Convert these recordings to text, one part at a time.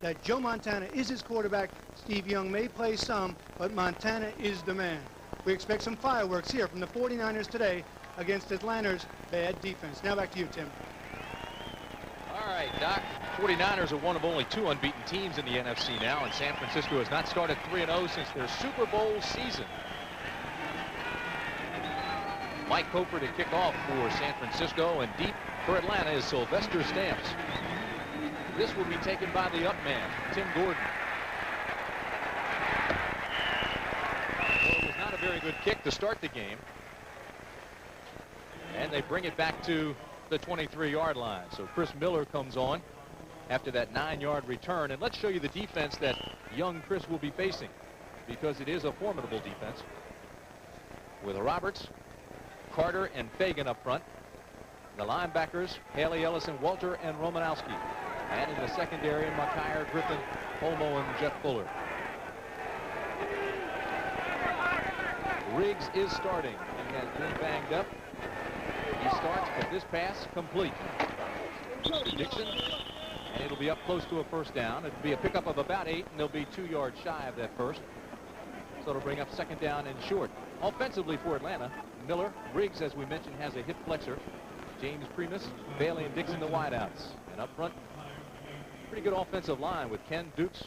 that Joe Montana is his quarterback. Steve Young may play some, but Montana is the man. We expect some fireworks here from the 49ers today against Atlanta's bad defense. Now back to you, Tim. All right, Doc. 49ers are one of only 2 unbeaten teams in the NFC now, and San Francisco has not started 3-0 since their Super Bowl season. Mike Cofer to kick off for San Francisco, and deep for Atlanta is Sylvester Stamps. This will be taken by the up man, Tim Gordon. Well, it was not a very good kick to start the game. And they bring it back to the 23-yard line. So Chris Miller comes on after that 9-yard return. And let's show you the defense that young Chris will be facing, because it is a formidable defense. With Roberts, Carter, and Fagan up front. The linebackers, Haley Ellison, Walter, and Romanowski. And in the secondary, McKyer, Griffin, Holmo, and Jeff Fuller. Riggs is starting. He has been banged up. He starts, but this pass complete to Dixon, and it'll be up close to a first down. It'll be a pickup of about 8, and they'll be 2 yards shy of that first. So it'll bring up second down and short. Offensively for Atlanta, Miller, Riggs, as we mentioned, has a hip flexor. James Primus, Bailey, and Dixon the wideouts. And up front, pretty good offensive line with Ken Dukes,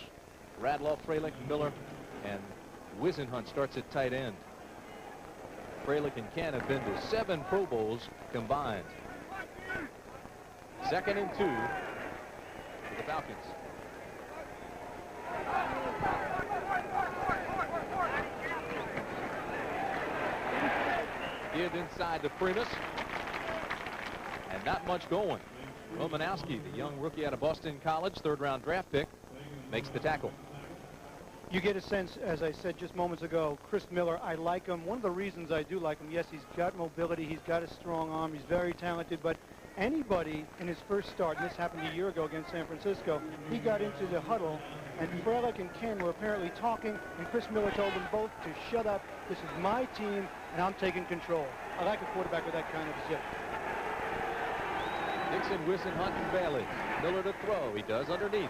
Radloff, Freilich, Miller, and Wisenhunt starts at tight end. Freilich and Ken have been to 7 Pro Bowls combined. 2nd and 2 for the Falcons. Give inside to Primus. And not much going. Romanowski, the young rookie out of Boston College, 3rd-round draft pick, makes the tackle. You get a sense, as I said just moments ago, Chris Miller, I like him. One of the reasons I do like him, yes, he's got mobility, he's got a strong arm, he's very talented, but anybody in his first start, and this happened a year ago against San Francisco, he got into the huddle, and Freilich and Ken were apparently talking, and Chris Miller told them both to shut up. This is my team, and I'm taking control. I like a quarterback with that kind of zip. Dixon, Wisenhunt, and Bailey. Miller to throw. He does underneath.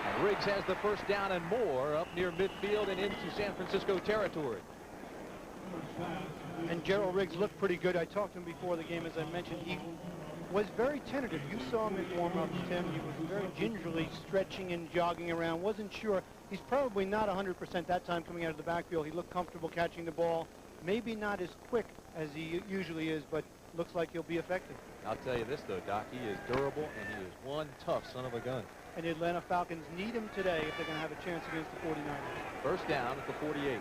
And Riggs has the first down and more up near midfield and into San Francisco territory. And Gerald Riggs looked pretty good. I talked to him before the game, as I mentioned. He was very tentative. You saw him in warm-ups, Tim. He was very gingerly stretching and jogging around. Wasn't sure. He's probably not 100% that time coming out of the backfield. He looked comfortable catching the ball. Maybe not as quick as he usually is, but looks like he'll be effective. I'll tell you this, though, Doc. He is durable, and he is one tough son of a gun. And the Atlanta Falcons need him today if they're going to have a chance against the 49ers. First down at the 48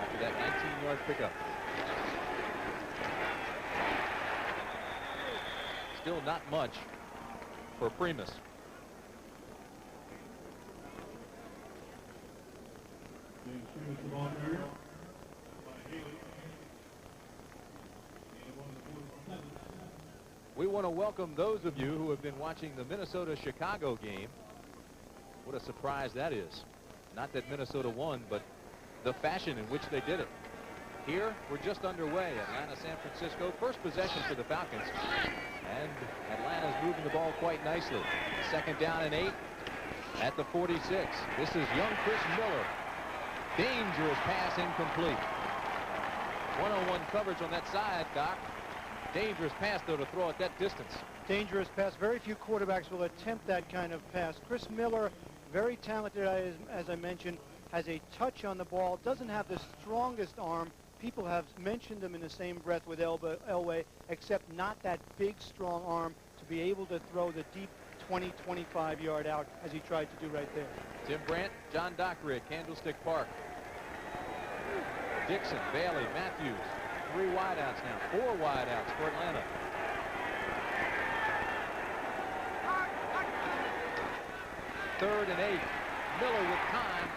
after that 19-yard pickup. Still not much for Primus. We want to welcome those of you who have been watching the Minnesota-Chicago game. What a surprise that is. Not that Minnesota won, but the fashion in which they did it. Here, we're just underway. Atlanta, San Francisco. First possession for the Falcons. And Atlanta's moving the ball quite nicely. Second down and 8 at the 46. This is young Chris Miller. Dangerous pass incomplete. One-on-one coverage on that side, Doc. Dangerous pass, though, to throw at that distance. Dangerous pass. Very few quarterbacks will attempt that kind of pass. Chris Miller, very talented, as I mentioned, has a touch on the ball, doesn't have the strongest arm. People have mentioned him in the same breath with Elway, except not that big, strong arm to be able to throw the deep 20, 25-yard out as he tried to do right there. Tim Brandt, John Dockery at Candlestick Park. Dixon, Bailey, Matthews. 3 wideouts now. 4 wideouts for Atlanta. Third and 8. Miller with time.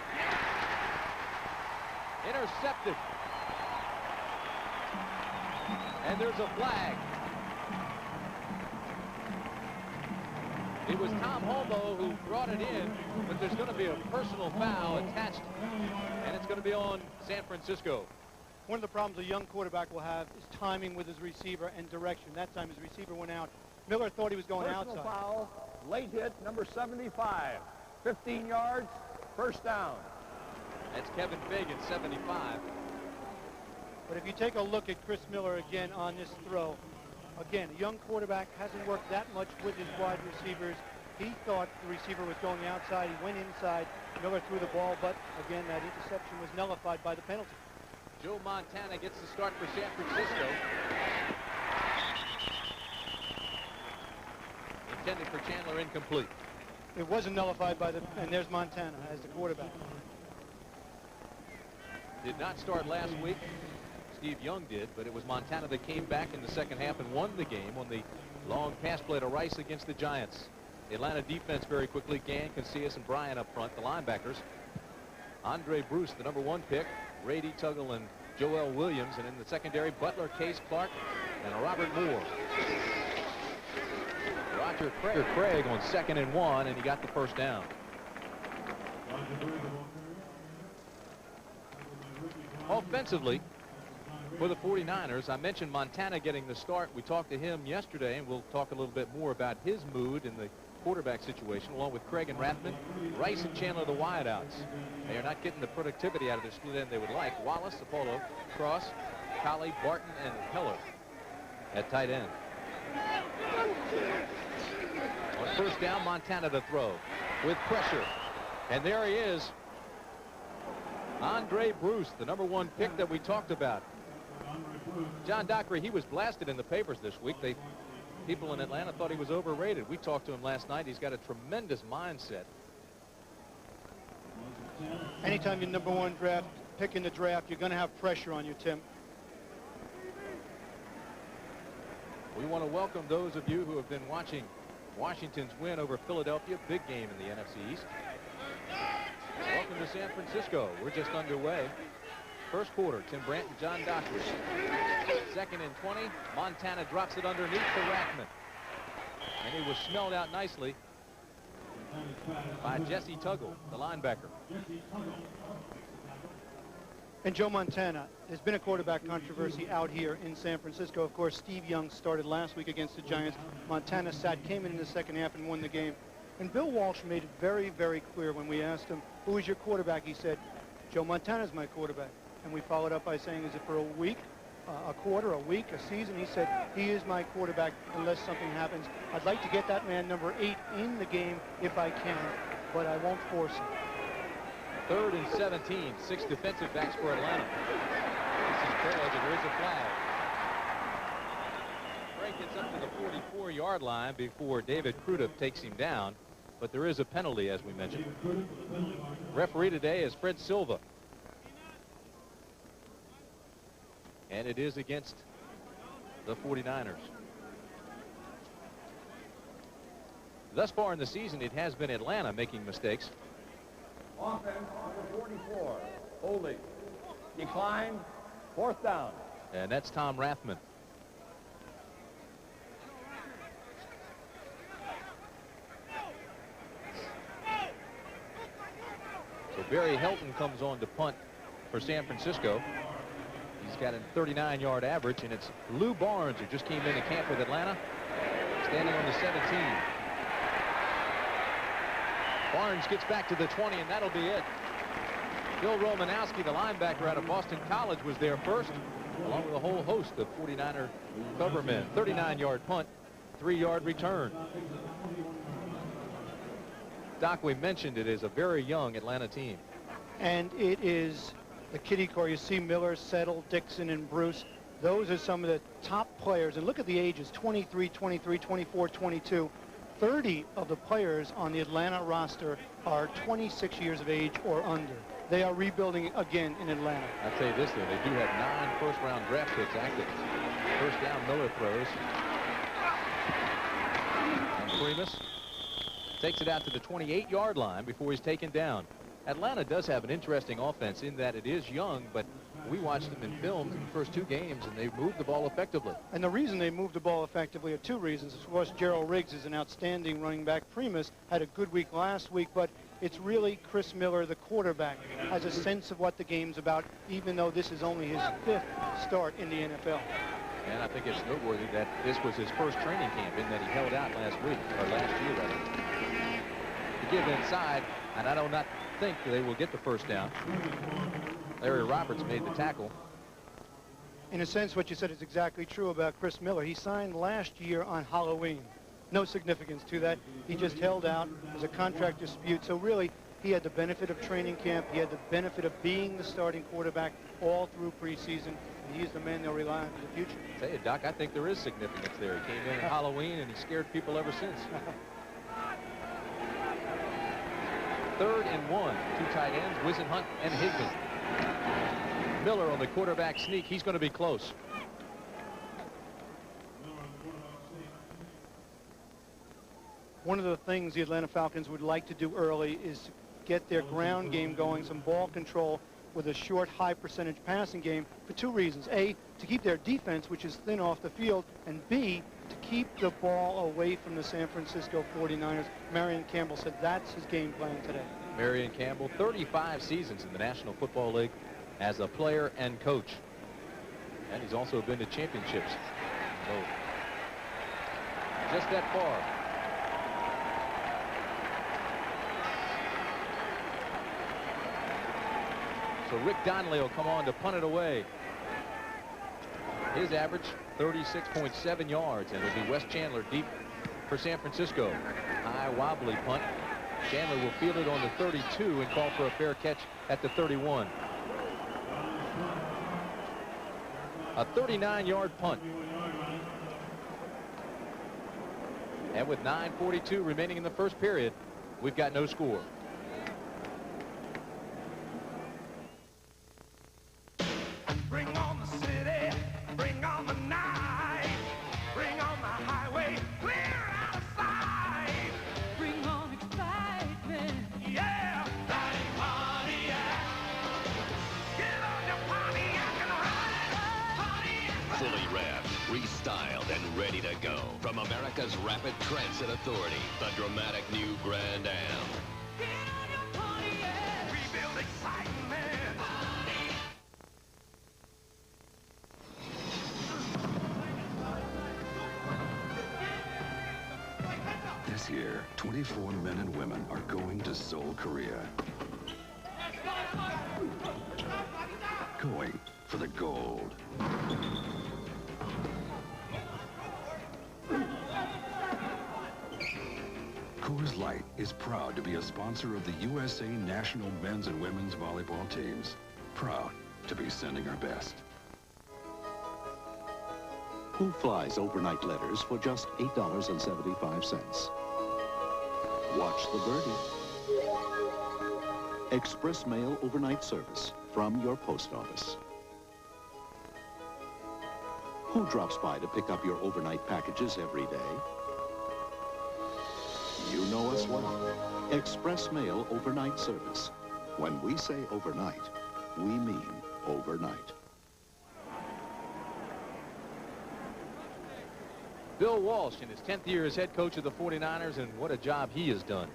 Intercepted. And there's a flag. It was Tom Holmo who brought it in, but there's going to be a personal foul attached, and it's going to be on San Francisco. One of the problems a young quarterback will have is timing with his receiver and direction. That time his receiver went out. Miller thought he was going outside. Personal foul, late hit, number 75. 15 yards, first down. That's Kevin Fagan, 75. But if you take a look at Chris Miller again on this throw, again, a young quarterback, hasn't worked that much with his wide receivers. He thought the receiver was going outside. He went inside. Miller threw the ball, but again, that interception was nullified by the penalty. Joe Montana gets the start for San Francisco. Intended for Chandler, incomplete. It wasn't nullified by and there's Montana as the quarterback. Did not start last week. Steve Young did, but it was Montana that came back in the second half and won the game on the long pass play to Rice against the Giants. The Atlanta defense very quickly. Gann, Casillas, and Bryan up front, the linebackers. Andre Bruce, the #1 pick. Brady Tuggle and Joel Williams. And in the secondary, Butler, Case Clark, and Robert Moore. Roger Craig on 2nd and 1, and he got the first down. Offensively, for the 49ers, I mentioned Montana getting the start. We talked to him yesterday, and we'll talk a little bit more about his mood in the quarterback situation, along with Craig and Rathman. Rice and Chandler, the wideouts. They are not getting the productivity out of their split end they would like. Wallace, Apollo, Cross, Colley, Barton, and Heller at tight end. On first down, Montana to throw with pressure. And there he is. Andre Bruce, the #1 pick that we talked about. John Dockery, he was blasted in the papers this week. People in Atlanta thought he was overrated. We talked to him last night. He's got a tremendous mindset. Anytime you're #1 draft pick in the draft, you're going to have pressure on you, Tim. We want to welcome those of you who have been watching Washington's win over Philadelphia. Big game in the NFC East. Welcome to San Francisco. We're just underway. First quarter, Tim Brandt and John Dockery. 2nd and 20. Montana drops it underneath to Rathman. And it was smelled out nicely by Jesse Tuggle, the linebacker. And Joe Montana, there's been a quarterback controversy out here in San Francisco. Of course, Steve Young started last week against the Giants. Montana came in the second half and won the game. And Bill Walsh made it very, very clear when we asked him, who is your quarterback? He said, Joe Montana's my quarterback. And we followed up by saying, is it for a week, a quarter, a week, a season? He said, he is my quarterback unless something happens. I'd like to get that man #8 in the game if I can, but I won't force him. 3rd and 17. 6 defensive backs for Atlanta. This is Craig, and there is a flag. Craig gets up to the 44-yard line before David Crudup takes him down, but there is a penalty, as we mentioned. Referee today is Fred Silva. And it is against the 49ers. Thus far in the season, it has been Atlanta making mistakes. Offense, number 44, holding. Decline, 4th down. And that's Tom Rathman. So Barry Helton comes on to punt for San Francisco. He's got a 39-yard average, and it's Lou Barnes, who just came into camp with Atlanta, standing on the 17. Barnes gets back to the 20, and that'll be it. Bill Romanowski, the linebacker out of Boston College, was there first, along with a whole host of 49er covermen. 39-yard punt, 3-yard return. Doc, we mentioned it is a very young Atlanta team. And it is the kiddie core. You see Miller, Settle, Dixon, and Bruce. Those are some of the top players. And look at the ages, 23, 23, 24, 22. 30 of the players on the Atlanta roster are 26 years of age or under. They are rebuilding again in Atlanta. I'll tell you this, though. They do have 9 first-round draft picks active. First down, Miller throws. And Primus takes it out to the 28-yard line before he's taken down. Atlanta does have an interesting offense in that it is young, but we watched them in film in the first 2 games, and they've moved the ball effectively. And the reason they moved the ball effectively are 2 reasons. Of course, Gerald Riggs is an outstanding running back. Primus had a good week last week, but it's really Chris Miller, the quarterback, has a sense of what the game's about, even though this is only his 5th start in the NFL. And I think it's noteworthy that this was his first training camp in that he held out last week, or last year, rather. to give inside, and I do not think they will get the first down. Larry Roberts made the tackle. In a sense, what you said is exactly true about Chris Miller. He signed last year on Halloween. No significance to that. He just held out. It was a contract dispute. So really, he had the benefit of training camp. He had the benefit of being the starting quarterback all through preseason. And he is the man they'll rely on for the future. I tell you, Doc, I think there is significance there. He came in at Halloween, and he scared people ever since. 3rd and 1. 2 tight ends, Whisenhunt and Higdon. Miller on the quarterback sneak. He's going to be close. One of the things the Atlanta Falcons would like to do early is to get their ground game going, some ball control with a short, high percentage passing game for 2 reasons. A, to keep their defense, which is thin off the field, and B, to keep the ball away from the San Francisco 49ers. Marion Campbell said that's his game plan today. Marion Campbell, 35 seasons in the National Football League as a player and coach. And he's also been to championships. Oh. Just that far. So Rick Donnelly will come on to punt it away. His average, 36.7 yards, and it'll be Wes Chandler deep for San Francisco. High wobbly punt. Chandler will field it on the 32 and call for a fair catch at the 31. A 39-yard punt. And with 9:42 remaining in the first period, we've got no score. Bring on the city, bring on the night, bring on the highway, clear out of sight. Bring on excitement, yeah, riding Pontiac. Get on your Pontiac and ride, Pontiac. Fully revved, restyled, and ready to go. From America's Rapid Transit Authority, the dramatic new Grand Am. Get on your Pontiac. We build excitement. This year, 24 men and women are going to Seoul, Korea. Going for the gold. Coors Light is proud to be a sponsor of the USA National Men's and Women's Volleyball teams. Proud to be sending our best. Who flies overnight letters for just $8.75? Watch the birdie. Express mail overnight service from your post office. Who drops by to pick up your overnight packages every day? You know us well. Express mail overnight service. When we say overnight, we mean overnight. Bill Walsh in his 10th year as head coach of the 49ers, and what a job he has done.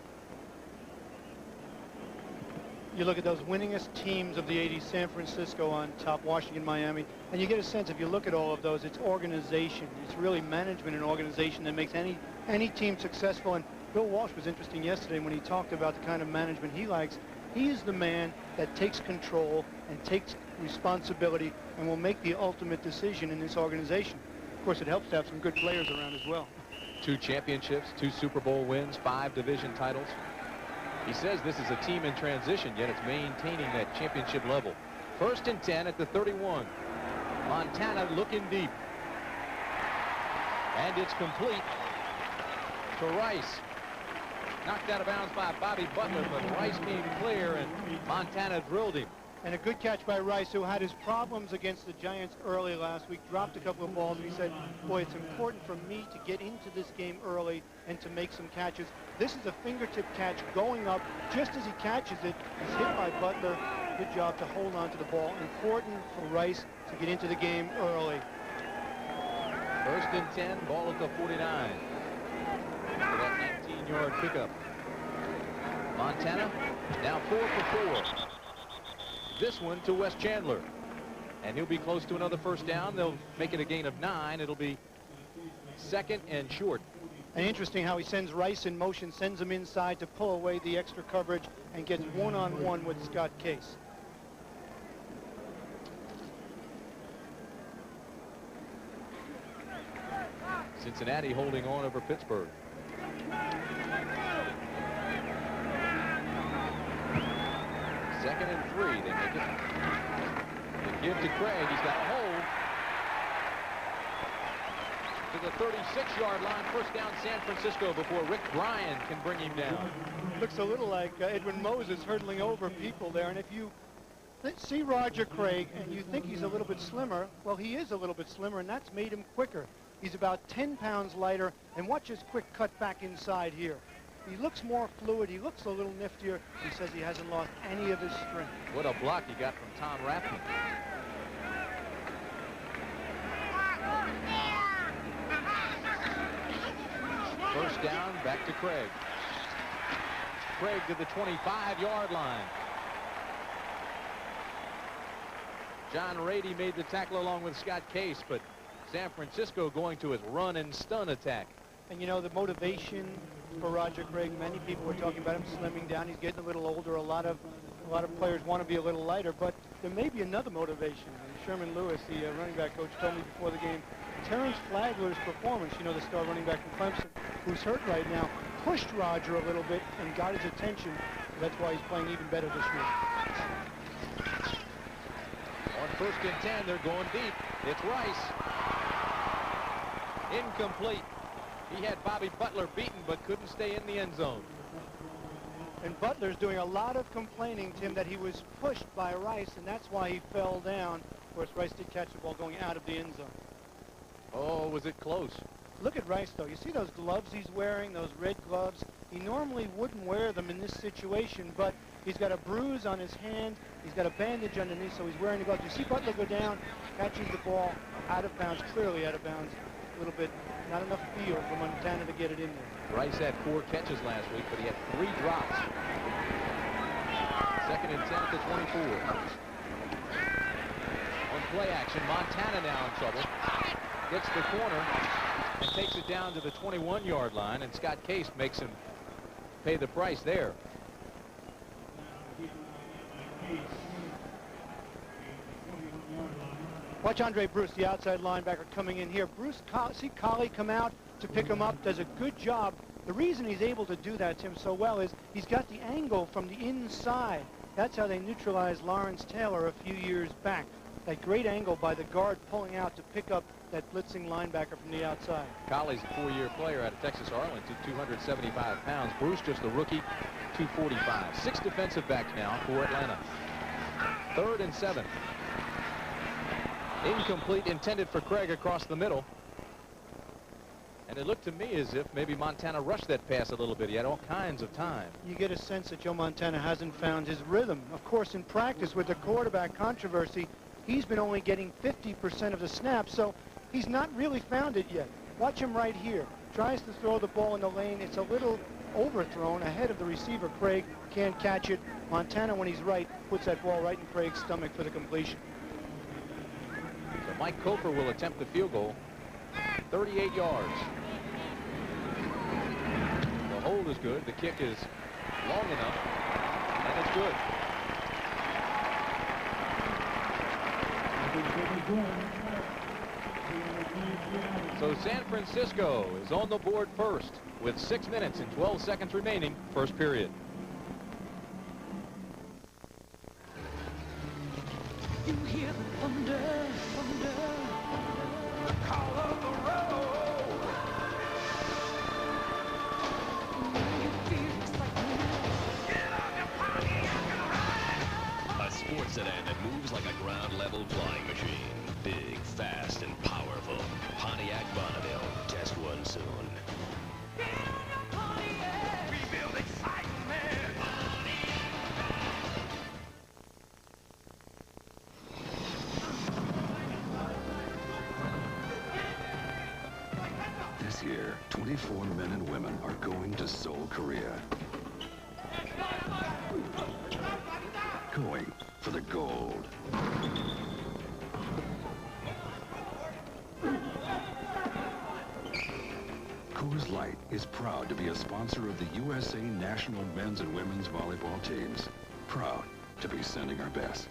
You look at those winningest teams of the 80s, San Francisco on top, Washington, Miami, and you get a sense, if you look at all of those, it's organization. It's really management and organization that makes any team successful. And Bill Walsh was interesting yesterday when he talked about the kind of management he likes. He is the man that takes control and takes responsibility and will make the ultimate decision in this organization. Of course, it helps to have some good players around as well. 2 championships, 2 Super Bowl wins, 5 division titles. He says this is a team in transition, yet it's maintaining that championship level. 1st and 10 at the 31. Montana looking deep. And it's complete to Rice. Knocked out of bounds by Bobby Butler, but Rice came clear, and Montana drilled him. And a good catch by Rice, who had his problems against the Giants early last week, dropped a couple of balls, and he said, boy, it's important for me to get into this game early and to make some catches. This is a fingertip catch going up. Just as he catches it, he's hit by Butler. Good job to hold on to the ball. Important for Rice to get into the game early. 1st and 10, ball at the 49. For that 19-yard pickup. Montana now 4 for 4. This one to Wes Chandler. And he'll be close to another first down. They'll make it a gain of 9. It'll be 2nd and short. And interesting how he sends Rice in motion, sends him inside to pull away the extra coverage and gets one-on-one with Scott Case. Cincinnati holding on over Pittsburgh. Second and 3, they make it. They give to Craig. He's got a hold. To the 36-yard line. First down, San Francisco, before Rick Bryan can bring him down. Looks a little like Edwin Moses hurdling over people there. And if you see Roger Craig and you think he's a little bit slimmer, well, he is a little bit slimmer, and that's made him quicker. He's about 10 pounds lighter, and watch his quick cut back inside here. He looks more fluid. He looks a little niftier. He says he hasn't lost any of his strength. What a block he got from Tom Rathman. First down, back to Craig. Craig to the 25-yard line. John Rady made the tackle along with Scott Case, but San Francisco going to his run and stun attack. And you know, the motivation for Roger Craig, many people were talking about him slimming down. He's getting a little older. A lot of players want to be a little lighter, but there may be another motivation. And Sherman Lewis, the running back coach, told me before the game, Terrence Flagler's performance, you know, the star running back from Clemson, who's hurt right now, pushed Roger a little bit and got his attention. That's why he's playing even better this year. On 1st and 10, they're going deep. It's Rice. Incomplete. He had Bobby Butler beaten, but couldn't stay in the end zone. And Butler's doing a lot of complaining, Tim, that he was pushed by Rice, and that's why he fell down. Of course, Rice did catch the ball going out of the end zone. Oh, was it close? Look at Rice, though. You see those gloves he's wearing, those red gloves? He normally wouldn't wear them in this situation, but he's got a bruise on his hand. He's got a bandage underneath, so he's wearing the gloves. You see Butler go down, catches the ball out of bounds, clearly out of bounds. A little bit, not enough field for Montana to get it in there. Rice had 4 catches last week, but he had 3 drops. 2nd and 10 at the 24. On play action, Montana now in trouble. Gets the corner and takes it down to the 21-yard line, and Scott Case makes him pay the price there. Watch Andre Bruce, the outside linebacker, coming in here. Bruce, see Colley come out to pick him up, does a good job. The reason he's able to do that, Tim, so well is he's got the angle from the inside. That's how they neutralized Lawrence Taylor a few years back. That great angle by the guard pulling out to pick up that blitzing linebacker from the outside. Colley's a 4-year player out of Texas Arlington, 275 pounds. Bruce just a rookie, 245. 6 defensive backs now for Atlanta. 3rd and 7. Incomplete, intended for Craig across the middle. And it looked to me as if maybe Montana rushed that pass a little bit. He had all kinds of time. You get a sense that Joe Montana hasn't found his rhythm. Of course, in practice with the quarterback controversy, he's been only getting 50% of the snaps, so he's not really found it yet. Watch him right here. Tries to throw the ball in the lane. It's a little overthrown ahead of the receiver. Craig can't catch it. Montana, when he's right, puts that ball right in Craig's stomach for the completion. So Mike Cofer will attempt the field goal. 38 yards. The hold is good. The kick is long enough, and it's good. So San Francisco is on the board first with 6 minutes and 12 seconds remaining, first period. You hear the thunder, thunder, the call of the road. You feel excitement. Get on your Pontiac and ride. A sports sedan that moves like a ground-level flying machine. Big, fast, and powerful. Pontiac Bonneville. Test one soon. Get on your Pontiac. We build excitement. This year, 24 men and women are going to Seoul, Korea. Going for the gold. Coors Coors Light is proud to be a sponsor of the USA National Men's and Women's Volleyball teams. Proud to be sending our best.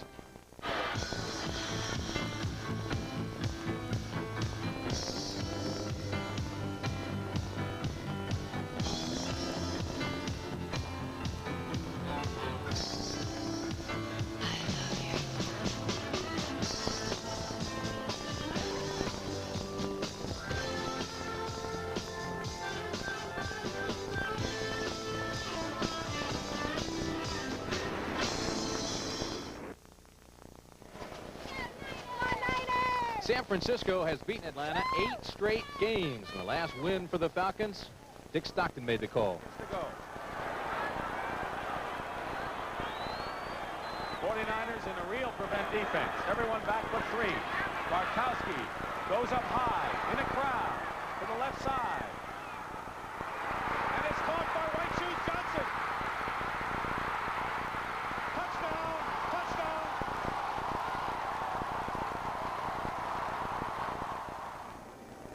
San Francisco has beaten Atlanta 8 straight games. In the last win for the Falcons, Dick Stockton made the call. To go. 49ers in a real prevent defense. Everyone back for 3. Barkowski goes up high in a crowd to the left side. And it's caught by White Shoes Johnson. Touchdown! Touchdown!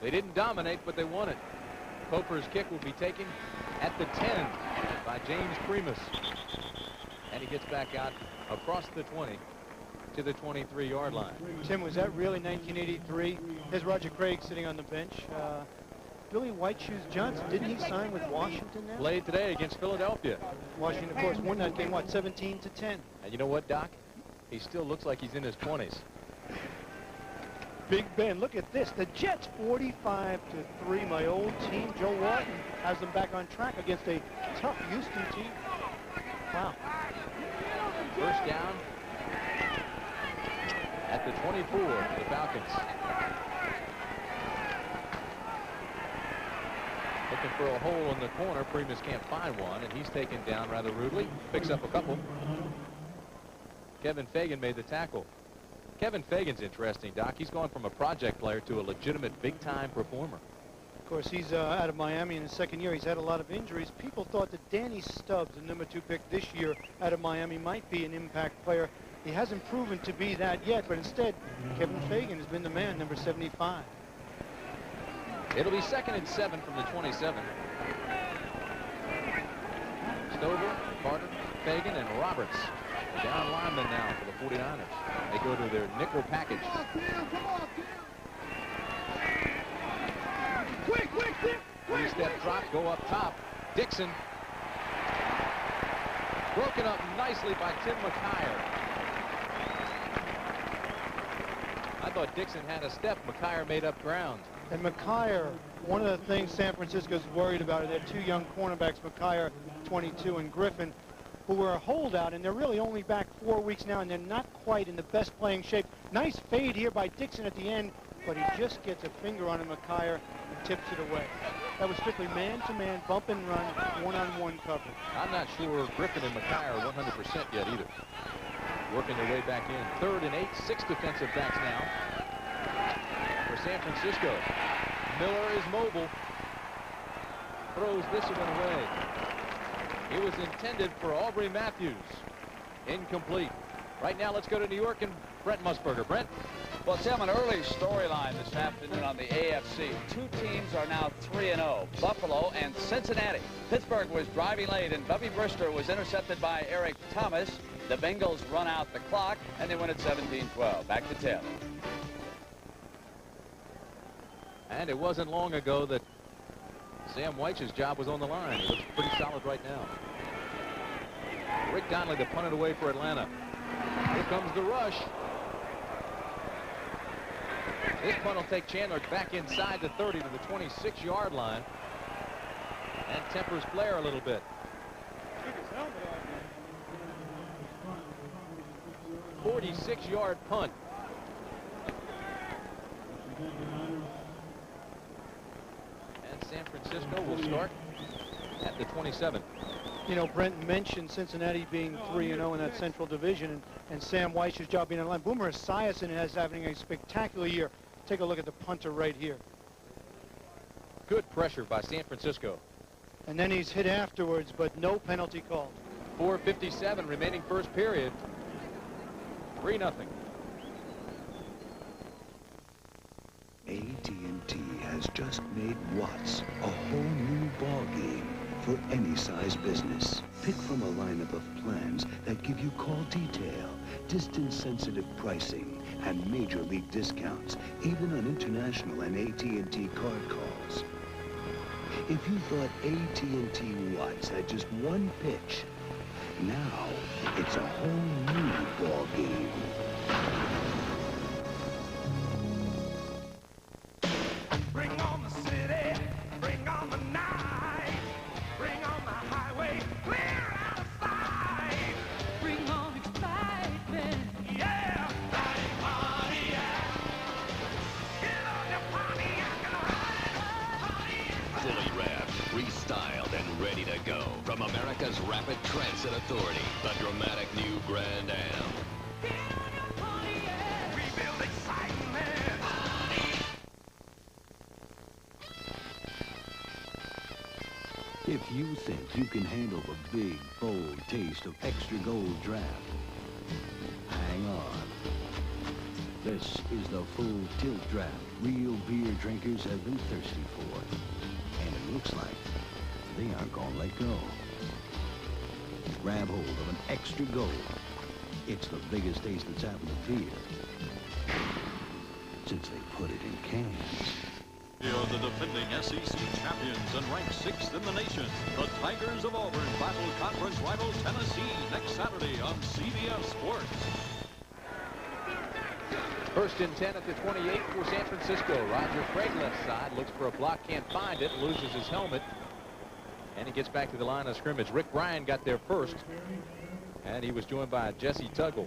They didn't dominate, but they won it. Coper's kick will be taken at the 10 by James Primus. And he gets back out across the 20 to the 23-yard line. Tim, was that really 1983? There's Roger Craig sitting on the bench. Billy White Shoes Johnson, didn't he sign with Washington now? Played today against Philadelphia. Washington, of course, won that game, what, 17-10? And you know what, Doc? He still looks like he's in his 20s. Big Ben, look at this. The Jets 45-3. My old team, Joe Walton, has them back on track against a tough Houston team. Wow. First down at the 24 for the Falcons. Looking for a hole in the corner. Primus can't find one, and he's taken down rather rudely. Picks up a couple. Kevin Fagan made the tackle. Kevin Fagan's interesting, Doc. He's gone from a project player to a legitimate big-time performer. Of course, he's out of Miami in his second year. He's had a lot of injuries. People thought that Danny Stubbs, the #2 pick this year out of Miami, might be an impact player. He hasn't proven to be that yet, but instead, Kevin Fagan has been the man, number 75. It'll be 2nd and 7 from the 27. Stover, Carter, Fagan, and Roberts. Down linemen now for the 49ers. They go to their nickel package. Three-step drop, go up top. Dixon. Broken up nicely by Tim McKyer. I thought Dixon had a step. McKyer made up ground. And McKyer, one of the things San Francisco's worried about are their 2 young cornerbacks, McKyer, 22, and Griffin, who were a holdout, and they're really only back 4 weeks now, and they're not quite in the best playing shape. Nice fade here by Dixon at the end, but he just gets a finger on McKyer and tips it away. That was strictly man-to-man, bump and run, one-on-one coverage. I'm not sure Griffin and McKyer are 100% yet either. Working their way back in. 3rd and 8, 6 defensive backs now for San Francisco. Miller is mobile. Throws this one away. It was intended for Aubrey Matthews. Incomplete. Right now, let's go to New York and Brent Musburger. Brent? Well, Tim, an early storyline this afternoon on the AFC. 2 teams are now 3-0, Buffalo and Cincinnati. Pittsburgh was driving late, and Bubby Brister was intercepted by Eric Thomas. The Bengals run out the clock, and they win at 17-12. Back to Tim. And it wasn't long ago that Sam Weich's job was on the line. He looks pretty solid right now. Rick Donnelly to punt it away for Atlanta. Here comes the rush. This punt will take Chandler back inside the 30 to the 26-yard line and tempers Blair a little bit. 46-yard punt. And San Francisco will start at the 27. You know, Brent mentioned Cincinnati being 3-0 in that Central Division, and Sam Weich's job being on the line. Boomer Esiason is having a spectacular year. Take a look at the punter right here. Good pressure by San Francisco. And then he's hit afterwards, but no penalty called. 4:57 remaining first period. 3-0. AT&T has just made Watts a whole new ballgame for any size business. Pick from a lineup of plans that give you call detail, distance-sensitive pricing, and major league discounts, even on international and AT&T card calls. If you thought AT&T Watts had just one pitch, now it's a whole new ballgame. Bring on the city, bring on the night, bring on the highway, clear out of sight. Bring on excitement, yeah, Pontiac. Get on your Pontiac and ride it, Fully revved, restyled, and ready to go. From America's Rapid Transit Authority, the dramatic new Grand Am. Get on your Pontiac. We build excitement. If you think you can handle the big, bold taste of extra gold draft, hang on. This is the full tilt draft real beer drinkers have been thirsty for. And it looks like they aren't gonna let go. Grab hold of an extra gold. It's the biggest taste that's happened to beer since they put it in cans. Here are the defending SEC champions and ranked 6th in the nation. The Tigers of Auburn battle conference rival Tennessee next Saturday on CBS Sports. First and 10 at the 28 for San Francisco. Roger Craig left side, looks for a block, can't find it, loses his helmet. And he gets back to the line of scrimmage. Rick Ryan got there first, and he was joined by Jesse Tuggle.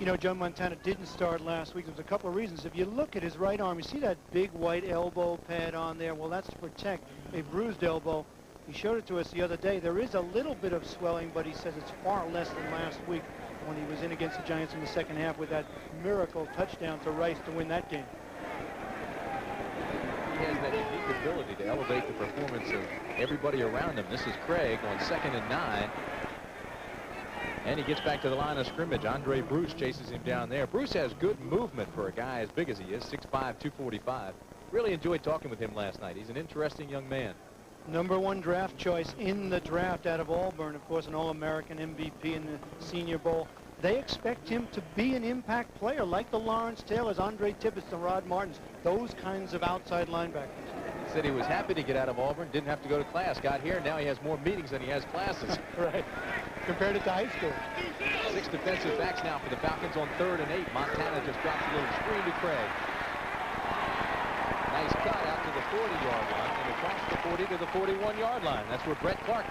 You know, Joe Montana didn't start last week. There's a couple of reasons. If you look at his right arm, you see that big white elbow pad on there. Well, that's to protect a bruised elbow. He showed it to us the other day. There is a little bit of swelling, but he says it's far less than last week when he was in against the Giants in the second half with that miracle touchdown to Rice to win that game. He has that unique ability to elevate the performance of everybody around him. This is Craig on 2nd and 9. And he gets back to the line of scrimmage. Andre Bruce chases him down there. Bruce has good movement for a guy as big as he is, 6'5", 245. Really enjoyed talking with him last night. He's an interesting young man. #1 draft choice in the draft out of Auburn. Of course, an All-American MVP in the Senior Bowl. They expect him to be an impact player like the Lawrence Taylors, Andre Tibbetts, and Rod Martins, those kinds of outside linebackers. He said he was happy to get out of Auburn, didn't have to go to class, got here, now he has more meetings than he has classes. Right, compared it to high school. 6 defensive backs now for the Falcons on 3rd and 8. Montana just drops a little screen to Craig. Nice cut out to the 40-yard line, and across the 40 to the 41-yard line. That's where Brett Clark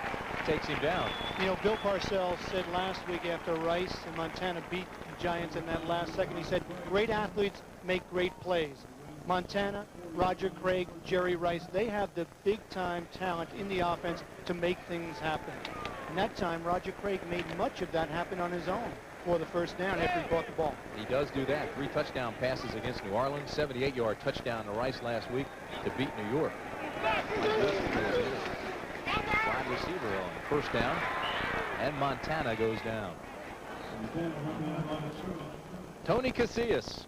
takes him down. You know, Bill Parcells said last week after Rice and Montana beat the Giants in that last second, he said, great athletes make great plays. Montana, Roger Craig, Jerry Rice, they have the big-time talent in the offense to make things happen. And that time, Roger Craig made much of that happen on his own for the first down after he caught the ball. He does do that. 3 touchdown passes against New Orleans, 78-yard touchdown to Rice last week to beat New York. Wide receiver on 1st down, and Montana goes down. Tony Casillas,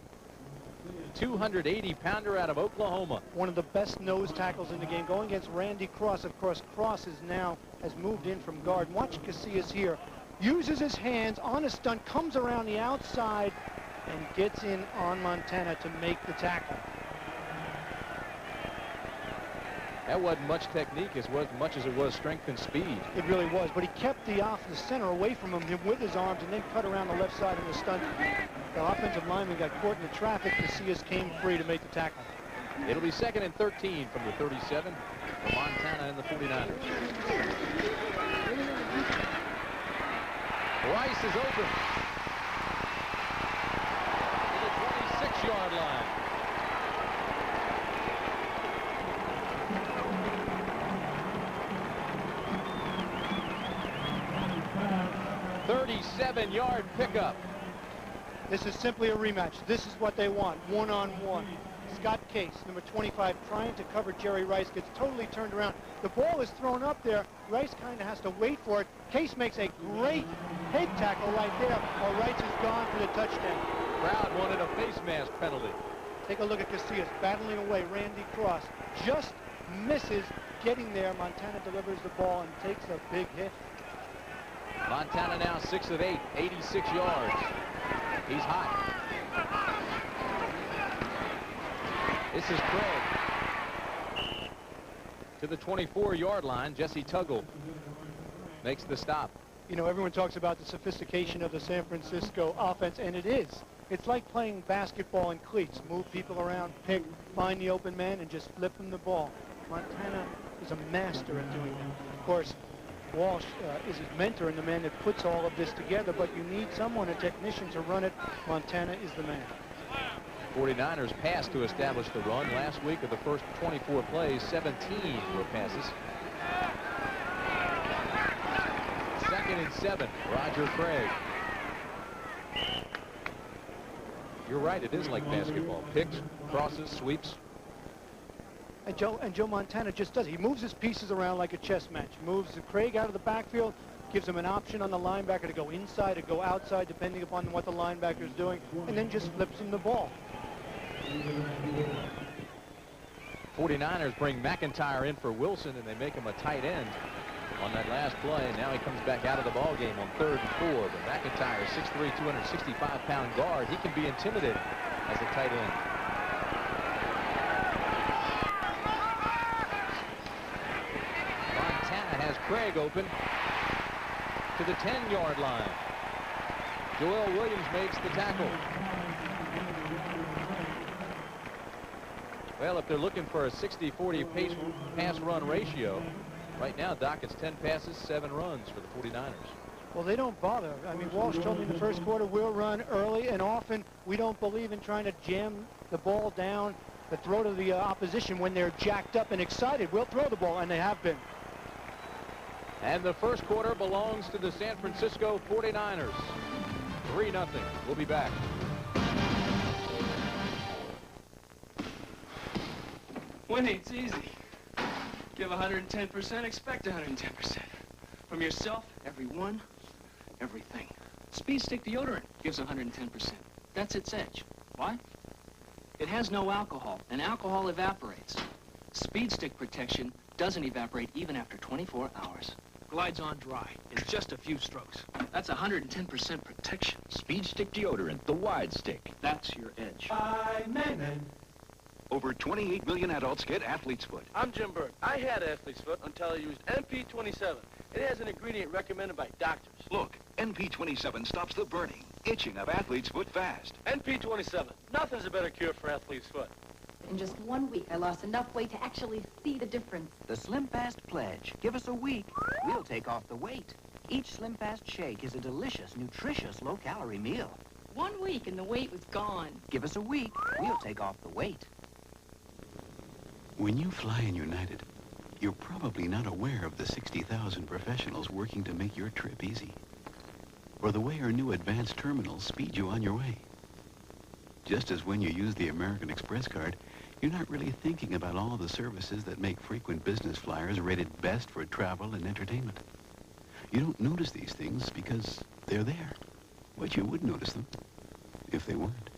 280-pounder out of Oklahoma. One of the best nose tackles in the game, going against Randy Cross. Of course, Cross has moved in from guard. Watch Casillas here. Uses his hands on a stunt, comes around the outside, and gets in on Montana to make the tackle. That wasn't much technique as much as it was strength and speed. It really was, but he kept the center away from him with his arms and then cut around the left side in the stunt. The offensive lineman got caught in the traffic. Casillas came free to make the tackle. It'll be 2nd and 13 from the 37 for Montana and the 49ers. Rice is open to the 26-yard line. ...37-yard pickup. This is simply a rematch. This is what they want, one-on-one. Scott Case, number 25, trying to cover Jerry Rice, gets totally turned around. The ball is thrown up there. Rice kind of has to wait for it. Case makes a great head tackle right there, while Rice is gone for the touchdown. crowd wanted a face mask penalty. Take a look at Casillas battling away. Randy Cross just misses getting there. Montana delivers the ball and takes a big hit. Montana now 6 of 8, 86 yards. He's hot. This is Craig. To the 24-yard line, Jesse Tuggle makes the stop. You know, everyone talks about the sophistication of the San Francisco offense, and it is. It's like playing basketball in cleats. Move people around, pick, find the open man, and just flip them the ball. Montana is a master at doing that. Of course, Walsh is his mentor and the man that puts all of this together, but you need someone, a technician, to run it. Montana is the man. 49ers passed to establish the run. Last week of the first 24 plays, 17 were passes. 2nd and 7, Roger Craig. You're right, it is like basketball. Picks, crosses, sweeps. And Joe Montana just does. He moves his pieces around like a chess match. Moves Craig out of the backfield, gives him an option on the linebacker to go inside or go outside, depending upon what the linebacker is doing, and then just flips him the ball. 49ers bring McIntyre in for Wilson, and they make him a tight end on that last play. Now he comes back out of the ball game on 3rd and 4. But McIntyre, 6'3", 265-pound guard, he can be intimidating as a tight end. Montana has Craig open to the 10-yard line. Joel Williams makes the tackle. Well, if they're looking for a 60-40 pass-run ratio, right now Doc, it's 10 passes, 7 runs for the 49ers. Well, they don't bother. I mean, Walsh told me in the first quarter, we'll run early, and often we don't believe in trying to jam the ball down the throat of the opposition when they're jacked up and excited. We'll throw the ball, and they have been. And the first quarter belongs to the San Francisco 49ers. 3-0. We'll be back. Winning's easy. Give 110%, expect 110%. From yourself, everyone, everything. Speed Stick deodorant gives 110%. That's its edge. Why? It has no alcohol, and alcohol evaporates. Speed Stick protection doesn't evaporate even after 24 hours. Glides on dry in just a few strokes. That's 110% protection. Speed Stick deodorant, the wide stick. That's your edge. Over 28 million adults get athlete's foot. I'm Jim Burke. I had athlete's foot until I used NP27. It has an ingredient recommended by doctors. Look, NP27 stops the burning, itching of athlete's foot fast. NP27. Nothing's a better cure for athlete's foot. In just 1 week, I lost enough weight to actually see the difference. The Slim Fast Pledge. Give us a week. We'll take off the weight. Each Slim Fast shake is a delicious, nutritious, low-calorie meal. 1 week and the weight was gone. Give us a week. We'll take off the weight. When you fly in United, you're probably not aware of the 60,000 professionals working to make your trip easy, or the way our new advanced terminals speed you on your way. Just as when you use the American Express card, you're not really thinking about all the services that make frequent business flyers rated best for travel and entertainment. You don't notice these things because they're there, but you would notice them if they weren't.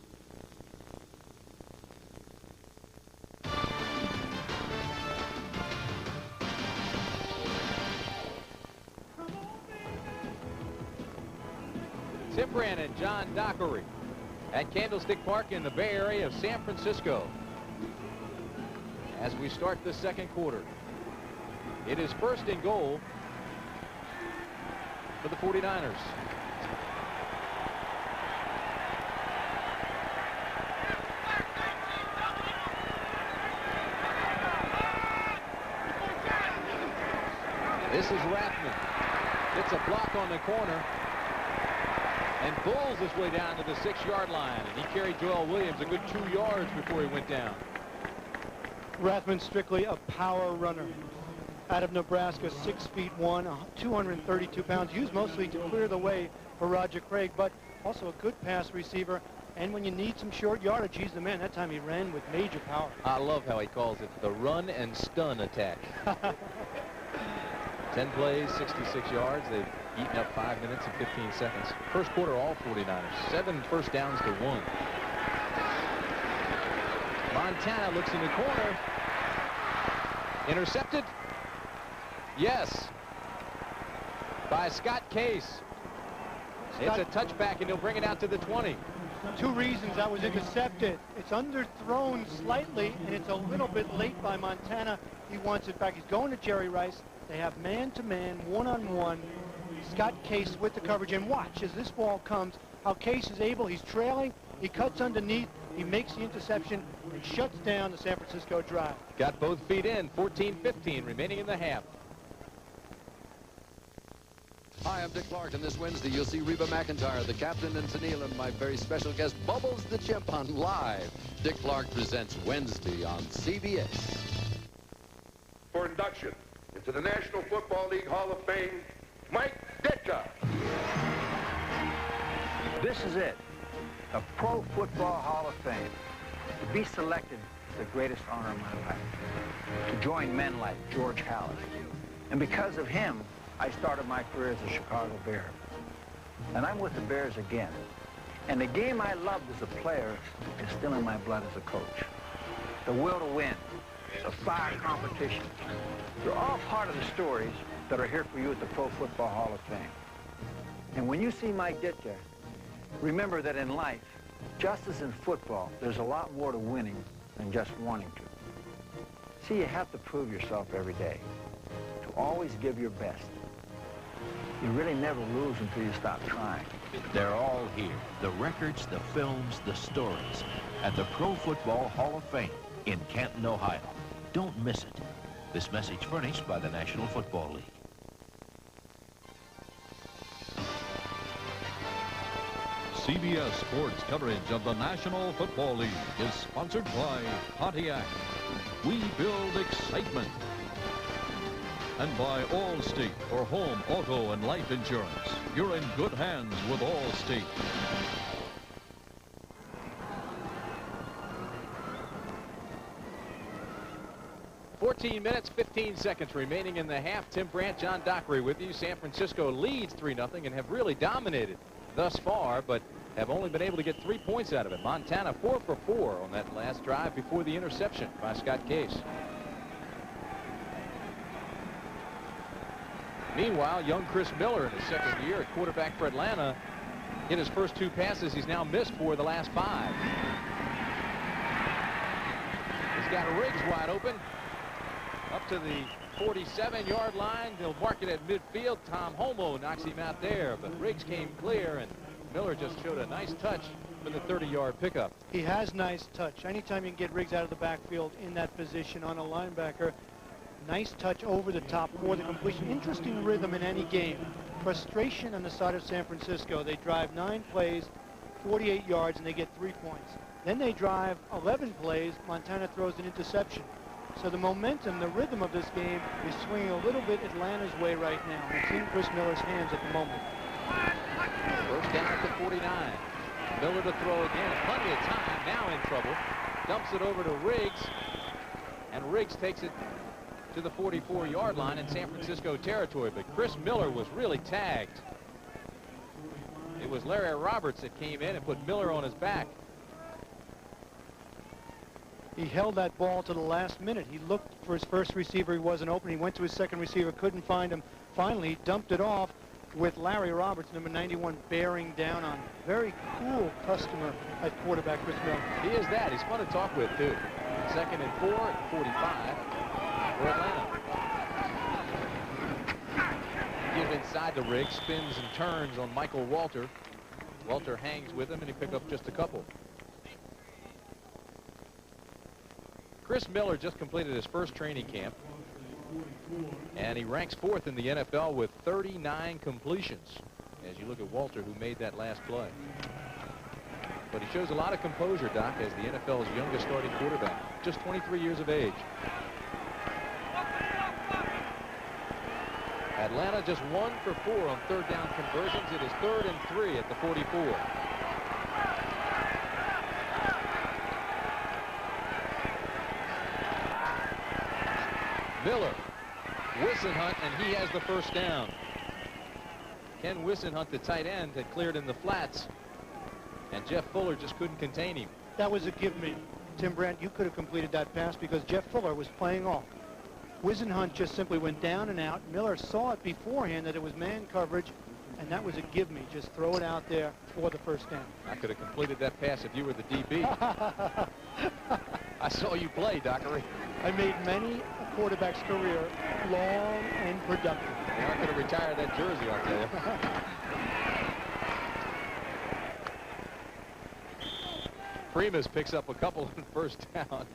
Ciprian and John Dockery at Candlestick Park in the Bay Area of San Francisco. As we start the second quarter, it is 1st and goal for the 49ers. This is Rathman. Gets a block on the corner and pulls his way down to the 6-yard line. And he carried Joel Williams a good 2 yards before he went down. Rathman strictly a power runner. Out of Nebraska, 6'1", 232 pounds, used mostly to clear the way for Roger Craig, but also a good pass receiver. And when you need some short yardage, he's the man. That time he ran with major power. I love how he calls it the run and stun attack. 10 plays, 66 yards. They've eaten up 5 minutes and 15 seconds. First quarter, all 49ers. 7 first downs to 1. Montana looks in the corner. Intercepted. Yes. By Scott Case. It's a touchback, and he'll bring it out to the 20. 2 reasons that was intercepted. It's underthrown slightly, and it's a little bit late by Montana. He wants it back. He's going to Jerry Rice. They have man-to-man, one-on-one. Scott Case with the coverage. And watch, as this ball comes, how Case is able. He's trailing. He cuts underneath. He makes the interception and shuts down the San Francisco drive. Got both feet in. 14-15 remaining in the half. Hi, I'm Dick Clark, and this Wednesday you'll see Reba McEntire, the captain, and Tennille, and my very special guest, Bubbles the Chimp, on Live. Dick Clark presents Wednesday on CBS. For induction into the National Football League Hall of Fame, Mike Ditka. This is it, a Pro Football Hall of Fame. To be selected is the greatest honor of my life. To join men like George Halas. And because of him, I started my career as a Chicago Bear. And I'm with the Bears again. And the game I loved as a player is still in my blood as a coach. The will to win, the fire competition. They're all part of the stories that are here for you at the Pro Football Hall of Fame. And when you see Mike Ditka, remember that in life, just as in football, there's a lot more to winning than just wanting to. See, you have to prove yourself every day, to always give your best. You really never lose until you stop trying. They're all here. The records, the films, the stories at the Pro Football Hall of Fame in Canton, Ohio. Don't miss it. This message furnished by the National Football League. CBS Sports coverage of the National Football League is sponsored by Pontiac. We build excitement. And by Allstate for home, auto, and life insurance. You're in good hands with Allstate. $14 minutes, 15 seconds remaining in the half. Tim Brandt, John Dockery with you. San Francisco leads 3-0 and have really dominated thus far, but have only been able to get 3 points out of it. Montana 4 for 4 on that last drive before the interception by Scott Case. Meanwhile, young Chris Miller in his second year at quarterback for Atlanta hit his first 2 passes. He's now missed 4 of the last 5. He's got Riggs wide open up to the 47-yard line. They'll mark it at midfield. Tom Homo knocks him out there, but Riggs came clear, and Miller just showed a nice touch for the 30-yard pickup. He has nice touch. Anytime you can get Riggs out of the backfield in that position on a linebacker, nice touch over the top for the completion. Interesting rhythm in any game. Frustration on the side of San Francisco. They drive 9 plays, 48 yards, and they get 3 points. Then they drive 11 plays. Montana throws an interception. So the momentum, the rhythm of this game is swinging a little bit Atlanta's way right now. It's in Chris Miller's hands at the moment. First down at the 49. Miller to throw again. Plenty of time. Now in trouble. Dumps it over to Riggs. And Riggs takes it to the 44-yard line in San Francisco territory. But Chris Miller was really tagged. It was Larry Roberts that came in and put Miller on his back. He held that ball to the last minute. He looked for his first receiver. He wasn't open. He went to his second receiver, couldn't find him. Finally, he dumped it off with Larry Roberts, number 91, bearing down on. Very cool customer at quarterback, Chris Miller. He is that. He's fun to talk with, too. 2nd and 4 at 45 for Atlanta. Give inside the Riggs, spins and turns on Michael Walter. Walter hangs with him, and he picked up just a couple. Chris Miller just completed his first training camp, and he ranks 4th in the NFL with 39 completions, as you look at Walter, who made that last play. But he shows a lot of composure, Doc, as the NFL's youngest starting quarterback, just 23 years of age. Atlanta just 1 for 4 on 3rd down conversions. It is 3rd and 3 at the 44. Miller Wissenhunt, and he has the first down. Ken Wissenhunt, the tight end, had cleared in the flats, and Jeff Fuller just couldn't contain him. That was a give me. Tim Brandt, you could have completed that pass because Jeff Fuller was playing off. Wissenhunt just simply went down and out. Miller saw it beforehand that it was man coverage, and that was a give me. Just throw it out there for the first down. I could have completed that pass if you were the DB. I saw you play, Dockery. I made many a quarterback's career long and productive. They aren't going to retire that jersey, I'll tell you. Primus picks up a couple on first down.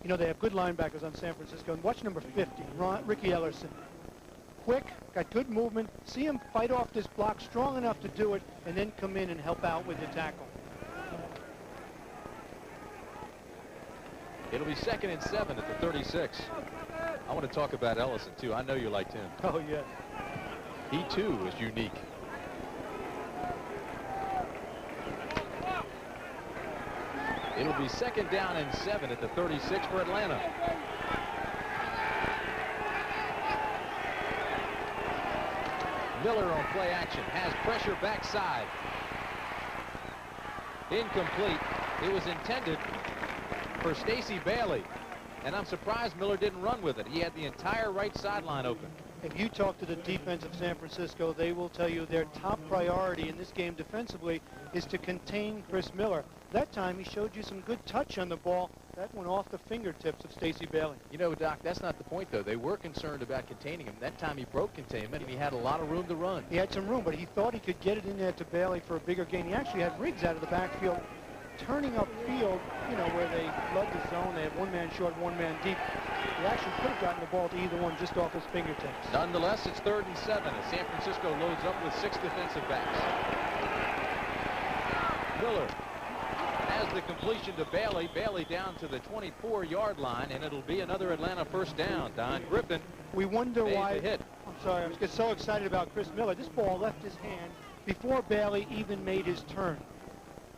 You know, they have good linebackers on San Francisco. And watch number 50, Ricky Ellerson. Quick, got good movement. See him fight off this block strong enough to do it, and then come in and help out with the tackle. It'll be 2nd and 7 at the 36. I want to talk about Ellison, too. I know you liked him. Oh, yes. He, too, was unique. It'll be 2nd down and 7 at the 36 for Atlanta. Miller on play action, has pressure backside. Incomplete. It was intended for Stacey Bailey, and I'm surprised Miller didn't run with it. He had the entire right sideline open. If you talk to the defense of San Francisco, they will tell you their top priority in this game defensively is to contain Chris Miller. That time he showed you some good touch on the ball. That went off the fingertips of Stacey Bailey. You know, Doc, that's not the point, though. They were concerned about containing him. That time he broke containment, and he had a lot of room to run. He had some room, but he thought he could get it in there to Bailey for a bigger gain. He actually had Riggs out of the backfield, turning upfield, you know, where they flood the zone. They have one man short, one man deep. He actually could have gotten the ball to either one just off his fingertips. Nonetheless, it's 3rd and 7 as San Francisco loads up with 6 defensive backs. Miller has the completion to Bailey. Bailey down to the 24-yard line, and it'll be another Atlanta first down. Don Griffin. We wonder why. Hit. I'm sorry, I was just so excited about Chris Miller. This ball left his hand before Bailey even made his turn,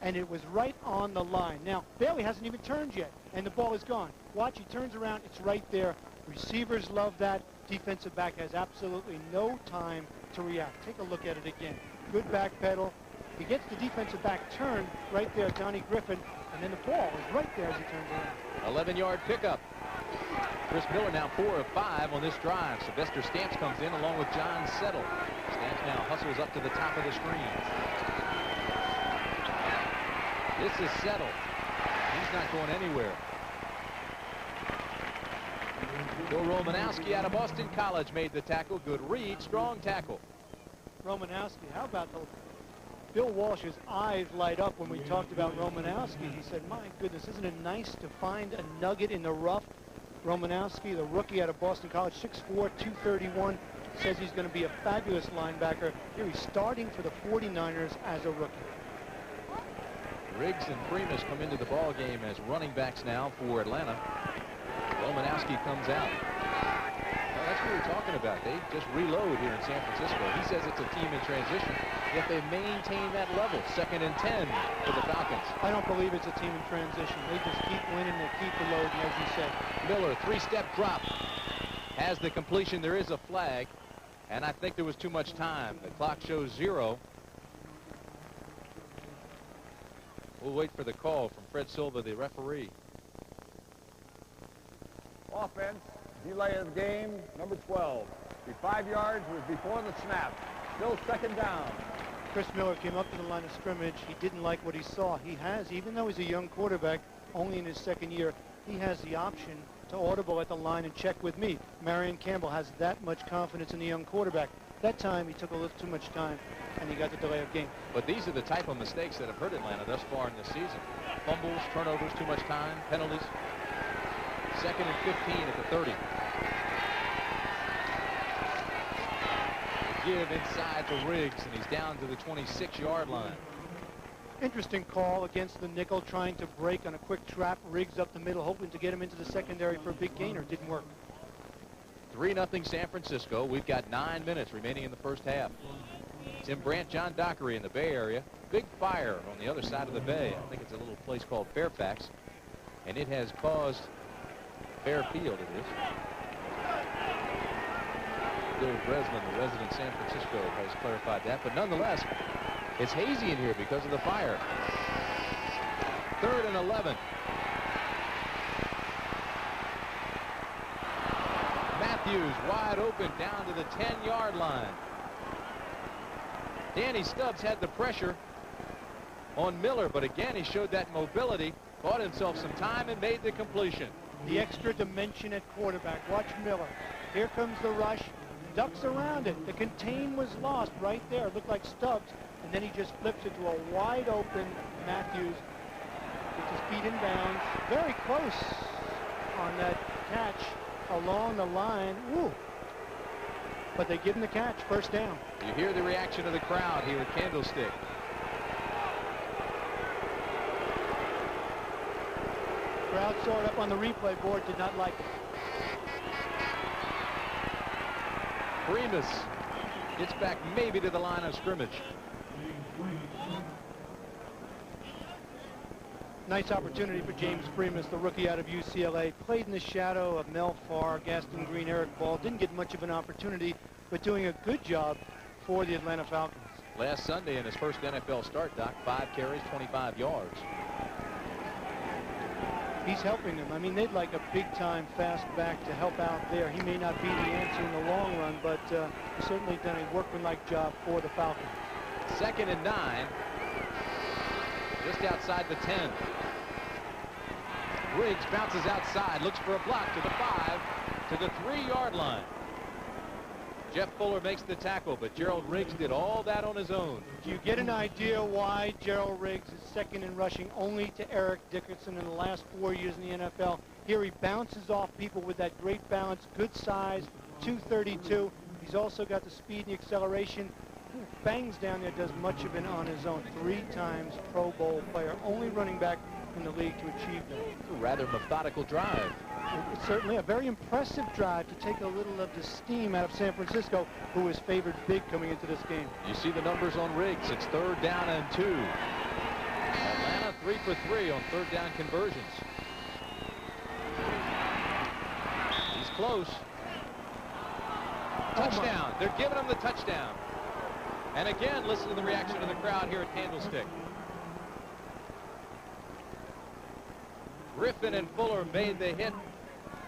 and it was right on the line. Now, Bailey hasn't even turned yet, and the ball is gone. Watch, he turns around, it's right there. Receivers love that. Defensive back has absolutely no time to react. Take a look at it again. Good back pedal. He gets the defensive back turn right there, Donnie Griffin, and then the ball is right there as he turns around. 11-yard pickup. Chris Miller now 4 of 5 on this drive. Sylvester Stamps comes in along with John Settle. Stamps now hustles up to the top of the screen. This is Settle. He's not going anywhere. Bill Romanowski out of Boston College made the tackle. Good read, strong tackle. Romanowski, how about the... Bill Walsh's eyes light up when we talked about Romanowski. He said, my goodness, isn't it nice to find a nugget in the rough? Romanowski, the rookie out of Boston College, 6'4", 231, says he's going to be a fabulous linebacker. Here he's starting for the 49ers as a rookie. Riggs and Primus come into the ball game as running backs now for Atlanta. Romanowski comes out. Well, that's what we're talking about. They just reload here in San Francisco. He says it's a team in transition, yet they maintain that level. 2nd and 10 for the Falcons. I don't believe it's a team in transition. They just keep winning. They keep the load, as you said. Miller, 3-step drop. Has the completion. There is a flag, and I think there was too much time. The clock shows 0. We'll wait for the call from Fred Silva, the referee. Offense, delay of the game, number 12. The 5 yards was before the snap. Still 2nd down. Chris Miller came up to the line of scrimmage. He didn't like what he saw. He has, even though he's a young quarterback, only in his 2nd year, he has the option to audible at the line and check with me. Marion Campbell has that much confidence in the young quarterback. That time, he took a little too much time, and he got the delay of game. But these are the type of mistakes that have hurt Atlanta thus far in this season. Fumbles, turnovers, too much time, penalties. 2nd and 15 at the 30. Give inside to Riggs, and he's down to the 26-yard line. Interesting call against the nickel, trying to break on a quick trap. Riggs up the middle, hoping to get him into the secondary for a big gainer. Didn't work. 3-0 San Francisco. We've got 9 minutes remaining in the first half. Tim Brandt, John Dockery in the Bay Area. Big fire on the other side of the bay. I think it's a little place called Fairfax. And it has caused bare field it is. Bill Breslin, the resident San Francisco, has clarified that. But nonetheless, it's hazy in here because of the fire. 3rd and 11. Matthews wide open down to the 10-yard line. Danny Stubbs had the pressure on Miller, but again he showed that mobility, bought himself some time and made the completion. The extra dimension at quarterback. Watch Miller. Here comes the rush. Ducks around it. The contain was lost right there. It looked like Stubbs, and then he just flips it to a wide open Matthews. Gets his feet in bounds. Very close on that catch along the line. Woo. But they give him the catch. First down. You hear the reaction of the crowd here at Candlestick. Crowd saw it up on the replay board, did not like it. Primus gets back maybe to the line of scrimmage. Nice opportunity for James Primus, the rookie out of UCLA. Played in the shadow of Mel Farr, Gaston Green, Eric Ball. Didn't get much of an opportunity, but doing a good job for the Atlanta Falcons. Last Sunday in his first NFL start, Doc, 5 carries, 25 yards. He's helping them. I mean, they'd like a big-time fast back to help out there. He may not be the answer in the long run, but he's certainly done a workmanlike job for the Falcons. 2nd and 9, just outside the 10. Riggs bounces outside, looks for a block to the 5, to the 3-yard line. Jeff Fuller makes the tackle, but Gerald Riggs did all that on his own. Do you get an idea why Gerald Riggs is second in rushing only to Eric Dickerson in the last 4 years in the NFL? Here he bounces off people with that great balance, good size, 232. He's also got the speed and the acceleration. He bangs down there, does much of it on his own. 3 times Pro Bowl player, only running back in the league to achieve that. A rather methodical drive. It's certainly a very impressive drive to take a little of the steam out of San Francisco, who was favored big coming into this game. You see the numbers on Riggs. It's 3rd down and 2. Atlanta 3 for 3 on 3rd down conversions. He's close. Touchdown. They're giving him the touchdown. And again, listen to the reaction of the crowd here at Candlestick. Griffin and Fuller made the hit,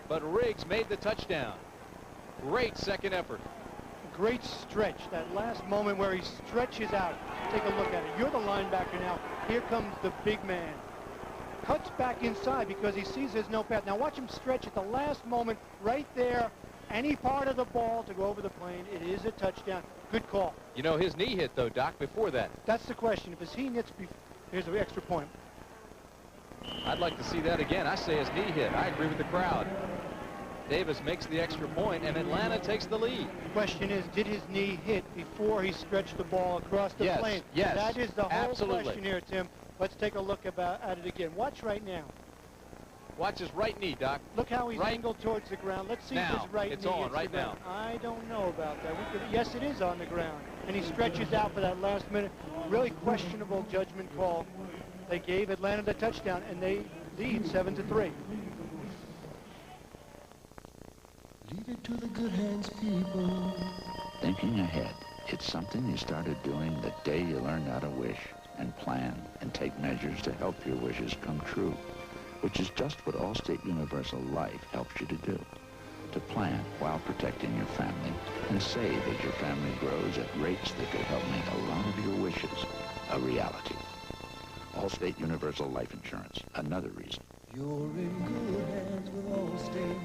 but Riggs made the touchdown. Great second effort. Great stretch. That last moment where he stretches out. Take a look at it. You're the linebacker now. Here comes the big man. Cuts back inside because he sees there's no path. Now watch him stretch at the last moment right there. Any part of the ball to go over the plane. It is a touchdown. Good call. You know, his knee hit, though, Doc, before that. That's the question. If his knee hits, here's the extra point. I'd like to see that again. I say his knee hit. I agree with the crowd. Davis makes the extra point, and Atlanta takes the lead. The question is, did his knee hit before he stretched the ball across the plane? Yes, that is the whole absolutely. question here, Tim. Let's take a look at it again. Watch right now. Watch his right knee, Doc. Look how he's angled towards the ground. Let's see now, if his right it's knee on right now. I don't know about that. Yes, it is on the ground. And he stretches out for that last minute. Really questionable judgment call. They gave Atlanta the touchdown, and they lead 7-3. Leave it to the good hands, people. Thinking ahead. It's something you started doing the day you learned how to wish and plan and take measures to help your wishes come true, which is just what Allstate Universal Life helps you to do. To plan while protecting your family and save as your family grows at rates that could help make a lot of your wishes a reality. Allstate Universal Life Insurance, another reason. You're in good hands with Allstate.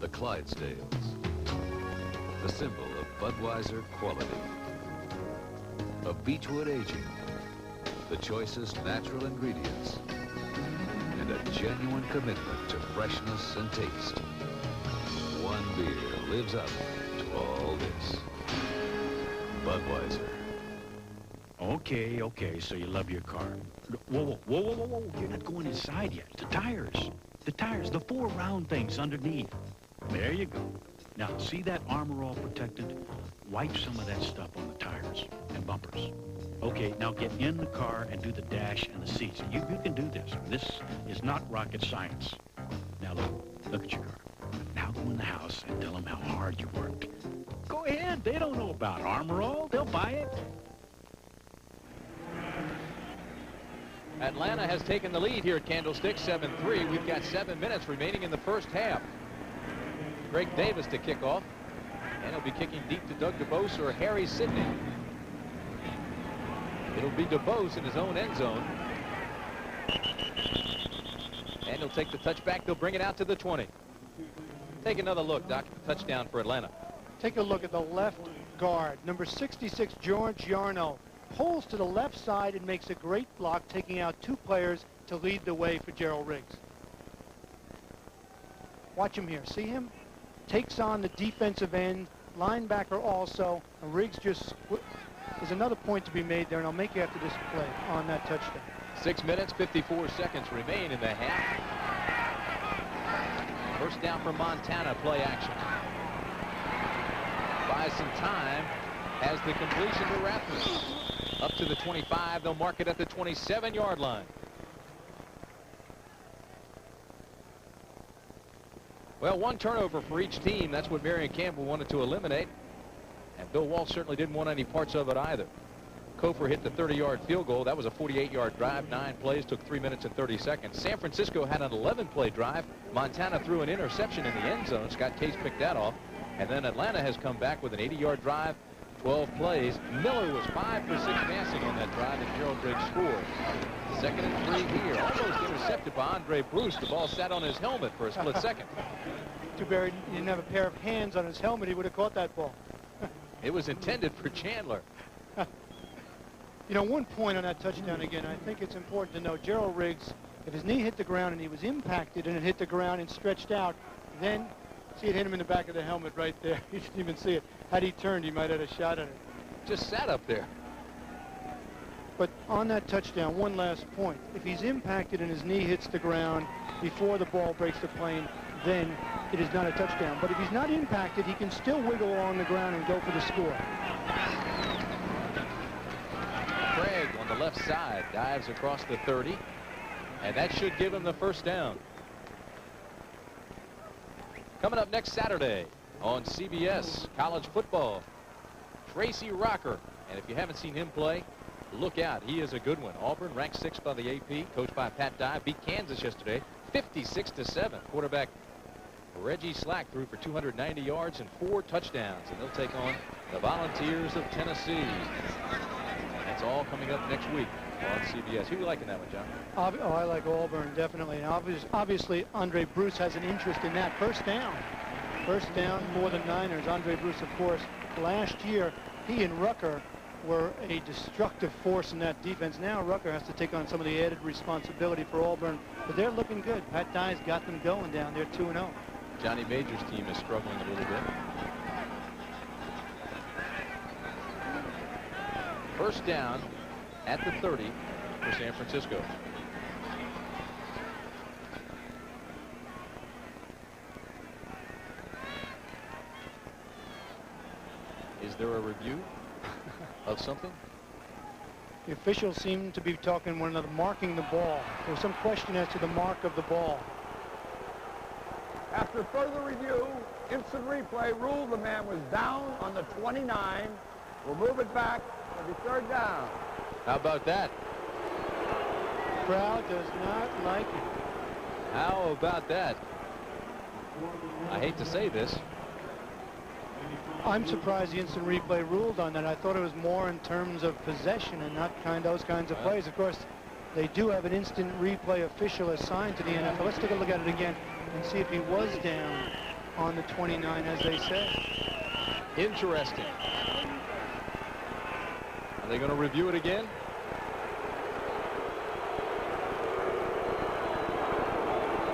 The Clydesdales, the symbol of Budweiser quality, of Beechwood aging, the choicest natural ingredients, and a genuine commitment to freshness and taste. One beer lives up to all this. Budweiser. Okay, so you love your car. Whoa, you're not going inside yet. The tires, the 4 round things underneath. There you go. Now, see that armor all protected? wipe some of that stuff on the tires and bumpers. Okay, now get in the car and do the dash and the seats. You can do this. This is not rocket science. Now look at your car. Now go in the house and tell them how hard you worked. Go ahead. They don't know about Armor All. They'll buy it. Atlanta has taken the lead here at Candlestick, 7-3. We've got 7 minutes remaining in the first half. Greg Davis to kick off. And he'll be kicking deep to Doug DeBose or Harry Sidney. It'll be DeBose in his own end zone. And he'll take the touchback. They'll bring it out to the 20. Take another look, Doc, at the touchdown for Atlanta. Take a look at the left guard. Number 66, George Yarno, pulls to the left side and makes a great block, taking out 2 players to lead the way for Gerald Riggs. Watch him here. See him? Takes on the defensive end, linebacker also. And Riggs just... There's another point to be made there, and I'll make you after this play on that touchdown. 6 minutes, 54 seconds remain in the half. First down for Montana, play action. Buys some time as the completion to Rathman. Up to the 25, they'll mark it at the 27-yard line. Well, 1 turnover for each team. That's what Marion Campbell wanted to eliminate. And Bill Walsh certainly didn't want any parts of it either. Kofor hit the 30-yard field goal. That was a 48-yard drive. 9 plays, took 3 minutes and 30 seconds. San Francisco had an 11-play drive. Montana threw an interception in the end zone. Scott Case picked that off. And then Atlanta has come back with an 80-yard drive, 12 plays. Miller was 5 for 6 passing on that drive, and Gerald Riggs scored. 2nd and 3 here. Almost intercepted by Andre Bruce. The ball sat on his helmet for a split second. Too bad he didn't have a pair of hands on his helmet. He would have caught that ball. It was intended for Chandler. You know, 1 point on that touchdown again. I think it's important to know Gerald Riggs, if his knee hit the ground and he was impacted and it hit the ground and stretched out, then see it hit him in the back of the helmet right there. He didn't even see it. Had he turned, he might have had a shot at it. Just sat up there. But on that touchdown, 1 last point. If he's impacted and his knee hits the ground before the ball breaks the plane, then it is not a touchdown. But if he's not impacted, he can still wiggle along the ground and go for the score. Craig on the left side dives across the 30, and that should give him the first down. Coming up next Saturday on CBS College Football, Tracy Rocker. And if you haven't seen him play, look out. He is a good one. Auburn ranked 6th by the AP, coached by Pat Dye, beat Kansas yesterday 56-7. Quarterback Reggie Slack threw for 290 yards and 4 touchdowns, and they'll take on the Volunteers of Tennessee. That's all coming up next week on CBS. Who are you liking that one, John? Oh, I like Auburn, definitely. And obviously, Andre Bruce has an interest in that. First down for the Niners. Andre Bruce, of course, last year, he and Rucker were a destructive force in that defense. Now Rucker has to take on some of the added responsibility for Auburn, but they're looking good. Pat Dye's got them going down there 2-0. Johnny Major's team is struggling a little bit. First down at the 30 for San Francisco. Is there a review of something? The officials seem to be talking one another, marking the ball. There was some question as to the mark of the ball. After further review, instant replay ruled the man was down on the 29. We'll move it back. It'll be 3rd down. How about that? Crowd does not like it. How about that? I hate to say this. I'm surprised the instant replay ruled on that. I thought it was more in terms of possession and not those kinds of plays. Of course, they do have an instant replay official assigned to the NFL. Let's take a look at it again and see if he was down on the 29, as they say. Interesting. Are they going to review it again?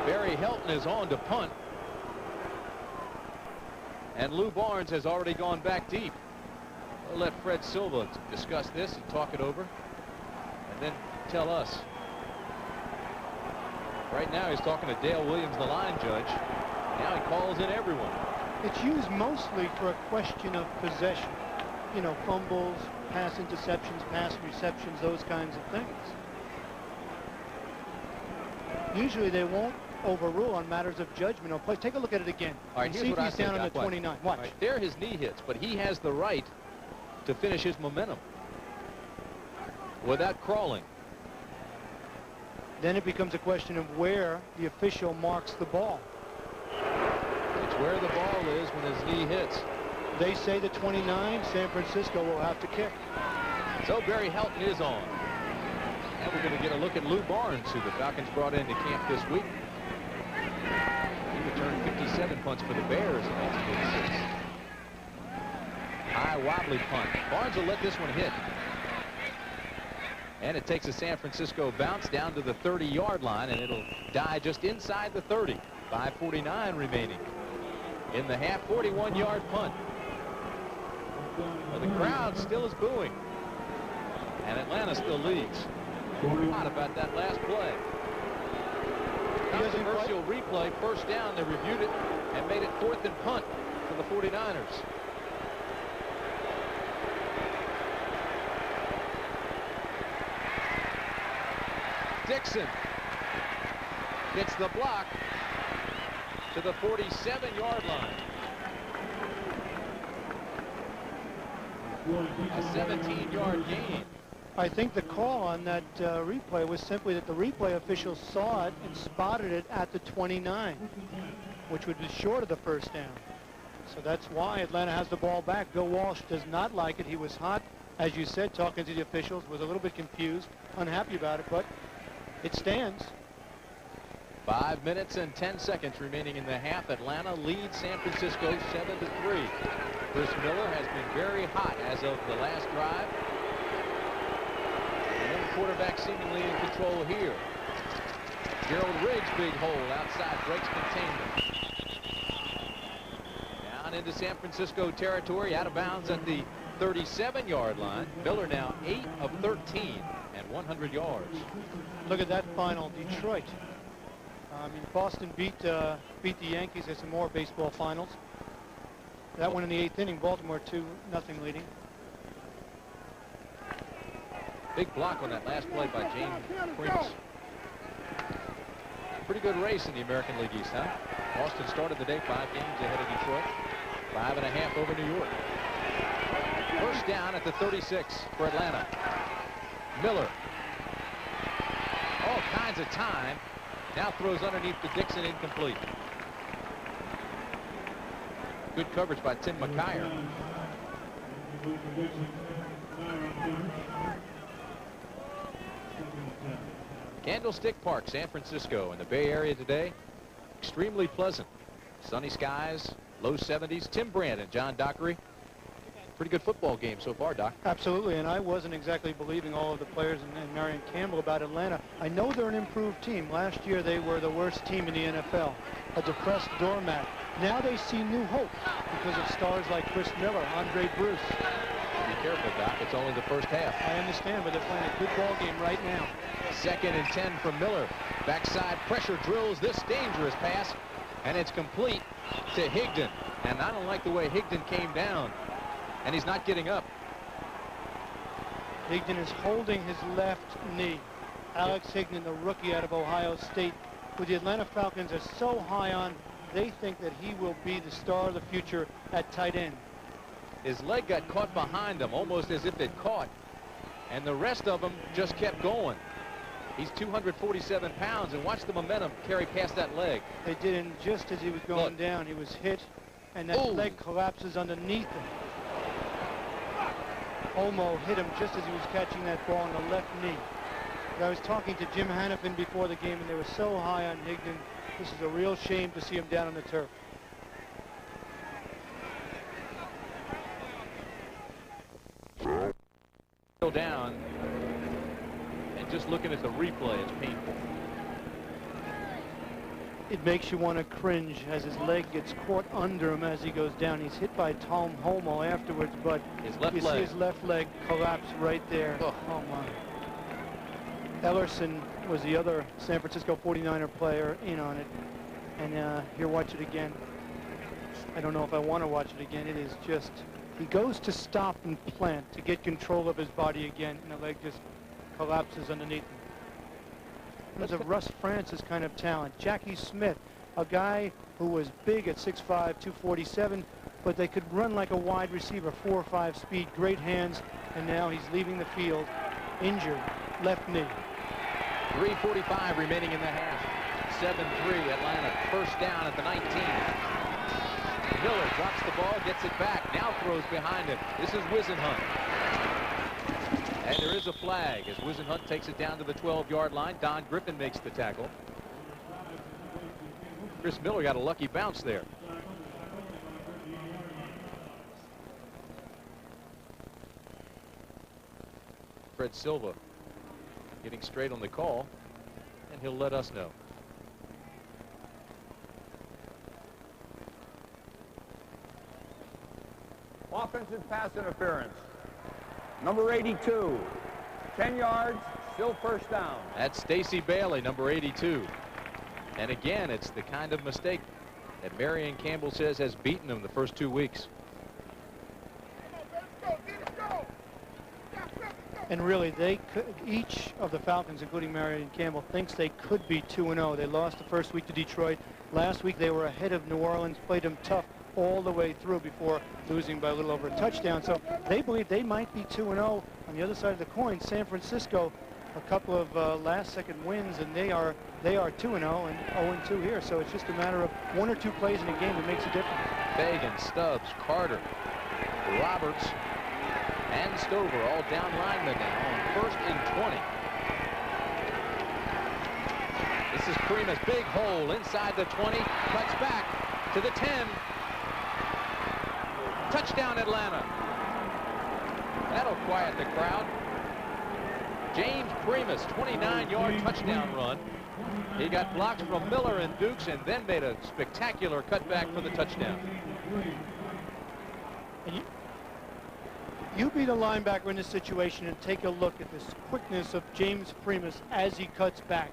Barry Helton is on to punt. And Lou Barnes has already gone back deep. We'll let Fred Silva discuss this and talk it over, and then tell us. Right now he's talking to Dale Williams, the line judge. Now he calls in everyone. It's used mostly for a question of possession. you know, fumbles, pass interceptions, pass receptions, those kinds of things. Usually they won't overrule on matters of judgment or play. Take a look at it again. All right, see if he's down on the 29. Watch. Right, there his knee hits, but he has the right to finish his momentum without crawling. Then it becomes a question of where the official marks the ball. It's where the ball is when his knee hits. They say the 29, San Francisco will have to kick. So Barry Helton is on. And we're going to get a look at Lou Barnes, who the Falcons brought into camp this week. He returned 57 punts for the Bears in 1986. High wobbly punt. Barnes will let this one hit. And it takes a San Francisco bounce down to the 30-yard line, and it'll die just inside the 30. 5:49 remaining in the half. 41-yard punt. Well, the crowd still is booing, and Atlanta still leads. Not about that last play. Controversial replay, first down. They reviewed it and made it 4th and punt for the 49ers. Dixon gets the block to the 47-yard line. A 17-yard gain. I think the call on that replay was simply that the replay official saw it and spotted it at the 29, which would be short of the first down. So that's why Atlanta has the ball back. Bill Walsh does not like it. He was hot, as you said, talking to the officials, was a little bit confused, unhappy about it, but it stands. 5 minutes and 10 seconds remaining in the half. Atlanta leads San Francisco 7-3. Chris Miller has been very hot as of the last drive. And the quarterback seemingly in control here. Gerald Riggs, big hole outside, breaks containment. Down into San Francisco territory, out of bounds at the 37-yard line. Miller now 8 of 13 and 100 yards. Look at that final, Detroit. I mean, Boston beat the Yankees at some more baseball finals. That one in the 8th inning, Baltimore 2-0 leading. Big block on that last play by James Prince. Pretty good race in the American League East, huh? Boston started the day 5 games ahead of Detroit. 5.5 over New York. First down at the 36 for Atlanta. Miller. All kinds of time. Now throws underneath to Dixon, incomplete. Good coverage by Tim McKyer. Candlestick Park, San Francisco, in the Bay Area today. Extremely pleasant. Sunny skies, low 70s. Tim Brandt and John Dockery. Pretty good football game so far, Doc. Absolutely, and I wasn't exactly believing all of the players and Marion Campbell about Atlanta. I know they're an improved team. Last year they were the worst team in the NFL, a depressed doormat. Now they see new hope because of stars like Chris Miller, Andre Bruce. Be careful, Doc. It's only the first half. I understand, but they're playing a good ball game right now. 2nd and 10 from Miller. Backside pressure drills this dangerous pass, and it's complete to Higdon. And I don't like the way Higdon came down. And he's not getting up. Higdon is holding his left knee. Alex Higdon, the rookie out of Ohio State, who the Atlanta Falcons are so high on, they think that he will be the star of the future at tight end. His leg got caught behind him, almost as if it caught. And the rest of them just kept going. He's 247 pounds, and watch the momentum carry past that leg. They did, and just as he was going down, he was hit, and that leg collapses underneath him. Olmo hit him just as he was catching that ball on the left knee. I was talking to Jim Hannafin before the game, and they were so high on Higdon. This is a real shame to see him down on the turf. Still down, and just looking at the replay, it's painful. It makes you want to cringe as his leg gets caught under him as he goes down. He's hit by Tom Holmoe afterwards, but you see his left leg collapse right there. Oh my. Ellerson was the other San Francisco 49er player in on it. And here, watch it again. I don't know if I want to watch it again. It is just He goes to stop and plant to get control of his body again, and the leg just collapses underneath him. There's a Russ Francis kind of talent. Jackie Smith, a guy who was big at 6'5", 247, but they could run like a wide receiver, 4-5 speed, great hands, and now he's leaving the field, injured, left knee. 3:45 remaining in the half. 7-3 Atlanta. First down at the 19. Miller drops the ball, gets it back, now throws behind him. This is Wisenhunt. And there is a flag as Wisenhunt takes it down to the 12-yard line. Don Griffin makes the tackle. Chris Miller got a lucky bounce there. Fred Silva getting straight on the call, and he'll let us know. Offensive pass interference. Number 82. 10 yards, still first down. That's Stacy Bailey, number 82. And again, it's the kind of mistake that Marion Campbell says has beaten him the first 2 weeks. And really, they could, each of the Falcons, including Marion Campbell, thinks they could be 2-0. They lost the first week to Detroit. Last week, they were ahead of New Orleans, played them tough all the way through before losing by a little over a touchdown. So they believe they might be 2-0. On the other side of the coin, San Francisco, a couple of last-second wins, and they are 2-0 and 0-2 here. So it's just a matter of 1 or 2 plays in a game that makes a difference. Fagan, Stubbs, Carter, Roberts, and Stover all down linemen now on 1st and 20. This is Primus, big hole inside the 20, cuts back to the 10. Touchdown Atlanta. That'll quiet the crowd. James Primus, 29-yard touchdown run. He got blocks from Miller and Dukes and then made a spectacular cutback for the touchdown. And you be the linebacker in this situation and take a look at this quickness of James Primus as he cuts back.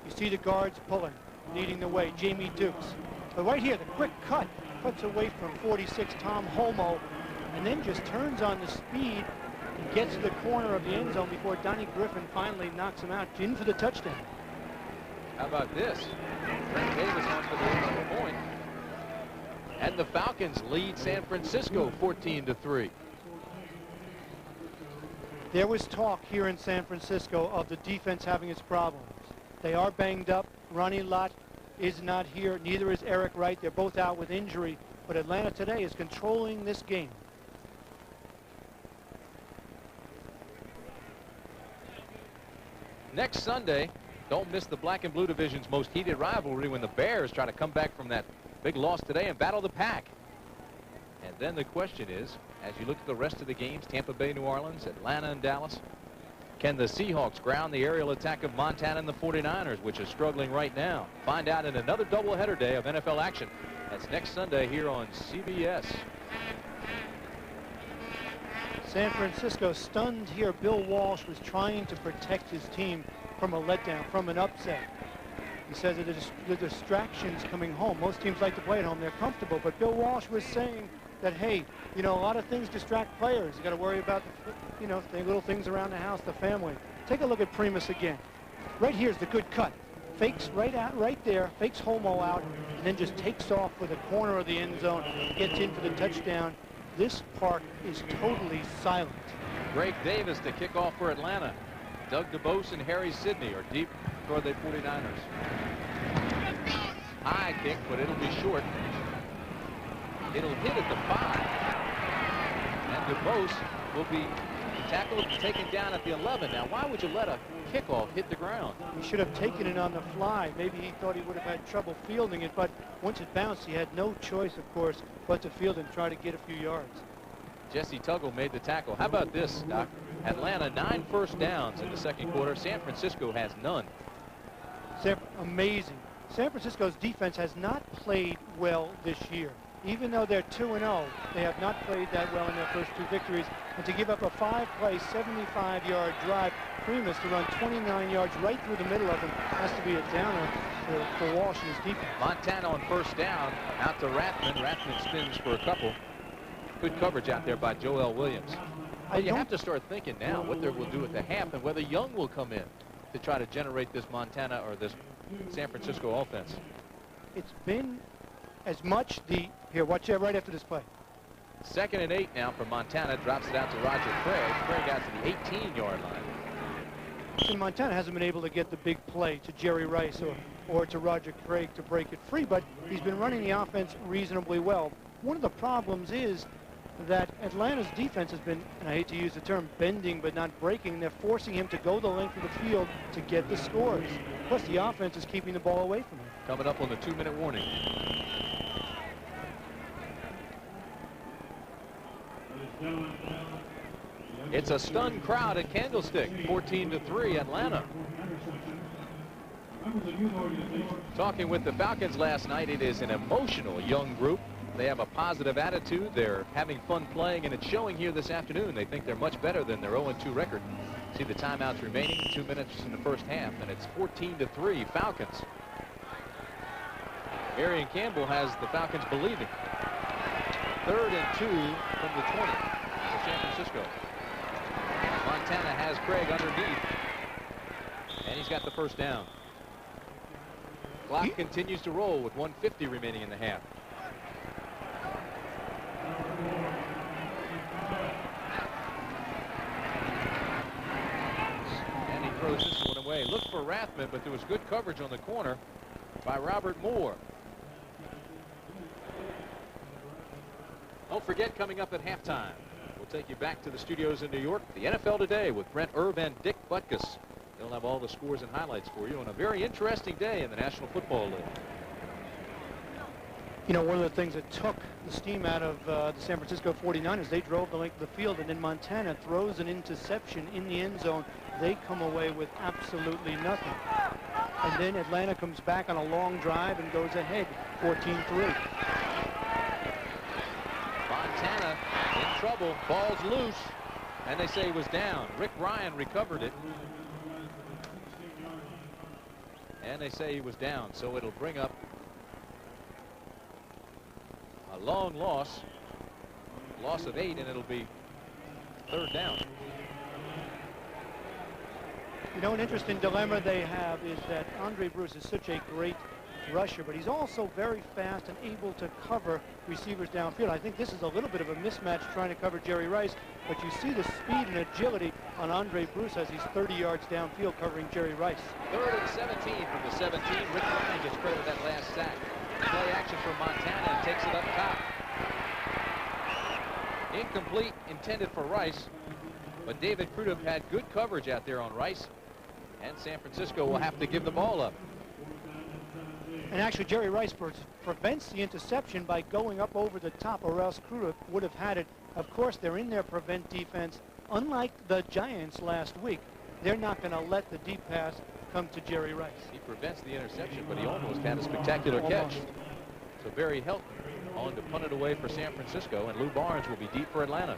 You see the guards pulling, leading the way, Jamie Dukes. But right here, the quick cut cuts away from 46 Tom Holmoe and then just turns on the speed and gets to the corner of the end zone before Donnie Griffin finally knocks him out in for the touchdown. How about this? Frank Davis wants to go for a point. And the Falcons lead San Francisco 14-3. There was talk here in San Francisco of the defense having its problems. They are banged up. Ronnie Lott is not here. Neither is Eric Wright. They're both out with injury. But Atlanta today is controlling this game. Next Sunday, don't miss the Black and Blue Division's most heated rivalry when the Bears try to come back from that big loss today and battle the Pack. And then the question is, as you look at the rest of the games, Tampa Bay, New Orleans, Atlanta, and Dallas, can the Seahawks ground the aerial attack of Montana and the 49ers, which is struggling right now? Find out in another doubleheader day of NFL action. That's next Sunday here on CBS. San Francisco stunned here. Bill Walsh was trying to protect his team from a letdown, from an upset. He says that the distractions coming home. Most teams like to play at home. They're comfortable. But Bill Walsh was saying that, hey, you know, a lot of things distract players. You got to worry about, you know, the little things around the house, the family. Take a look at Primus again. Right here's the good cut. Fakes right there, fakes Holmoe out, and then just takes off for the corner of the end zone, gets in for the touchdown. This park is totally silent. Greg Davis to kick off for Atlanta. Doug DeBose and Harry Sidney are deep for the 49ers. High kick, but it'll be short. It'll hit at the 5. And DeBose will be tackled and taken down at the 11. Now, why would you let a kickoff hit the ground? He should have taken it on the fly. Maybe he thought he would have had trouble fielding it, but once it bounced, he had no choice, of course, but to field and try to get a few yards. Jesse Tuggle made the tackle. How about this, Doc? Atlanta 9 first downs in the second quarter. San Francisco has none. Amazing. San Francisco's defense has not played well this year. Even though they're 2-0, they have not played that well in their first 2 victories. And to give up a 5-play, 75-yard drive, Primus to run 29 yards right through the middle of them has to be a downer for Walsh and his defense. Montana on first down, out to Rathman. Rathman spins for a couple. Good coverage out there by Joel Williams. But you have to start thinking now what they will do at the half and whether Young will come in to try to generate this Montana or this San Francisco offense. It's been as much the... Here, watch it right after this play. 2nd and 8 now for Montana. Drops it out to Roger Craig. Craig out to the 18-yard line. And Montana hasn't been able to get the big play to Jerry Rice or to Roger Craig to break it free, but he's been running the offense reasonably well. One of the problems is that Atlanta's defense has been, and I hate to use the term, bending but not breaking. They're forcing him to go the length of the field to get the scores. Plus, the offense is keeping the ball away from him. Coming up on the 2-minute warning. It's a stunned crowd at Candlestick. 14-3 Atlanta. Talking with the Falcons last night, it is an emotional young group. They have a positive attitude. They're having fun playing, and it's showing here this afternoon. They think they're much better than their 0-2 record. See the timeouts remaining, 2 minutes in the first half, and it's 14-3 Falcons. Marion Campbell has the Falcons believing. 3rd and 2 from the 20 for San Francisco. Montana has Craig underneath, and he's got the first down. Clock continues to roll with 1:50 remaining in the half. And he throws this one away. Looked for Rathman, but there was good coverage on the corner by Robert Moore. Don't forget, coming up at halftime, we'll take you back to the studios in New York, the NFL Today with Brent Irv and Dick Butkus. They'll have all the scores and highlights for you on a very interesting day in the National Football League. You know, one of the things that took the steam out of the San Francisco 49ers, they drove the length of the field, and then Montana throws an interception in the end zone. They come away with absolutely nothing. And then Atlanta comes back on a long drive and goes ahead 14-3. Montana in trouble, ball's loose, and they say he was down. Rick Ryan recovered it. And they say he was down, so it'll bring up a long loss of 8, and it'll be 3rd down. You know, an interesting dilemma they have is that Andre Bruce is such a great rusher, but he's also very fast and able to cover receivers downfield. I think this is a little bit of a mismatch trying to cover Jerry Rice, but you see the speed and agility on Andre Bruce as he's 30 yards downfield covering Jerry Rice. 3rd and 17 from the 17. Rick Ryan gets credit with that last sack. Play action for Montana and takes it up top. Incomplete, intended for Rice, but David Crudup had good coverage out there on Rice, and San Francisco will have to give the ball up. And actually, Jerry Rice prevents the interception by going up over the top, or else Crudup would have had it. Of course, they're in their prevent defense. Unlike the Giants last week, they're not going to let the deep pass come to Jerry Rice. He prevents the interception, but he almost had a spectacular catch. So Barry Helton on to punt it away for San Francisco, and Lou Barnes will be deep for Atlanta.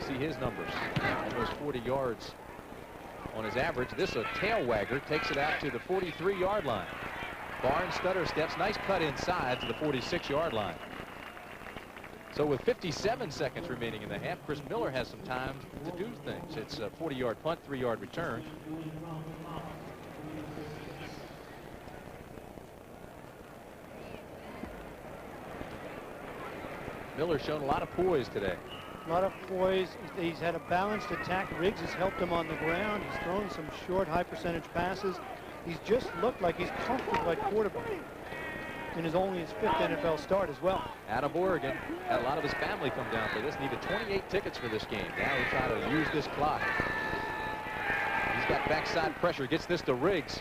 See his numbers, almost 40 yards on his average. This a tail wagger, takes it out to the 43-yard line. Barnes stutter steps, nice cut inside to the 46-yard line. So with 57 seconds remaining in the half, Chris Miller has some time to do things. It's a 40-yard punt, 3-yard return. Miller's shown a lot of poise today. A lot of poise. He's had a balanced attack. Riggs has helped him on the ground. He's thrown some short, high-percentage passes. He's just looked like he's comfortable at quarterback. And is only his 5th NFL start as well. Out of Oregon. Had a lot of his family come down for this. Needed 28 tickets for this game. Now he's trying to use this clock. He's got backside pressure. Gets this to Riggs.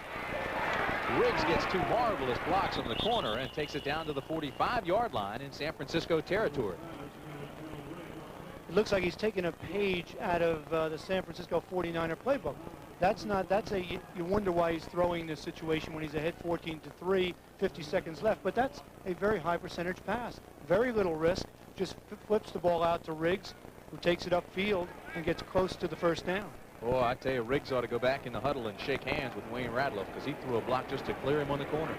Riggs gets 2 marvelous blocks on the corner and takes it down to the 45-yard line in San Francisco territory. It looks like he's taken a page out of the San Francisco 49er playbook. You wonder why he's throwing this situation when he's ahead 14-3, 50 seconds left. But that's a very high percentage pass. Very little risk. Just flips the ball out to Riggs, who takes it upfield and gets close to the first down. Oh, I tell you, Riggs ought to go back in the huddle and shake hands with Wayne Radloff, because he threw a block just to clear him on the corner.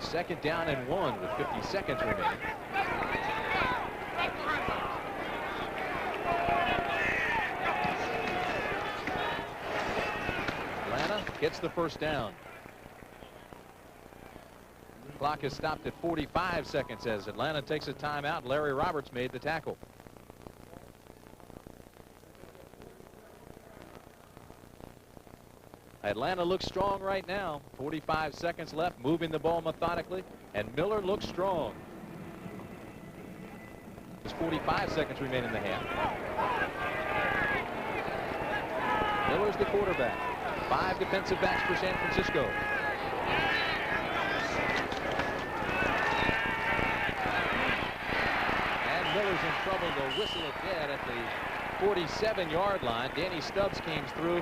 2nd down and 1 with 50 seconds remaining. Atlanta gets the 1st down. Clock is stopped at 45 seconds as Atlanta takes a timeout. Larry Roberts made the tackle. Atlanta looks strong right now. 45 seconds left, moving the ball methodically, and Miller looks strong. There's 45 seconds remain in the half. Miller's the quarterback. 5 defensive backs for San Francisco. And Miller's in trouble. They'll whistle it dead at the 47-yard line. Danny Stubbs came through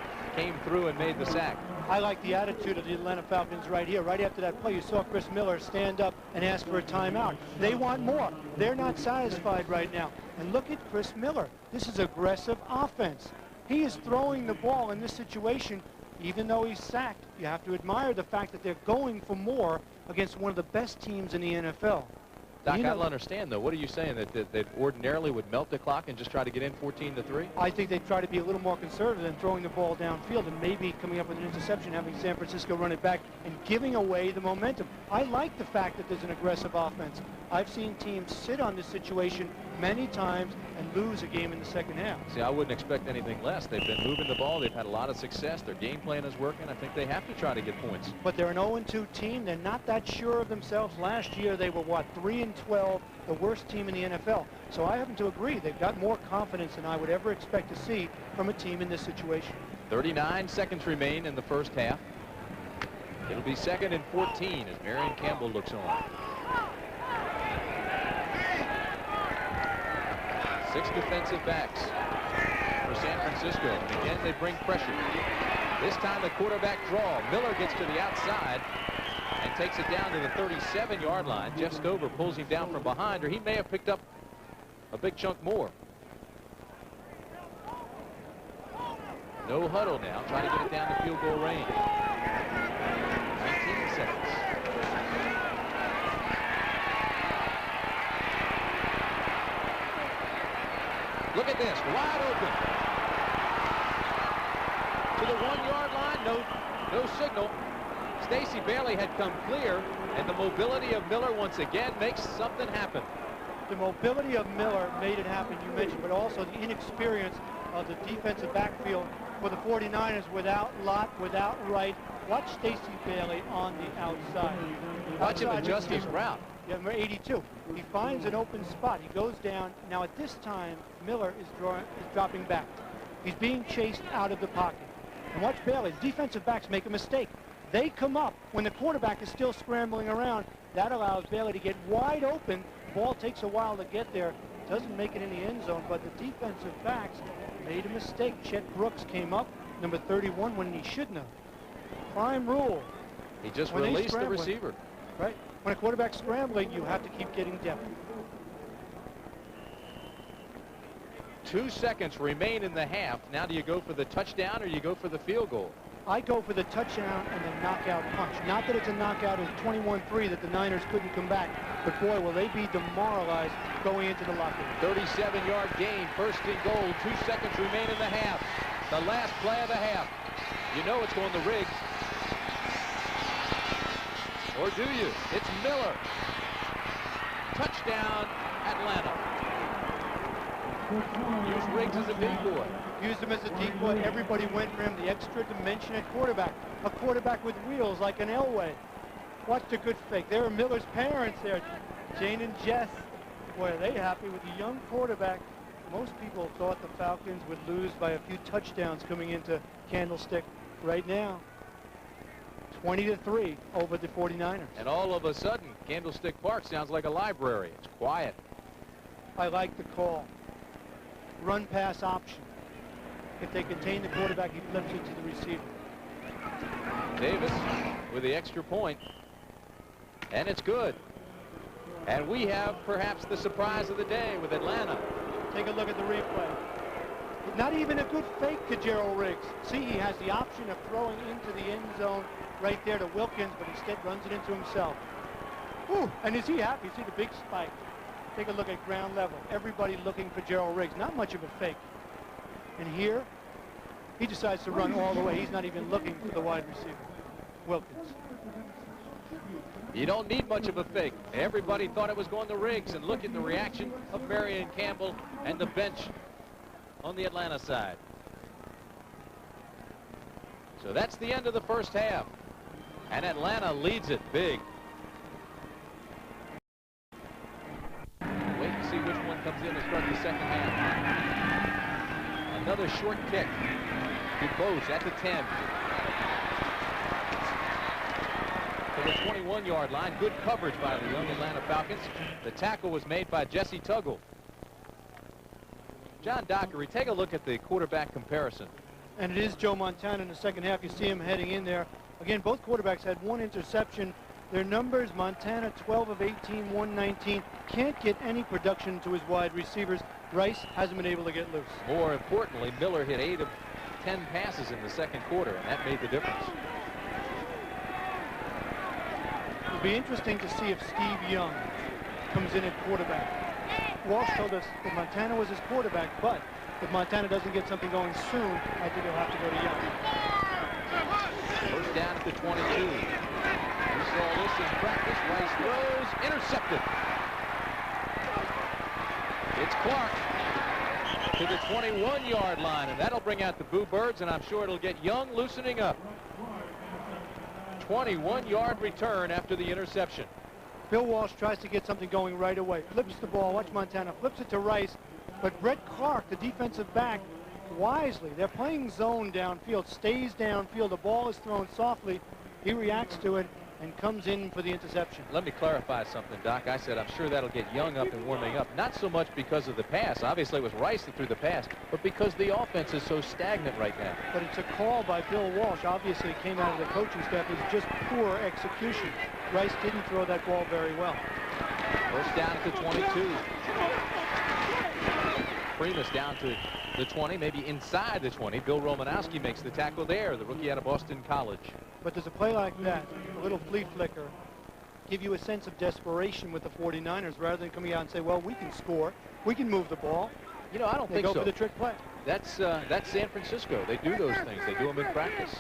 and made the sack. I like the attitude of the Atlanta Falcons right here. Right after that play, you saw Chris Miller stand up and ask for a timeout. They want more. They're not satisfied right now. And look at Chris Miller. This is aggressive offense. He is throwing the ball in this situation, even though he's sacked. You have to admire the fact that they're going for more against one of the best teams in the NFL. Doc, I don't understand, though. What are you saying, that they ordinarily would melt the clock and just try to get in 14-3? I think they try to be a little more conservative than throwing the ball downfield and maybe coming up with an interception, having San Francisco run it back and giving away the momentum. I like the fact that there's an aggressive offense. I've seen teams sit on this situation many times and lose a game in the second half. See, I wouldn't expect anything less. They've been moving the ball. They've had a lot of success. Their game plan is working. I think they have to try to get points. But they're an 0-2 team. They're not that sure of themselves. Last year, they were, what, 3-12, the worst team in the NFL. So I happen to agree. They've got more confidence than I would ever expect to see from a team in this situation. 39 seconds remain in the first half. It'll be 2nd and 14 as Marion Campbell looks on. 6 defensive backs for San Francisco. And again, they bring pressure. This time the quarterback draw. Miller gets to the outside and takes it down to the 37-yard line. Jeff Stover pulls him down from behind, or he may have picked up a big chunk more. No huddle now, trying to get it down to field goal range. 19 seconds. Look at this, wide open. To the 1-yard line, no signal. Stacy Bailey had come clear, and the mobility of Miller once again makes something happen. The mobility of Miller made it happen, you mentioned, but also the inexperience of the defensive backfield for the 49ers without Lott, without Wright. Watch Stacy Bailey on the outside. Watch him adjust his route. Yeah, number 82. He finds an open spot. He goes down. Now at this time, Miller is dropping back. He's being chased out of the pocket. And watch Bailey. Defensive backs make a mistake. They come up when the quarterback is still scrambling around. That allows Bailey to get wide open. Ball takes a while to get there. Doesn't make it in the end zone, but the defensive backs made a mistake. Chet Brooks came up, number 31, when he shouldn't have. Prime rule. He just released the receiver. Right. When a quarterback's scrambling, you have to keep getting depth. 2 seconds remain in the half. Now do you go for the touchdown or you go for the field goal? I go for the touchdown and the knockout punch. Not that it's a knockout. It was 21-3 that the Niners couldn't come back. But boy, will they be demoralized going into the locker room. 37-yard gain, 1st and goal. 2 seconds remain in the half. The last play of the half. You know it's going to Riggs. Or do you? It's Miller. Touchdown, Atlanta. Use Riggs as a big boy. Used him as a decoy. Everybody went for him. The extra dimension at quarterback. A quarterback with wheels like an Elway. Watch the good fake. There are Miller's parents there. Jane and Jess. Boy, are they happy with the young quarterback. Most people thought the Falcons would lose by a few touchdowns coming into Candlestick. Right now, 20-3 over the 49ers. And all of a sudden, Candlestick Park sounds like a library. It's quiet. I like the call. Run pass option. If they contain the quarterback, he flips it to the receiver. Davis with the extra point. And it's good. And we have perhaps the surprise of the day with Atlanta. Take a look at the replay. Not even a good fake to Gerald Riggs. See, he has the option of throwing into the end zone right there to Wilkins, but instead runs it into himself. And is he happy? See the big spike. Take a look at ground level. Everybody looking for Gerald Riggs. Not much of a fake. And here, he decides to run all the way. He's not even looking for the wide receiver, Wilkins. You don't need much of a fake. Everybody thought it was going to Riggs, and look at the reaction of Marion Campbell and the bench on the Atlanta side. So that's the end of the first half, and Atlanta leads it big. Wait and see which one comes in to start the second half. Another short kick to close at the 10. To the 21-yard line. Good coverage by the young Atlanta Falcons. The tackle was made by Jesse Tuggle. John Dockery, take a look at the quarterback comparison. And it is Joe Montana in the second half. You see him heading in there. Again, both quarterbacks had one interception. Their numbers, Montana 12 of 18, 119. Can't get any production to his wide receivers. Rice hasn't been able to get loose. More importantly, Miller hit 8 of 10 passes in the second quarter, and that made the difference. It'll be interesting to see if Steve Young comes in at quarterback. Walsh told us that Montana was his quarterback, but if Montana doesn't get something going soon, I think he'll have to go to Young. First down at the 22. We saw this in practice. Rice throws, intercepted. It's Clark to the 21-yard line, and that'll bring out the Boo Birds, and I'm sure it'll get Young loosening up. 21-yard return after the interception. Bill Walsh tries to get something going right away. Flips the ball. Watch Montana. Flips it to Rice. But Brett Clark, the defensive back, wisely, they're playing zone downfield, stays downfield. The ball is thrown softly. He reacts to it and comes in for the interception. Let me clarify something, Doc. I said I'm sure that'll get Young up and warming up. Not so much because of the pass. Obviously, it was Rice that threw the pass, but because the offense is so stagnant right now. But it's a call by Bill Walsh. Obviously, it came out of the coaching staff. It's just poor execution. Rice didn't throw that ball very well. First down at the 22. Primus down to the 20, maybe inside the 20. Bill Romanowski makes the tackle there, the rookie out of Boston College. But there's a play like that, a little flea flicker, give you a sense of desperation with the 49ers rather than coming out and say, well, we can score, we can move the ball. You know, I don't think so. They go for the trick play. That's San Francisco. They do those things. They do them in practice.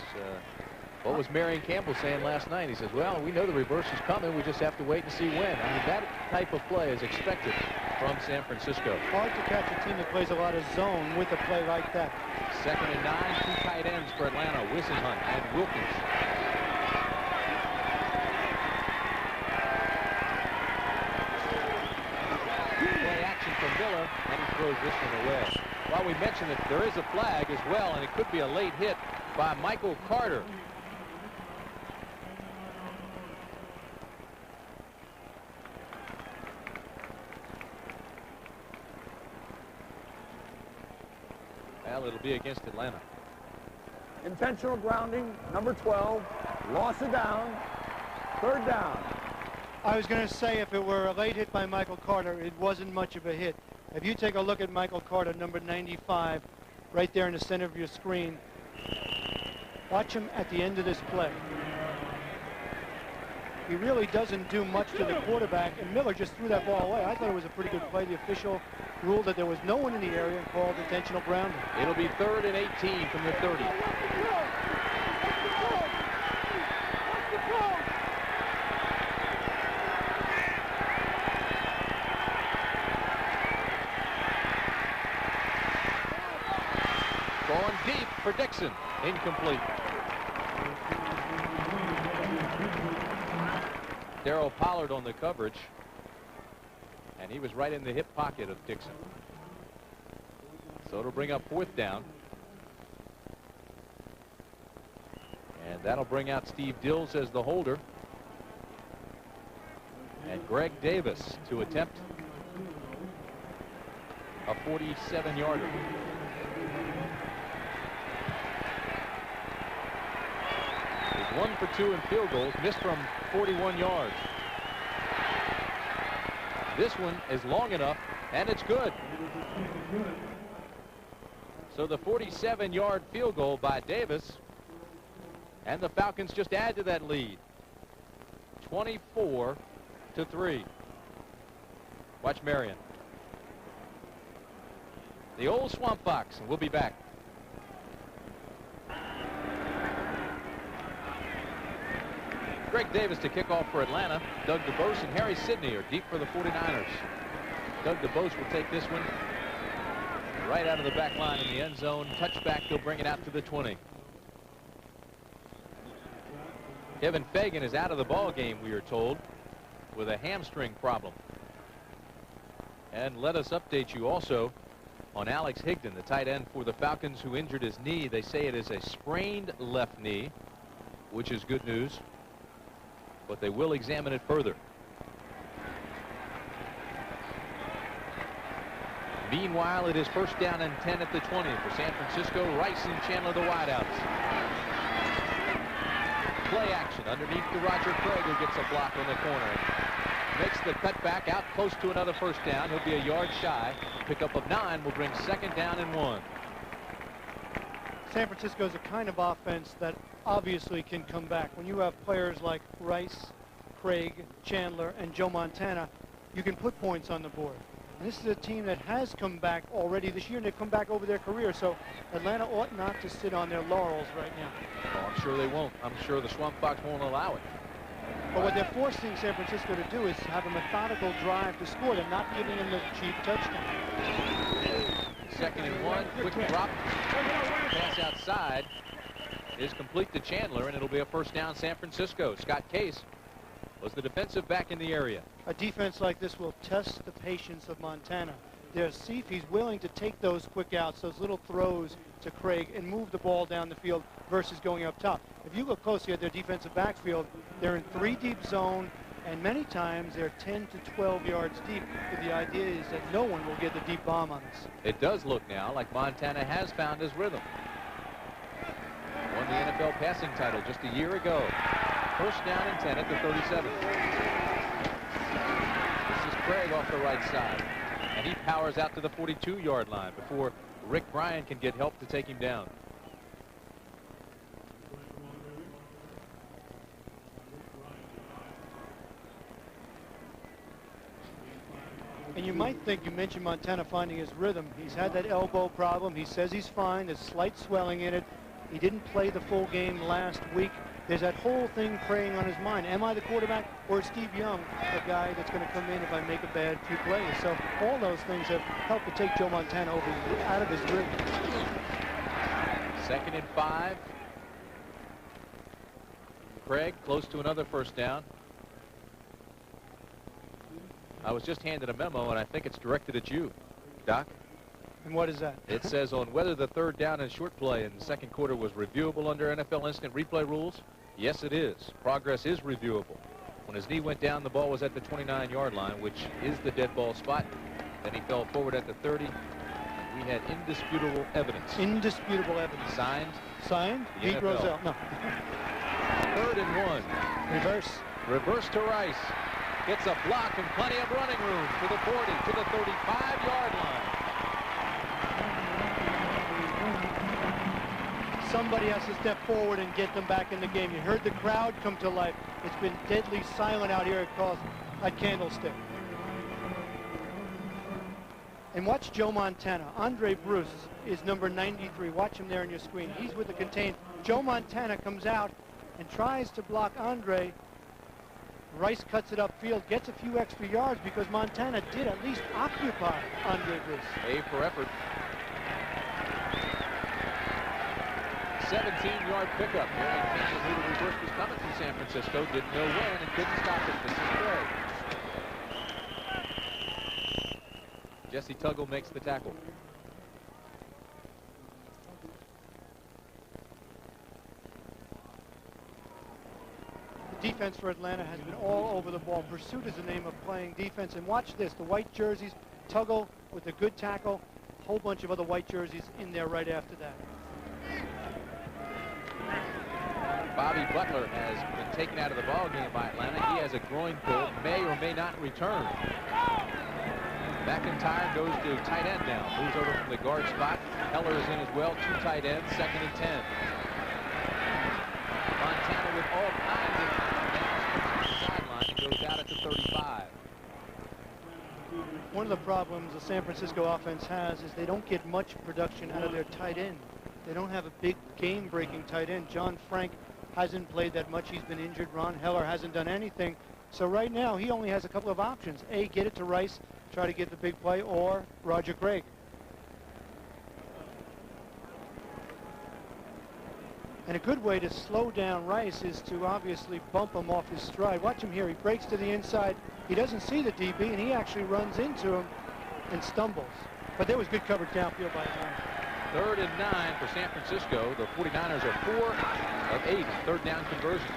What was Marion Campbell saying last night? He says, well, we know the reverse is coming. We just have to wait and see when. I mean, that type of play is expected from San Francisco. Hard to catch a team that plays a lot of zone with a play like that. Second and 9, 2 tight ends for Atlanta, Wissenhunt and Wilkins. Play action from Miller, and he throws this one away. Well, we mentioned that there is a flag as well, and it could be a late hit by Michael Carter. Well, it'll be against Atlanta. Intentional grounding, number 12. Loss of down. Third down. I was going to say if it were a late hit by Michael Carter, it wasn't much of a hit. If you take a look at Michael Carter, number 95, right there in the center of your screen, watch him at the end of this play. He really doesn't do much to the quarterback, and Miller just threw that ball away. I thought it was a pretty good play. The official ruled that there was no one in the area and called intentional grounding. It'll be 3rd and 18 from the 30. Going deep for Dixon. Incomplete. Darrell Pollard on the coverage, and he was right in the hip pocket of Dixon. So it'll bring up 4th down. And that'll bring out Steve Dills as the holder. And Greg Davis to attempt a 47-yarder. He's 1 for 2 in field goals, missed from 41 yards. This one is long enough, and it's good. So the 47-yard field goal by Davis, and the Falcons just add to that lead. 24-17. to 3. Watch Marion. The old Swamp Fox, and we'll be back. Greg Davis to kick off for Atlanta. Doug DeBose and Harry Sidney are deep for the 49ers. Doug DeBose will take this one right out of the back line in the end zone. Touchback, they'll bring it out to the 20. Kevin Fagan is out of the ball game, we are told, with a hamstring problem. And let us update you also on Alex Higdon, the tight end for the Falcons, who injured his knee. They say it is a sprained left knee, which is good news, but they will examine it further. Meanwhile, it is first down and 10 at the 20 for San Francisco. Rice and Chandler, the wideouts. Play action underneath to Roger Craig, who gets a block on the corner. Makes the cutback out close to another first down. He'll be a yard shy. Pickup of 9 will bring second down and 1. San Francisco is a kind of offense that obviously can come back. When you have players like Rice, Craig, Chandler, and Joe Montana, you can put points on the board. And this is a team that has come back already this year, and they've come back over their career. So Atlanta ought not to sit on their laurels right now. Oh, I'm sure they won't. I'm sure the Swamp Fox won't allow it. But what they're forcing San Francisco to do is have a methodical drive to score. They're not giving them the cheap touchdown. Second and 1, quick drop. Pass outside is complete to Chandler, and it'll be a first down San Francisco. Scott Case was the defensive back in the area. A defense like this will test the patience of Montana. They'll see if he's willing to take those quick outs, those little throws to Craig, and move the ball down the field versus going up top. If you look closely at their defensive backfield, they're in 3 deep zone, and many times they're 10 to 12 yards deep. But the idea is that no one will get the deep bomb on us. It does look now like Montana has found his rhythm. Won the NFL passing title just a year ago. First down and 10 at the 37. This is Craig off the right side, and he powers out to the 42-yard line before Rick Bryan can get help to take him down. And you might think, you mentioned Montana finding his rhythm. He's had that elbow problem. He says he's fine. There's slight swelling in it. He didn't play the full game last week. There's that whole thing preying on his mind. Am I the quarterback, or is Steve Young the guy that's going to come in if I make a bad few plays? So all those things have helped to take Joe Montana out of his rhythm. Second and 5. Craig close to another first down. I was just handed a memo, and I think it's directed at you, Doc. And what is that? It says on whether the third down and short play in the second quarter was reviewable under NFL instant replay rules. Yes, it is. Progress is reviewable. When his knee went down, the ball was at the 29-yard line, which is the dead ball spot. Then he fell forward at the 30. We had indisputable evidence. Indisputable evidence. Signed? Signed? The Pete NFL. Rozelle. No. Third and 1. Reverse. Reverse to Rice. Gets a block and plenty of running room to the 40, to the 35-yard line. Somebody has to step forward and get them back in the game. You heard the crowd come to life. It's been deadly silent out here at Candlestick. And watch Joe Montana. Andre Bruce is number 93. Watch him there on your screen. He's with the contain. Joe Montana comes out and tries to block Andre. Rice cuts it upfield, gets a few extra yards because Montana did at least occupy Andre Bruce. A for effort. 17-yard pickup. Harry Campbell knew the reverse was coming from San Francisco, didn't know when, and couldn't stop it. This is Craig. Jesse Tuggle makes the tackle. The defense for Atlanta has been all over the ball. Pursuit is the name of playing defense. And watch this, the white jerseys, Tuggle with a good tackle, a whole bunch of other white jerseys in there right after that. Bobby Butler has been taken out of the ball game by Atlanta. He has a groin pull, may or may not return. McIntyre goes to tight end now. Moves over from the guard spot. Heller is in as well. 2 tight ends, second and 10. Montana with all kinds of sideline. and goes out at the 35. One of the problems the San Francisco offense has is they don't get much production out of their tight end. They don't have a big game-breaking tight end. John Frank hasn't played that much. He's been injured. Ron Heller hasn't done anything. So right now, he only has a couple of options. A, get it to Rice, try to get the big play, or Roger Craig. And a good way to slow down Rice is to obviously bump him off his stride. Watch him here. He breaks to the inside. He doesn't see the DB, and he actually runs into him and stumbles. But there was good coverage downfield by him. 3rd and 9 for San Francisco. The 49ers are 4 of 8 third down conversions.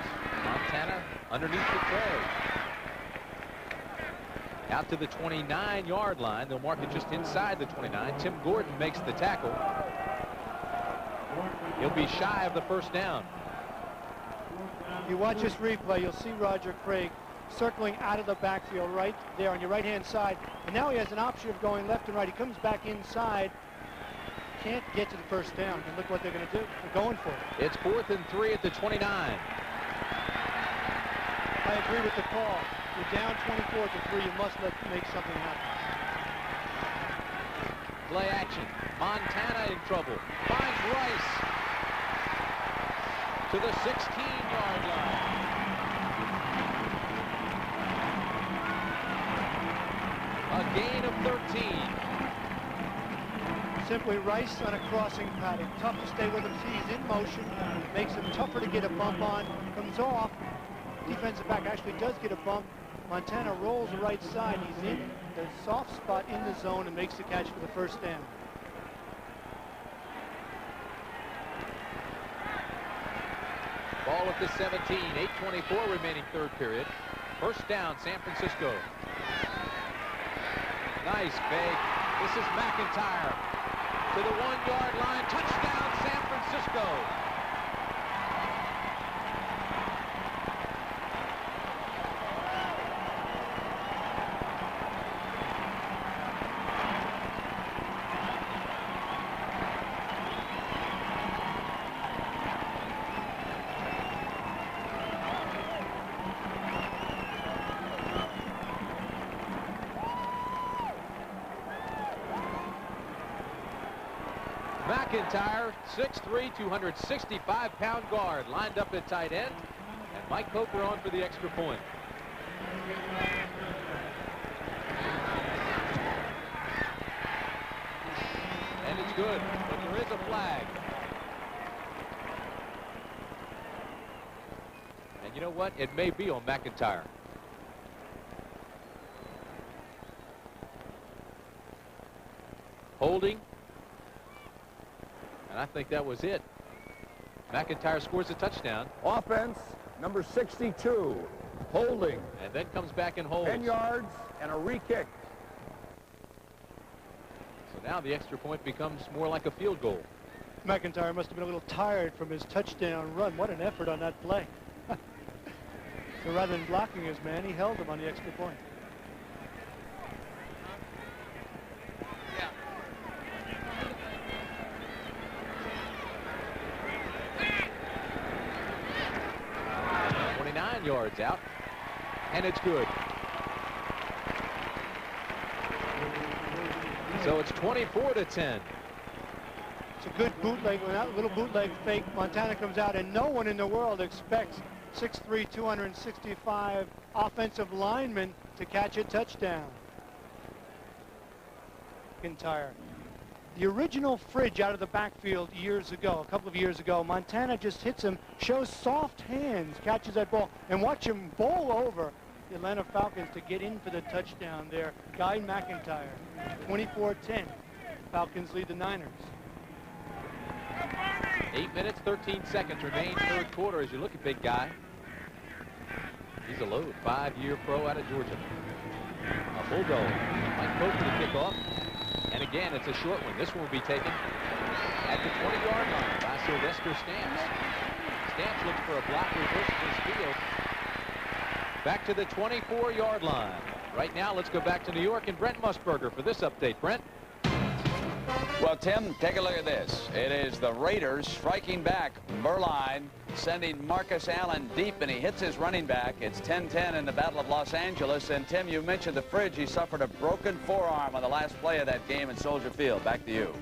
Montana underneath the tray. Out to the 29-yard line. They'll mark it just inside the 29. Tim Gordon makes the tackle. He'll be shy of the first down. You watch this replay, you'll see Roger Craig circling out of the backfield right there on your right-hand side. And now he has an option of going left and right. He comes back inside. Can't get to the first down. And look what they're going to do. They're going for it. It's 4th and 3 at the 29. I agree with the call. You're down 24-3. You must make something happen. Play action. Montana in trouble. Finds Rice to the 16-yard line. A gain of 13. Simply Rice on a crossing pattern. Tough to stay with him. See, he's in motion. Makes him tougher to get a bump on. Comes off. Defensive back actually does get a bump. Montana rolls the right side. He's in the soft spot in the zone and makes the catch for the first down. Ball at the 17. 8:24 remaining third period. First down, San Francisco. Nice fake. This is McIntyre to the 1-yard line. Touchdown, San Francisco. McIntyre, 6'3", 265-pound guard, lined up at tight end, and Mike Coker on for the extra point. And it's good, but there is a flag. And you know what? It may be on McIntyre. Holding. And I think that was it. McIntyre scores a touchdown. Offense, number 62, holding. And then comes back and holds. 10 yards and a re-kick. So now the extra point becomes more like a field goal. McIntyre must have been a little tired from his touchdown run. What an effort on that play. So rather than blocking his man, he held him on the extra point. Yards out, and it's good. So it's 24-10. It's a good bootleg, a little bootleg fake. Montana comes out, and no one in the world expects 6'3", 265 offensive lineman to catch a touchdown. McIntyre. The original Fridge out of the backfield years ago, a couple of years ago, Montana just hits him, shows soft hands, catches that ball, and watch him bowl over the Atlanta Falcons to get in for the touchdown there. Guy McIntyre, 24-10. Falcons lead the Niners. 8 minutes, 13 seconds remain third quarter as you look at big guy. He's a load, 5-year pro out of Georgia. A bulldog. Mike Coker to kick off. And again, it's a short one. This one will be taken at the 20-yard line by Sylvester Stamps. Stamps looks for a block, reverses his field. Back to the 24-yard line. Right now, let's go back to New York and Brent Musburger for this update. Brent? Well, Tim, take a look at this. It is the Raiders striking back. Berline sending Marcus Allen deep, and he hits his running back. It's 10-10 in the Battle of Los Angeles. And, Tim, you mentioned the Fridge. He suffered a broken forearm on the last play of that game in Soldier Field. Back to you.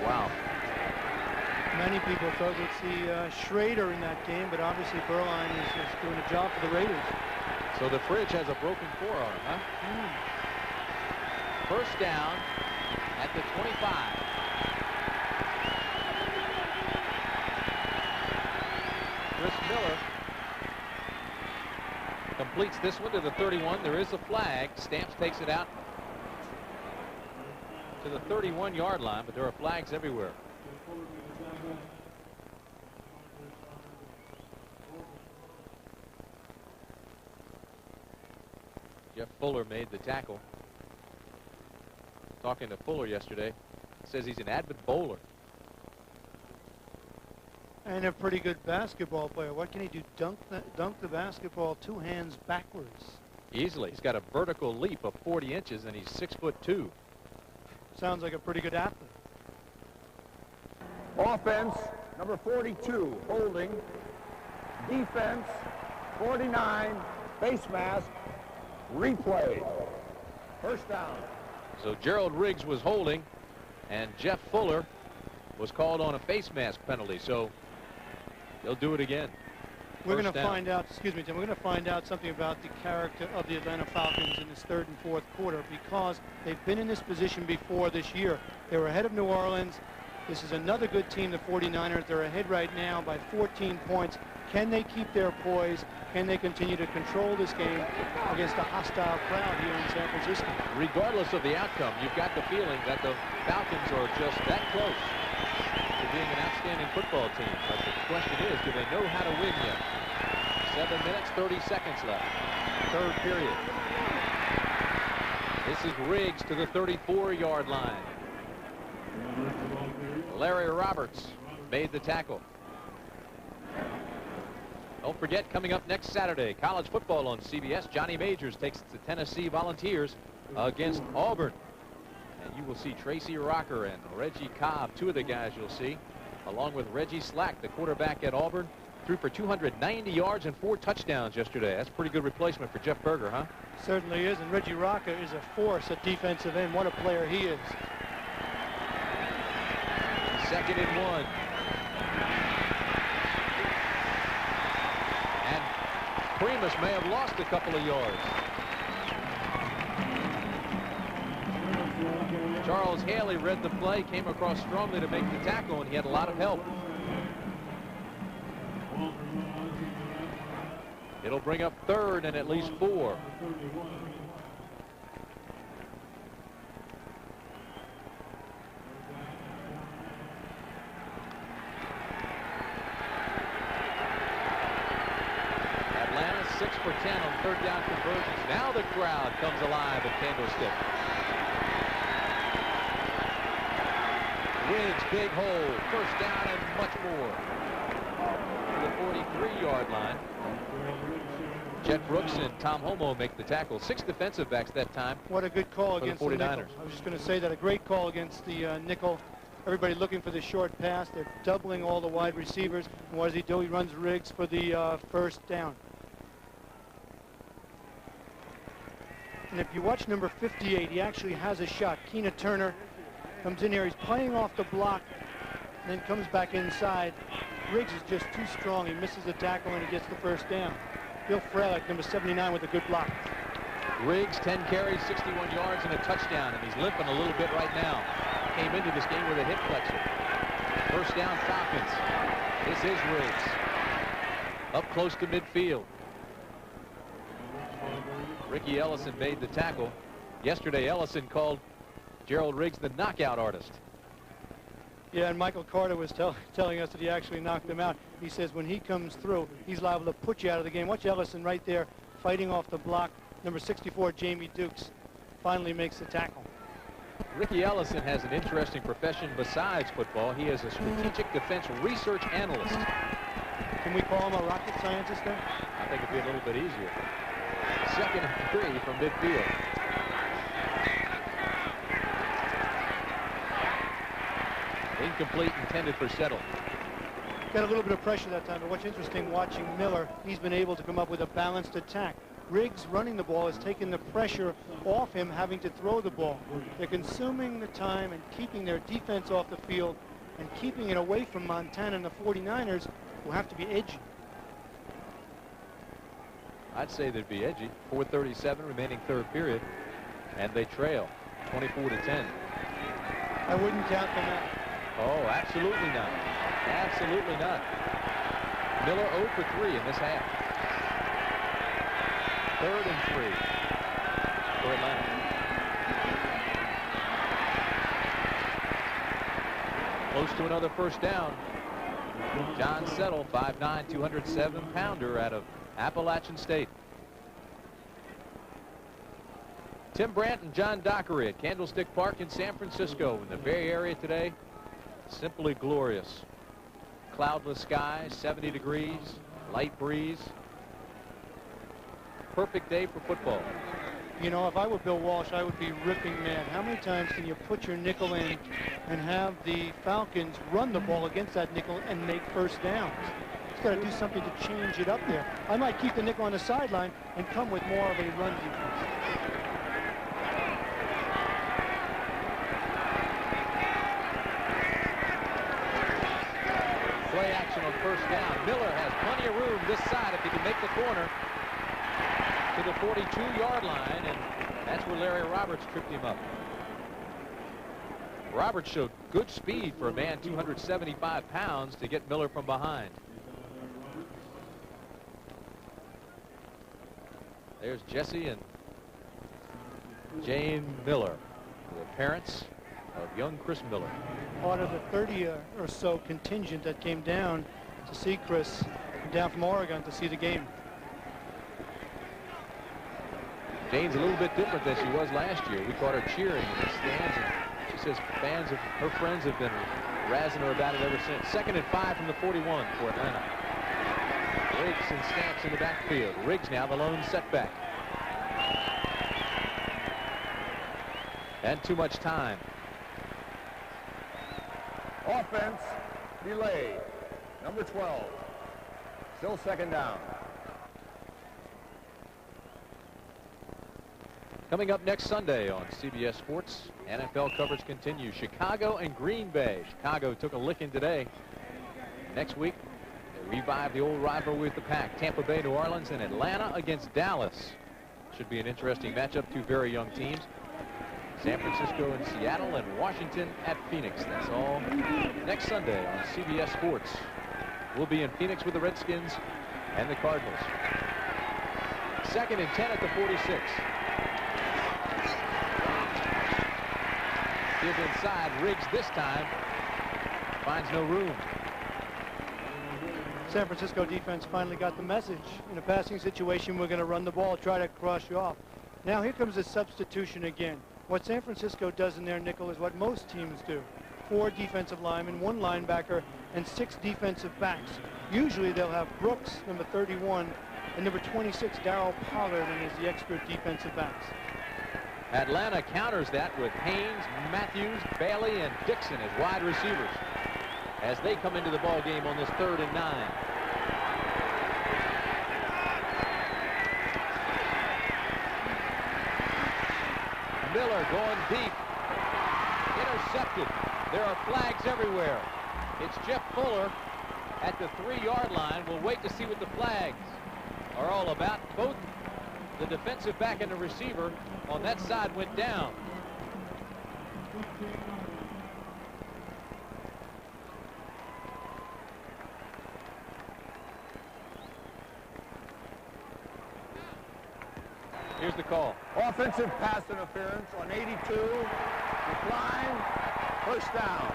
Wow. Many people thought we'd see Schrader in that game, but obviously Berline is doing a job for the Raiders. So the Fridge has a broken forearm, huh? First down at the 25. Chris Miller completes this one to the 31. There is a flag. Stamps takes it out to the 31-yard line, but there are flags everywhere. Jeff Fuller made the tackle. Talking to Fuller yesterday, says he's an avid bowler. And a pretty good basketball player. What can he do? Dunk the basketball 2 hands backwards. Easily. He's got a vertical leap of 40 inches, and he's 6'2". Sounds like a pretty good athlete. Offense, number 42, holding. Defense, 49, face mask, replay. First down. So Gerald Riggs was holding, and Jeff Fuller was called on a face mask penalty. So they'll do it again. We're going to find out, excuse me, Tim, we're going to find out something about the character of the Atlanta Falcons in this third and fourth quarter, because they've been in this position before this year. They were ahead of New Orleans. This is another good team, the 49ers. They're ahead right now by 14 points. Can they keep their poise? Can they continue to control this game against a hostile crowd here in San Francisco? Regardless of the outcome, you've got the feeling that the Falcons are just that close to being an outstanding football team. But the question is, do they know how to win yet? 7 minutes, 30 seconds left. Third period. This is Riggs to the 34-yard line. Larry Roberts made the tackle. Don't forget, coming up next Saturday, college football on CBS. Johnny Majors takes the Tennessee Volunteers against Auburn. And you will see Tracy Rocker and Reggie Cobb, 2 of the guys you'll see, along with Reggie Slack, the quarterback at Auburn. Threw for 290 yards and 4 touchdowns yesterday. That's a pretty good replacement for Jeff Berger, huh? Certainly is, and Reggie Rocker is a force at defensive end. What a player he is. 2nd and 1. And Primus may have lost a couple of yards. Charles Haley read the play, came across strongly to make the tackle, and he had a lot of help. It'll bring up 3rd and at least 4. Atlanta 6 for 10 on 3rd down conversions. Now the crowd comes alive at Candlestick. Riggs, big hole, 1st down and much more. To the 43-yard line. Jeff Brooks and Tom Homo make the tackle. 6 defensive backs that time. What a good call against the 49ers. nickel. I was just going to say that, a great call against the nickel. Everybody looking for the short pass. They're doubling all the wide receivers. And what does he do? He runs Riggs for the 1st down. And if you watch number 58, he actually has a shot. Keena Turner comes in here. He's playing off the block, and then comes back inside. Riggs is just too strong. He misses the tackle, and he gets the 1st down. Bill Frelick, number 79, with a good block. Riggs, 10 carries, 61 yards, and a touchdown, and he's limping a little bit right now. Came into this game with a hip flexor. 1st down, Falcons. This is Riggs. Up close to midfield. Ricky Ellison made the tackle. Yesterday, Ellison called Gerald Riggs the knockout artist. Yeah, and Michael Carter was telling us that he actually knocked him out. He says when he comes through, he's liable to put you out of the game. Watch Ellison right there fighting off the block. Number 64, Jamie Dukes, finally makes the tackle. Ricky Ellison has an interesting profession besides football. He is a strategic defense research analyst. Can we call him a rocket scientist then? I think it'd be a little bit easier. 2nd and 3 from midfield. incomplete, intended for Settle. Got a little bit of pressure that time, but what's interesting watching Miller, he's been able to come up with a balanced attack. Riggs running the ball has taken the pressure off him having to throw the ball. They're consuming the time and keeping their defense off the field and keeping it away from Montana and the 49ers, who have to be edgy. I'd say they'd be edgy. 4:37 remaining third period, and they trail 24-10. I wouldn't count them out. Oh, absolutely not. Absolutely not. Miller 0 for 3 in this half. 3rd and 3 for Atlanta. Close to another first down. John Settle, 5'9", 207-pounder out of Appalachian State. Tim Brandt and John Dockery at Candlestick Park in San Francisco in the Bay Area today. Simply glorious. Cloudless sky, 70 degrees, light breeze. Perfect day for football. You know, if I were Bill Walsh, I would be ripping mad. How many times can you put your nickel in and have the Falcons run the ball against that nickel and make first downs? It's got to do something to change it up there. I might keep the nickel on the sideline and come with more of a run defense. Play action on first down. Miller has plenty of room this side if he can make the corner to the 42-yard line, and that's where Larry Roberts tripped him up. Roberts showed good speed for a man 275 pounds to get Miller from behind. There's Jesse and Jane Miller, the parents of young Chris Miller. Part of the 30 or so contingent that came down to see Chris, down from Oregon to see the game. Jane's a little bit different than she was last year. We caught her cheering in the stands, and she says fans of her friends have been razzing her about it ever since. 2nd and 5 from the 41 for Atlanta. Riggs and Stamps in the backfield. Riggs now the lone setback. And too much time. Offense, delay. Number 12. Still 2nd down. Coming up next Sunday on CBS Sports, NFL coverage continues. Chicago and Green Bay. Chicago took a licking today. Next week, they revive the old rivalry with the Pack. Tampa Bay, New Orleans, and Atlanta against Dallas. Should be an interesting matchup. Two very young teams. San Francisco and Seattle, and Washington at Phoenix. That's all next Sunday on CBS Sports. We'll be in Phoenix with the Redskins and the Cardinals. 2nd and 10 at the 46. Give inside. Riggs this time finds no room. San Francisco defense finally got the message. In a passing situation, we're going to run the ball, try to cross you off. Now here comes a substitution again. What San Francisco does in their nickel is what most teams do. 4 defensive linemen, 1 linebacker, and 6 defensive backs. Usually they'll have Brooks, number 31, and number 26, Darryl Pollard, and as the extra defensive backs. Atlanta counters that with Haynes, Matthews, Bailey, and Dixon as wide receivers as they come into the ball game on this 3rd and 9. Miller going deep. Intercepted. There are flags everywhere. It's Jeff Fuller at the 3-yard line. We'll wait to see what the flags are all about. Both the defensive back and the receiver on that side went down. Here's the call. Offensive pass interference on 82. Decline. First down.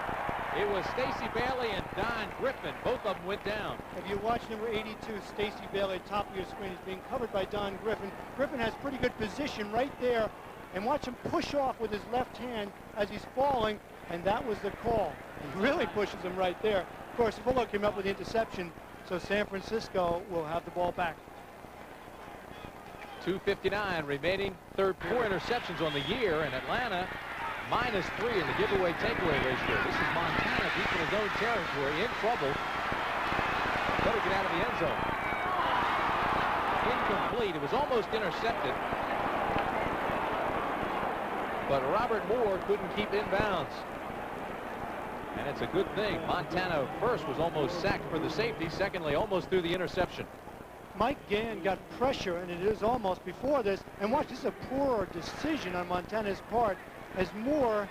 It was Stacy Bailey and Don Griffin. Both of them went down. If you watch number 82, Stacy Bailey, top of your screen, is being covered by Don Griffin. Griffin has pretty good position right there. And watch him push off with his left hand as he's falling. And that was the call. He really pushes him right there. Of course, Fuller came up with the interception. So San Francisco will have the ball back. 2:59 remaining. 4 interceptions on the year, and Atlanta -3 in the giveaway takeaway ratio. This is Montana deep in his own territory, in trouble. Better get out of the end zone. Incomplete. It was almost intercepted. But Robert Moore couldn't keep inbounds. And it's a good thing. Montana first was almost sacked for the safety. Secondly, almost threw the interception. Mike Gann got pressure, and it is almost before this. And watch, this is a poor decision on Montana's part as Moore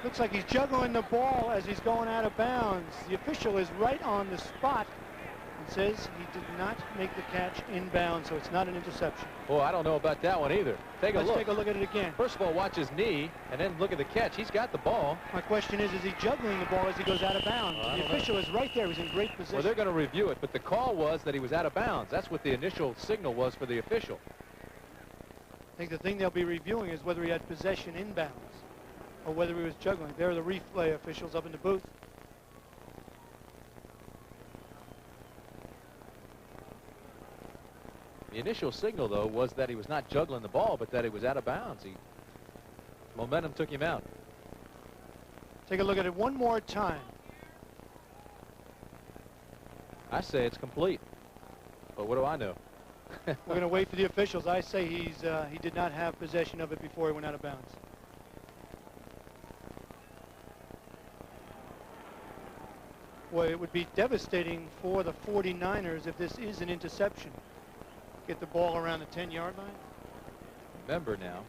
looks like he's juggling the ball as he's going out of bounds. The official is right on the spot and says he did not make the catch inbounds, so it's not an interception. Well, I don't know about that one either. Let's take a look at it again. First of all, watch his knee, and then look at the catch. He's got the ball. My question is he juggling the ball as he goes out of bounds? The official is right there. He's in great position. Well, they're going to review it, but the call was that he was out of bounds. That's what the initial signal was for the official. I think the thing they'll be reviewing is whether he had possession inbounds or whether he was juggling. There are the replay officials up in the booth. The initial signal, though, was that he was not juggling the ball, but that he was out of bounds. Momentum took him out. Take a look at it one more time. I say it's complete. But what do I know? We're going to wait for the officials. I say he did not have possession of it before he went out of bounds. Boy, it would be devastating for the 49ers if this is an interception. Get the ball around the 10-yard line. Remember now,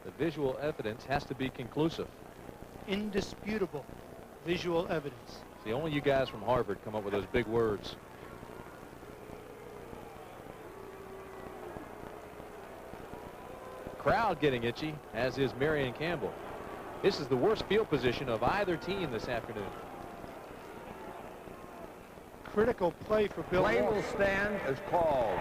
the visual evidence has to be conclusive. Indisputable visual evidence. See, only you guys from Harvard come up with those big words. Crowd getting itchy, as is Marion Campbell. This is the worst field position of either team this afternoon. Critical play for Bill. Play will stand as called.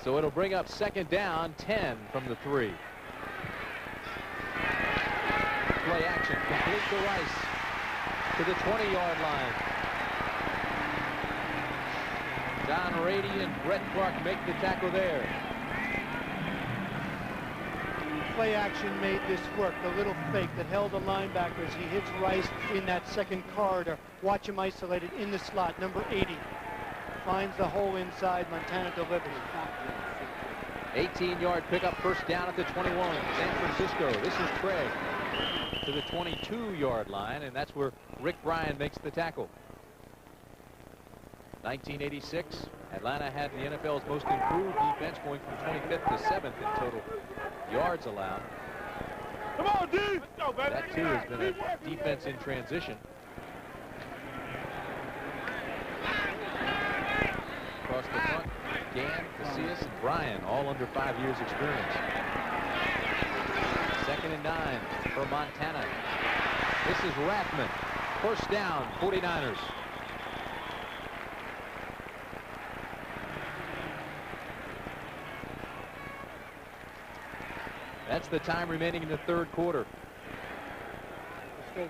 So it'll bring up second down, 10 from the 3. Play action, complete to Rice to the 20-yard line. Don Rady and Brett Clark make the tackle there. Play action made this work. The little fake that held the linebackers. He hits Rice in that second corridor. Watch him isolated in the slot. Number 80 finds the hole inside. Montana delivers. 18-yard pickup, first down at the 21. San Francisco. This is Craig to the 22-yard line, and that's where Rick Bryan makes the tackle. 1986, Atlanta had the NFL's most improved defense, going from 25th to 7th in total yards allowed. Come on, dude. Let's go, baby. That, too, has been a defense in transition. Across the front, Gann, Casillas, and Bryan, all under 5 years experience. 2nd and 9 for Montana. This is Rathman. First down, 49ers. That's the time remaining in the third quarter.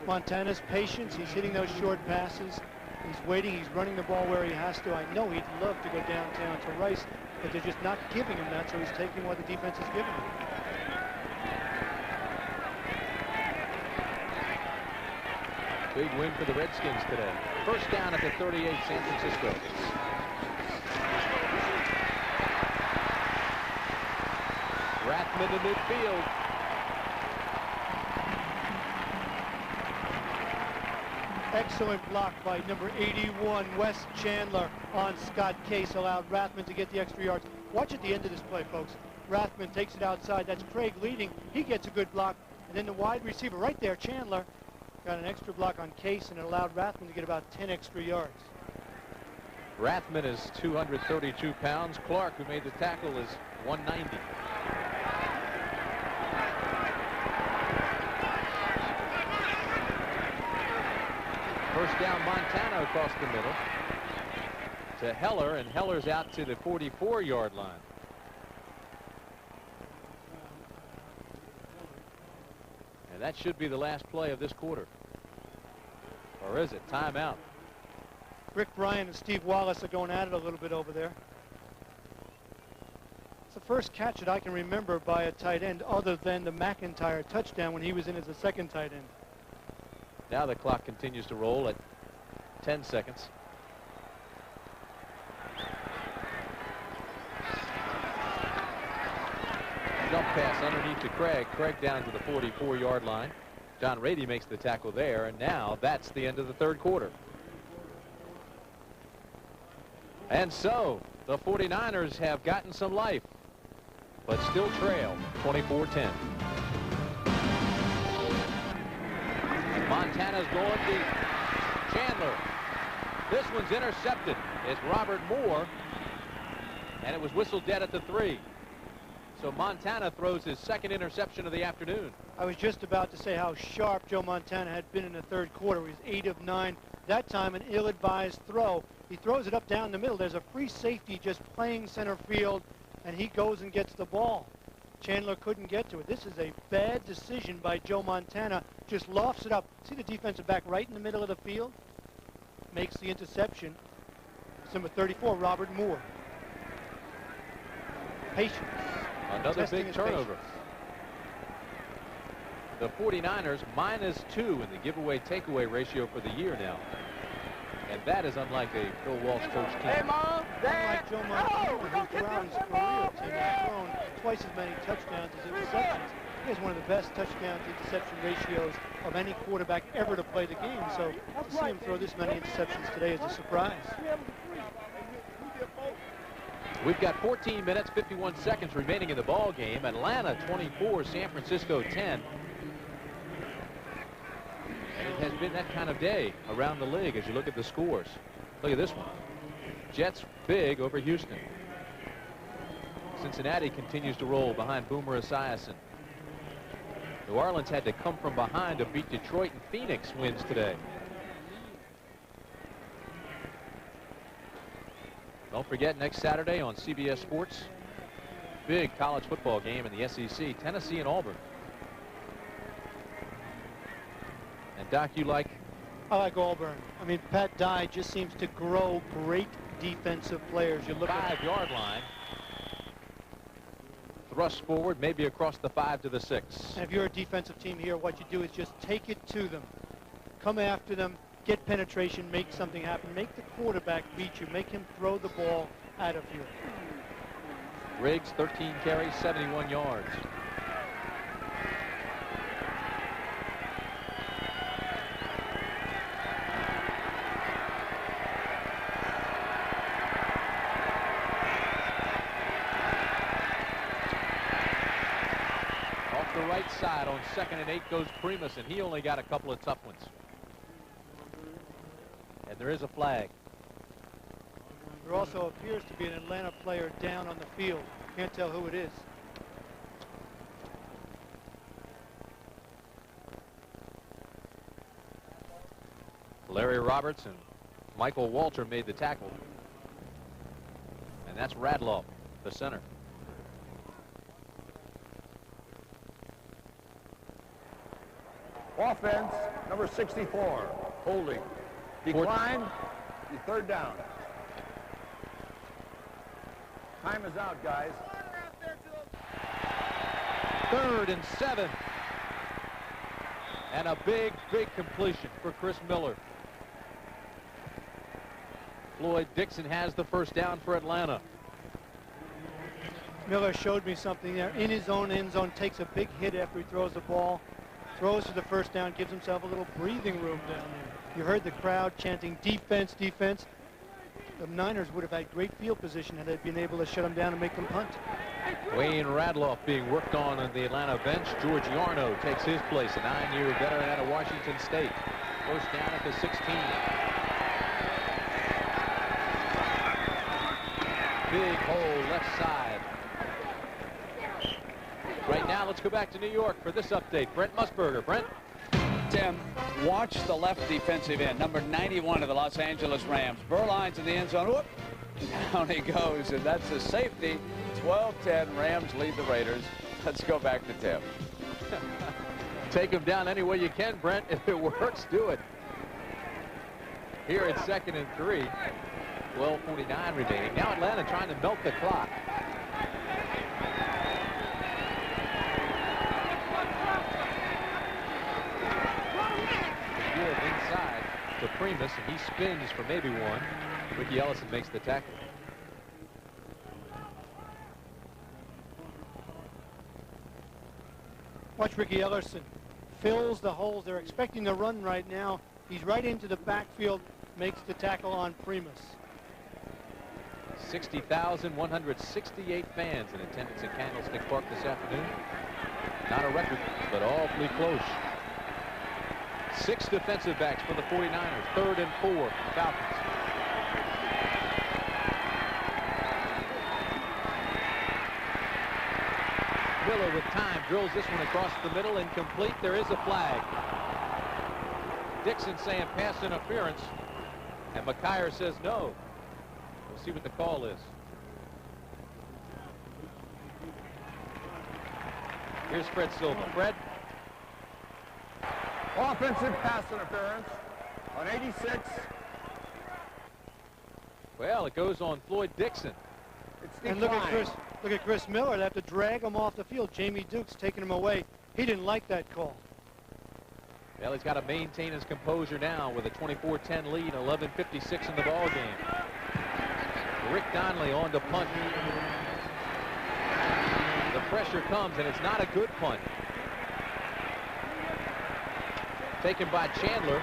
Montana's patience. He's hitting those short passes. He's waiting. He's running the ball where he has to. I know he'd love to go downtown to Rice, but they're just not giving him that, so he's taking what the defense is giving him. Big win for the Redskins today. First down at the 38, San Francisco. Rathman to midfield. Excellent block by number 81, Wes Chandler, on Scott Case. Allowed Rathman to get the extra yards. Watch at the end of this play, folks. Rathman takes it outside. That's Craig leading. He gets a good block. And then the wide receiver right there, Chandler, got an extra block on Case, and it allowed Rathman to get about 10 extra yards. Rathman is 232 pounds. Clark, who made the tackle, is 190. First down, Montana across the middle to Heller, and Heller's out to the 44-yard line. And that should be the last play of this quarter. Or is it? Timeout. Rick Bryan and Steve Wallace are going at it a little bit over there. It's the first catch that I can remember by a tight end other than the McIntyre touchdown when he was in as a second tight end. Now the clock continues to roll at 10 seconds. Jump pass underneath to Craig. Craig down to the 44-yard line. John Rady makes the tackle there, and now that's the end of the third quarter. And so the 49ers have gotten some life, but still trail 24-10. Montana's going deep. Chandler. This one's intercepted. It's Robert Moore, and it was whistled dead at the 3. So Montana throws his second interception of the afternoon. I was just about to say how sharp Joe Montana had been in the third quarter. He was 8 of 9. That time an ill-advised throw. He throws it up down the middle. There's a free safety just playing center field, and he goes and gets the ball. Chandler couldn't get to it. This is a bad decision by Joe Montana. Just lofts it up. See the defensive back right in the middle of the field? Makes the interception. It's number 34, Robert Moore. Patience. Another big turnover. The 49ers -2 in the giveaway takeaway ratio for the year now. And that is unlike a Bill Walsh coach team. Hey, Mom, Dad. Unlike Joe Montana, who throughout his career team has thrown twice as many touchdowns as interceptions. He has one of the best touchdown to interception ratios of any quarterback ever to play the game. So to see him throw this many interceptions today is a surprise. We've got 14 minutes, 51 seconds remaining in the ball game. Atlanta 24, San Francisco 10. And it has been that kind of day around the league as you look at the scores. Look at this one. Jets big over Houston. Cincinnati continues to roll behind Boomer Esiason. New Orleans had to come from behind to beat Detroit, and Phoenix wins today. Don't forget, next Saturday on CBS Sports, big college football game in the SEC, Tennessee and Auburn. And Doc, you like? I like Auburn. I mean, Pat Dye just seems to grow great defensive players. You look at 5-yard line. Thrust forward, maybe across the 5 to the 6. And if you're a defensive team here, what you do is just take it to them. Come after them. Get penetration, make something happen. Make the quarterback beat you. Make him throw the ball out of you. Riggs, 13 carries, 71 yards. Off the right side on 2nd and 8 goes Primus, and he only got a couple of tough ones. And there is a flag. There also appears to be an Atlanta player down on the field. Can't tell who it is. Larry Roberts and Michael Walter made the tackle. And that's Radloff, the center. Offense, number 64, holding. Decline, the 3rd down. Time is out, guys. 3rd and 7. And a big completion for Chris Miller. Floyd Dixon has the first down for Atlanta. Miller showed me something there. In his own end zone, takes a big hit after he throws the ball. Throws for the first down, gives himself a little breathing room down there. You heard the crowd chanting, defense, defense. The Niners would have had great field position had they been able to shut them down and make them punt. Wayne Radloff being worked on the Atlanta bench. George Yarno takes his place, a 9-year veteran out of Washington State. First down at the 16. Big hole left side. Right now, let's go back to New York for this update. Brent Musburger. Brent? Tim, watch the left defensive end, number 91 of the Los Angeles Rams. Burline's in the end zone. Whoop! Down he goes, and that's a safety. 12-10, Rams lead the Raiders. Let's go back to Tim. Take him down any way you can, Brent. If it works, do it. Here it's 2nd and 3. 12:49 remaining. Now Atlanta trying to melt the clock. Primus, and he spins for maybe one. Ricky Ellison makes the tackle. Watch Ricky Ellison. Fills the holes. They're expecting to run right now. He's right into the backfield, makes the tackle on Primus. 60,168 fans in attendance at Candlestick Park this afternoon. Not a record, but awfully close. 6 defensive backs for the 49ers. 3rd and 4, Falcons. Miller with time drills this one across the middle, incomplete. There is a flag. Dixon saying pass interference, and McKyer says no. We'll see what the call is. Here's Fred Silva. Fred? Offensive pass interference on 86. Well, it goes on Floyd Dixon. And look at Chris Miller. They have to drag him off the field. Jamie Duke's taking him away. He didn't like that call. Well, he's got to maintain his composure now with a 24-10 lead, 11:56 in the ball game. Rick Donnelly on to punt. The pressure comes, and it's not a good punt. Taken by Chandler.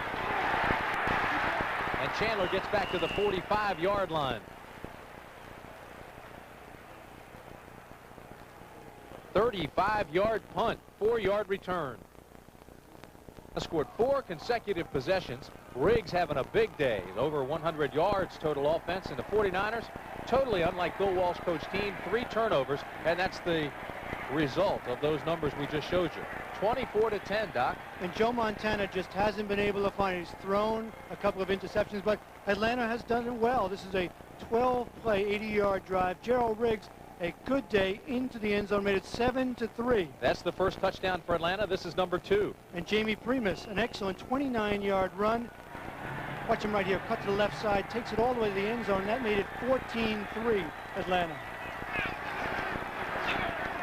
And Chandler gets back to the 45-yard line. 35-yard punt, 4-yard return. Scored 4 consecutive possessions. Riggs having a big day, over 100 yards total offense, and the 49ers, totally unlike Bill Walsh coach team, 3 turnovers, and that's the result of those numbers we just showed you. 24-10, Doc. And Joe Montana just hasn't been able to find it. He's thrown a couple of interceptions, but Atlanta has done it well. This is a 12-play, 80-yard drive. Gerald Riggs, a good day into the end zone, made it 7-3. That's the first touchdown for Atlanta. This is number 2. And Jamie Primus, an excellent 29-yard run. Watch him right here, cut to the left side, takes it all the way to the end zone. That made it 14-3, Atlanta.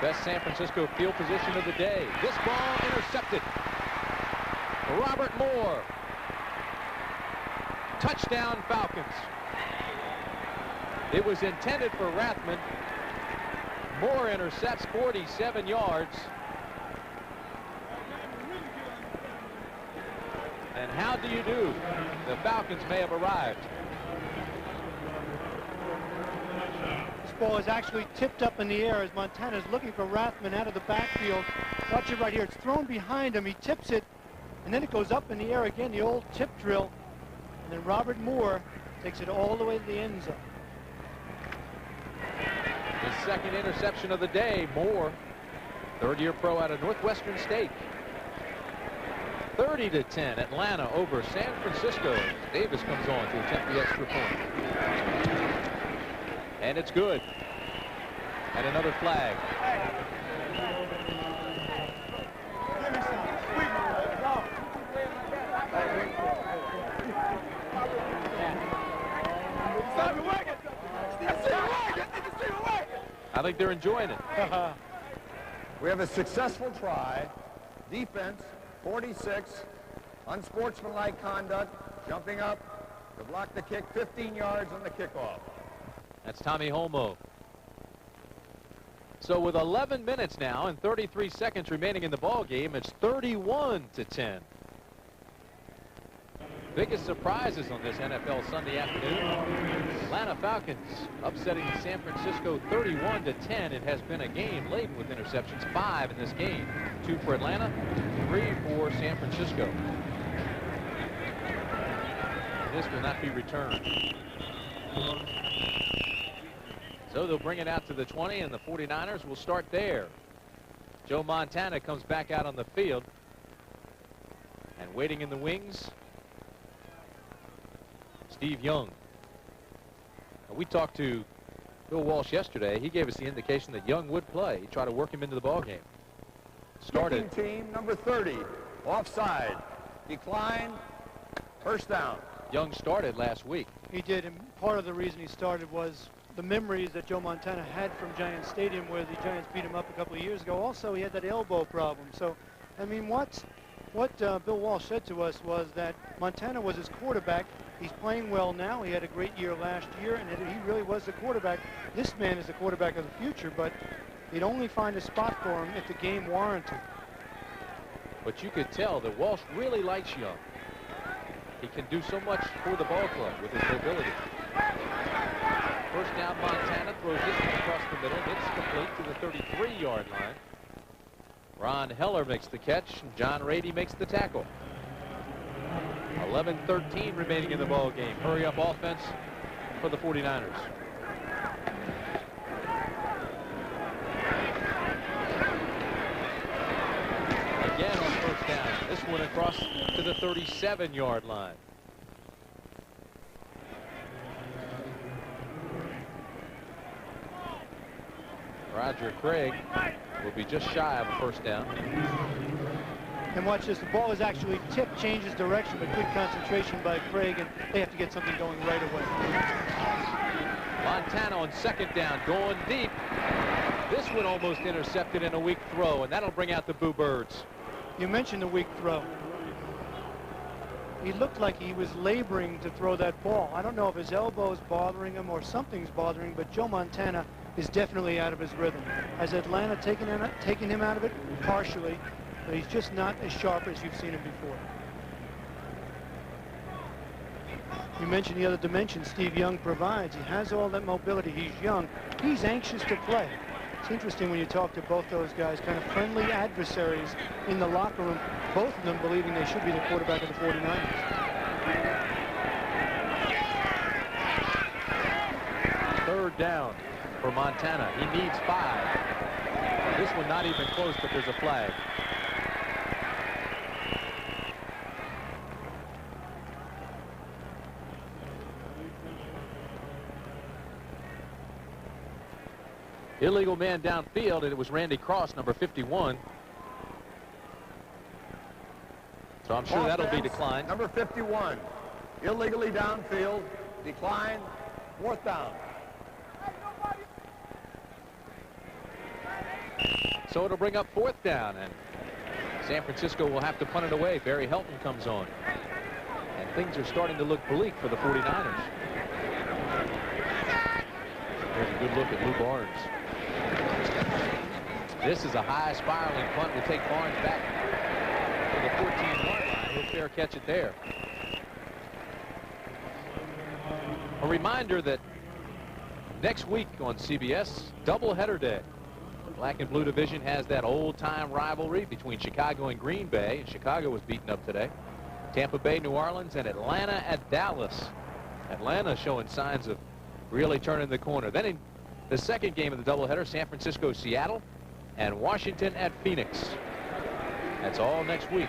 Best San Francisco field position of the day. This ball intercepted. Robert Moore. Touchdown, Falcons. It was intended for Rathman. Moore intercepts 47 yards. And how do you do? The Falcons may have arrived. This ball is actually tipped up in the air as Montana is looking for Rathman out of the backfield. Watch it right here. It's thrown behind him. He tips it, and then it goes up in the air again, the old tip drill. And then Robert Moore takes it all the way to the end zone. His second interception of the day. Moore, third-year pro out of Northwestern State. 30-10, Atlanta over San Francisco. Davis comes on to attempt the extra point. And it's good. And another flag. I think they're enjoying it. We have a successful try. Defense, 46. Unsportsmanlike conduct, jumping up to block the kick, 15 yards on the kickoff. That's Tommy Holmoe. So with 11 minutes now and 33 seconds remaining in the ball game, it's 31-10. Biggest surprises on this NFL Sunday afternoon. Atlanta Falcons upsetting San Francisco 31-10. It has been a game laden with interceptions. 5 in this game. 2 for Atlanta, 3 for San Francisco. And this will not be returned. So they'll bring it out to the 20, and the 49ers will start there. Joe Montana comes back out on the field. And waiting in the wings, Steve Young. Now, we talked to Bill Walsh yesterday. He gave us the indication that Young would play. He tried to work him into the ball game. Started. Team number 30, offside, decline, first down. Young started last week. He did, and part of the reason he started was the memories that Joe Montana had from Giants Stadium, where the Giants beat him up a couple of years ago. Also, he had that elbow problem. So, I mean, What Bill Walsh said to us was that Montana was his quarterback. He's playing well now. He had a great year last year, and he really was the quarterback. This man is the quarterback of the future, but he'd only find a spot for him if the game warranted. But you could tell that Walsh really likes Young. He can do so much for the ball club with his mobility. First down, Montana throws this one across the middle. It's complete to the 33-yard line. Ron Heller makes the catch, and John Rady makes the tackle. 11-13 remaining in the ball game. Hurry up offense for the 49ers. Again on first down. This one across to the 37-yard line. Roger Craig will be just shy of a first down. And watch this. The ball is actually tipped, changes direction, but good concentration by Craig, and they have to get something going right away. Montana on second down, going deep. This one almost intercepted in a weak throw, and that'll bring out the Boo Birds. You mentioned the weak throw. He looked like he was laboring to throw that ball. I don't know if his elbow is bothering him or something's bothering him, but Joe Montana is definitely out of his rhythm. Has Atlanta taken him out of it? Partially, but he's just not as sharp as you've seen him before. You mentioned the other dimension Steve Young provides. He has all that mobility. He's young. He's anxious to play. It's interesting when you talk to both those guys, kind of friendly adversaries in the locker room, both of them believing they should be the quarterback of the 49ers. Third down for Montana. He needs 5. This one not even close, but there's a flag. Illegal man downfield, and it was Randy Cross, number 51. So I'm sure that'll be declined. Number 51, illegally downfield, decline, 4th down. So it'll bring up 4th down, and San Francisco will have to punt it away. Barry Helton comes on. And things are starting to look bleak for the 49ers. There's a good look at Lou Barnes. This is a high spiraling punt. Will take Barnes back to the 14-yard line. He'll fair catch it there. A reminder that next week on CBS, doubleheader day. The Black and Blue division has that old-time rivalry between Chicago and Green Bay, and Chicago was beaten up today. Tampa Bay, New Orleans, and Atlanta at Dallas. Atlanta showing signs of really turning the corner. Then in the second game of the doubleheader, San Francisco, Seattle, and Washington at Phoenix. That's all next week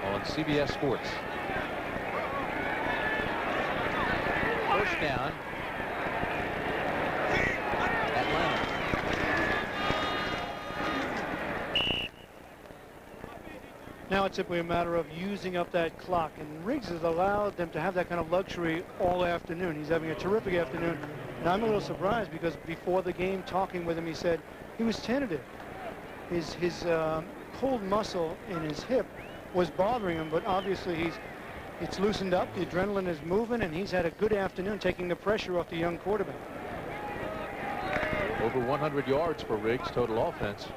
on CBS Sports. First down, Atlanta. Now it's simply a matter of using up that clock, and Riggs has allowed them to have that kind of luxury all afternoon. He's having a terrific afternoon, and I'm a little surprised because before the game, talking with him, he said he was tentative. His pulled muscle in his hip was bothering him, but obviously it's loosened up, the adrenaline is moving, and he's had a good afternoon taking the pressure off the young quarterback. Over 100 yards for Riggs, total offense.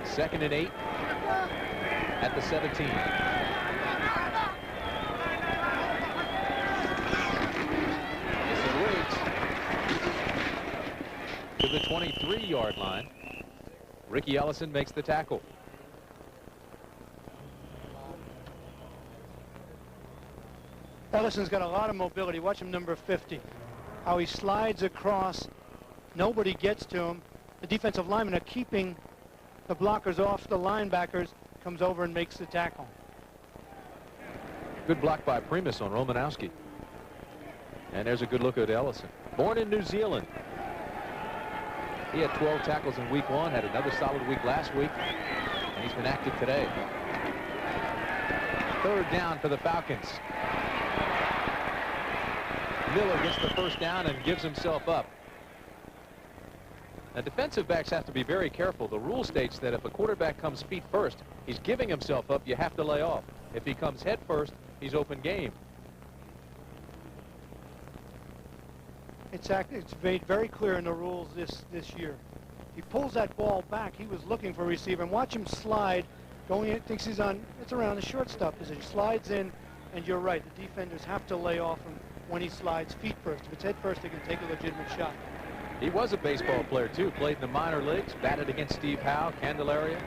2nd and 8 at the 17. This is Riggs to the 23-yard line. Ricky Ellison makes the tackle. Ellison's got a lot of mobility. Watch him, number 50. How he slides across. Nobody gets to him. The defensive linemen are keeping the blockers off the linebackers, comes over and makes the tackle. Good block by Primus on Romanowski. And there's a good look at Ellison. Born in New Zealand. He had 12 tackles in week 1, had another solid week last week, and he's been active today. 3rd down for the Falcons. Miller gets the first down and gives himself up. Now, defensive backs have to be very careful. The rule states that if a quarterback comes feet first, he's giving himself up. You have to lay off. If he comes head first, he's open game. It's made very clear in the rules this year. He pulls that ball back. He was looking for a receiver, and watch him slide. Going in, thinks he's on. It's around the shortstop position. Slides in, and you're right. The defenders have to lay off him when he slides feet first. If it's head first, they can take a legitimate shot. He was a baseball player too. Played in the minor leagues. Batted against Steve Howe, Candelaria.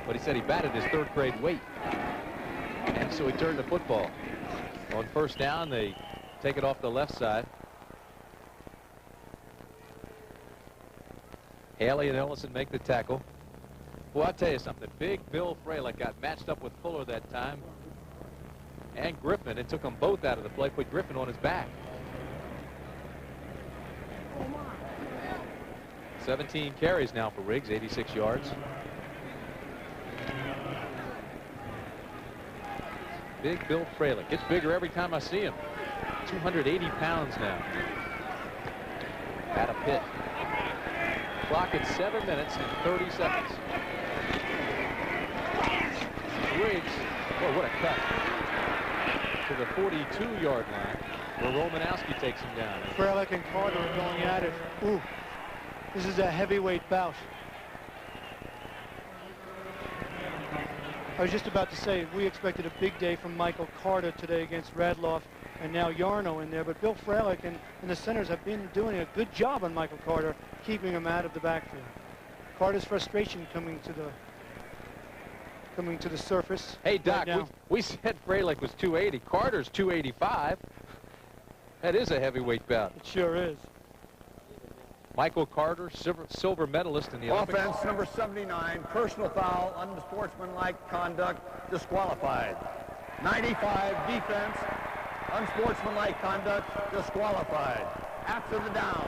But he said he batted his third grade weight, and so he turned to football. On first down, they take it off the left side. Haley and Ellison make the tackle. Well, I'll tell you something. Big Bill Fralick got matched up with Fuller that time, and Griffin. It took them both out of the play. Put Griffin on his back. 17 carries now for Riggs, 86 yards. Big Bill Fralick gets bigger every time I see him. 280 pounds now. At a pit. Clock at 7 minutes and 30 seconds. Riggs, oh, what a cut. To the 42-yard line, where Romanowski takes him down. Fralick and Carter are going at it. Ooh, this is a heavyweight bout. I was just about to say, we expected a big day from Michael Carter today against Radloff, and now Yarno in there, but Bill Fralick and the centers have been doing a good job on Michael Carter, keeping him out of the backfield. Carter's frustration coming to the surface. Hey, Doc, right we said Fralick was 280. Carter's 285. That is a heavyweight bout. It sure is. Michael Carter, silver medalist in the Olympics. Offense number 79, personal foul, unsportsmanlike conduct, disqualified. 95, defense, unsportsmanlike conduct, disqualified. After the down.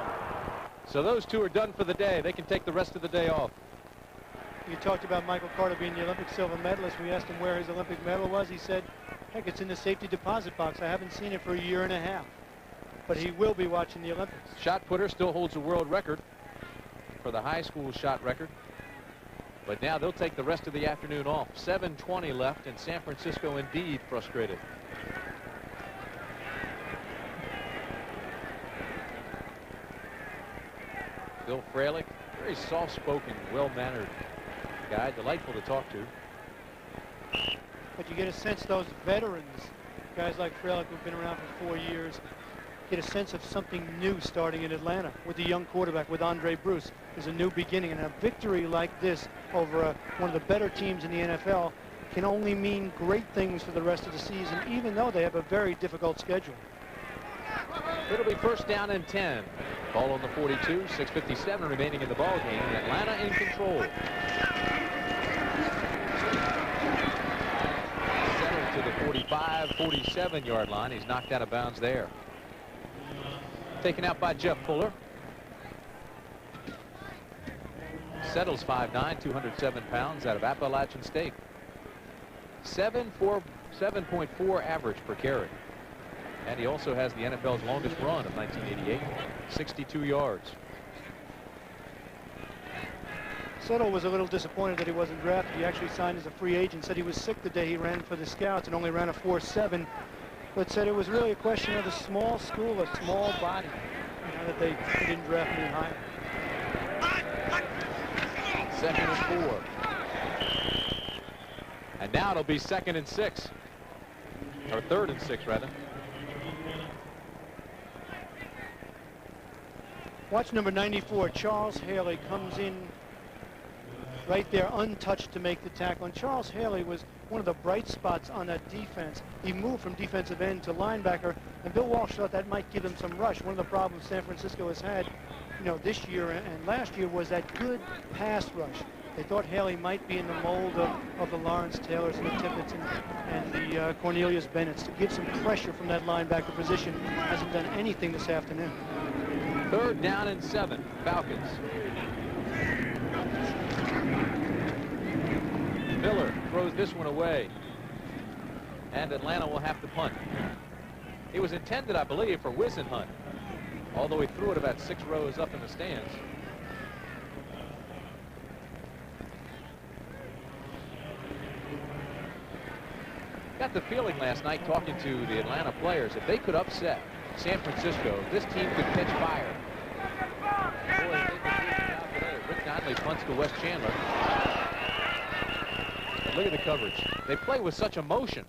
So those two are done for the day. They can take the rest of the day off. You talked about Michael Carter being the Olympic silver medalist. We asked him where his Olympic medal was. He said, heck, it's in the safety deposit box. I haven't seen it for a year and a half. But he will be watching the Olympics. Shot putter still holds the world record for the high school shot record. But now they'll take the rest of the afternoon off. 7:20 left, and San Francisco indeed frustrated. Bill Fralick, very soft-spoken, well-mannered guy, delightful to talk to. But you get a sense those veterans, guys like Fralick who've been around for 4 years, get a sense of something new starting in Atlanta with the young quarterback, with Andre Bruce. There's a new beginning, and a victory like this over one of the better teams in the NFL can only mean great things for the rest of the season, even though they have a very difficult schedule. It'll be first down and 10. Ball on the 42, 6:57 remaining in the ball game. Atlanta in control. Settled to the 45, 47-yard line. He's knocked out of bounds there. Taken out by Jeff Fuller. Settles 5'9", 207 pounds, out of Appalachian State. 7.4 average per carry. And he also has the NFL's longest run of 1988, 62 yards. Settle was a little disappointed that he wasn't drafted. He actually signed as a free agent, said he was sick the day he ran for the Scouts and only ran a 4.7, but said it was really a question of a small school, a small body, that they didn't draft him higher. 2nd and 4. And now it'll be 2nd and 6. Or 3rd and 6, rather. Watch number 94, Charles Haley, comes in right there untouched to make the tackle. And Charles Haley was one of the bright spots on that defense. He moved from defensive end to linebacker, and Bill Walsh thought that might give him some rush. One of the problems San Francisco has had, this year and last year was that good pass rush. They thought Haley might be in the mold of the Lawrence Taylors and the Tippett's and the Cornelius Bennett's to give some pressure from that linebacker position. Hasn't done anything this afternoon. 3rd down and 7, Falcons. Miller throws this one away, and Atlanta will have to punt. It was intended, I believe, for Whisenhunt, although he threw it about 6 rows up in the stands. got the feeling last night talking to the Atlanta players, if they could upset San Francisco, this team could catch fire. Boy, they could do it out today. Rick Donnelly punts to Wes Chandler. But look at the coverage. They play with such emotion.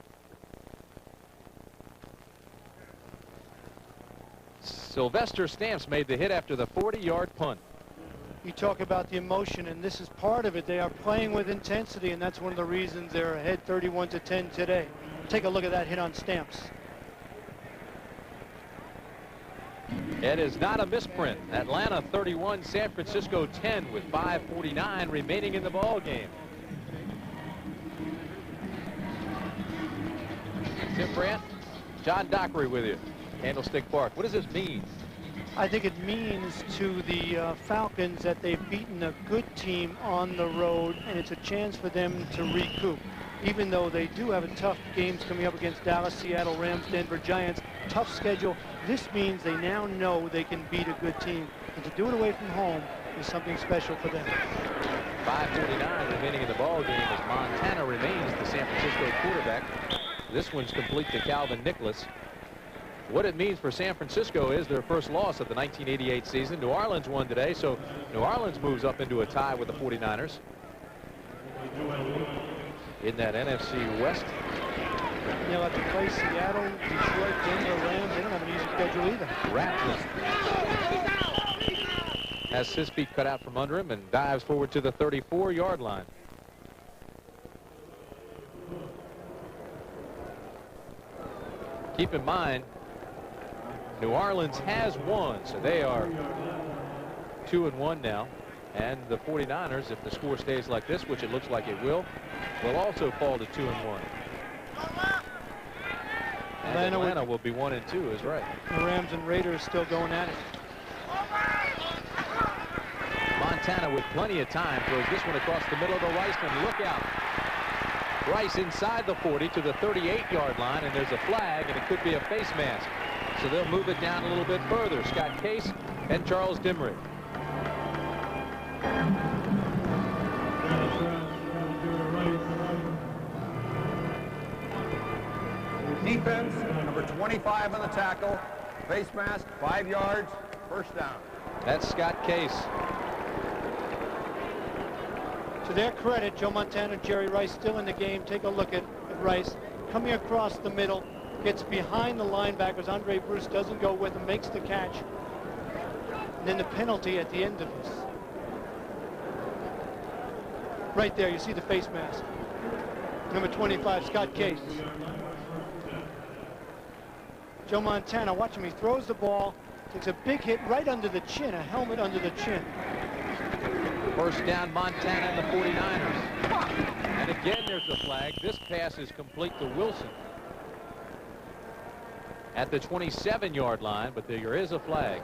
Sylvester Stamps made the hit after the 40-yard punt. You talk about the emotion, and this is part of it. They are playing with intensity, and that's one of the reasons they're ahead 31-10 today. Take a look at that hit on Stamps. It is not a misprint. Atlanta 31, San Francisco 10 with 5:49 remaining in the ball game. Tim Brandt, John Dockery with you. Candlestick Park. What does this mean? I think it means to the Falcons that they've beaten a good team on the road, and it's a chance for them to recoup. Even though they do have a tough games coming up against Dallas, Seattle, Rams, Denver, Giants, tough schedule, this means they now know they can beat a good team. And to do it away from home is something special for them. 5:49 remaining in the ball game as Montana remains the San Francisco quarterback. This one's complete to Calvin Nicholas. What it means for San Francisco is their first loss of the 1988 season. New Orleans won today, so New Orleans moves up into a tie with the 49ers. In that NFC West. They'll have to play Seattle, Detroit, Denver, Rams. They don't have an easy schedule either. Ratcliffe has his feet cut out from under him and dives forward to the 34-yard line. Keep in mind, New Orleans has won, so they are 2-1 now. And the 49ers, if the score stays like this, which it looks like it will also fall to 2-1. And Atlanta will be 1-2 is right. The Rams and Raiders still going at it. Montana with plenty of time throws this one across the middle of the Riceman. Look out. Rice inside the 40 to the 38-yard line, and there's a flag, and it could be a face mask. So they'll move it down a little bit further. Scott Case and Charles Dimry. Defense, number 25 on the tackle. Face mask, 5 yards, first down. That's Scott Case. To their credit, Joe Montana and Jerry Rice still in the game. Take a look at Rice coming across the middle, gets behind the linebackers. Andre Bruce doesn't go with him, makes the catch. And then the penalty at the end of this. Right there, you see the face mask. Number 25, Scott Case. Joe Montana, watch him. He throws the ball, takes a big hit right under the chin, a helmet under the chin. First down, Montana and the 49ers. And again, there's the flag. This pass is complete to Wilson at the 27-yard line, but there is a flag.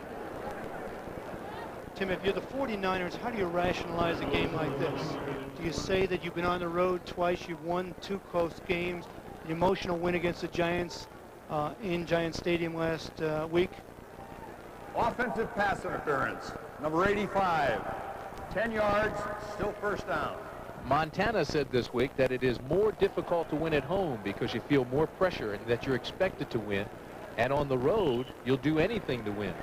Tim, if you're the 49ers, how do you rationalize a game like this? Do you say that you've been on the road twice, you've won 2 close games, the emotional win against the Giants in Giant Stadium last week? Offensive pass interference, number 85. 10 yards, still first down. Montana said this week that it is more difficult to win at home because you feel more pressure and that you're expected to win. And on the road, you'll do anything to win.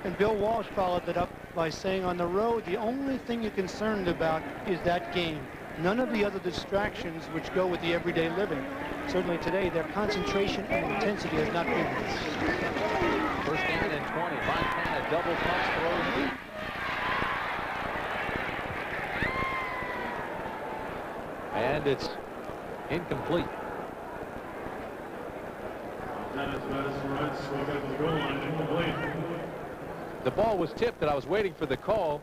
And Bill Walsh followed that up by saying on the road, the only thing you're concerned about is that game. None of the other distractions which go with the everyday living. Certainly today, their concentration and intensity has not been there. First down and 20. Montana double pumps, throws deep. And it's incomplete. The ball was tipped, and I was waiting for the call.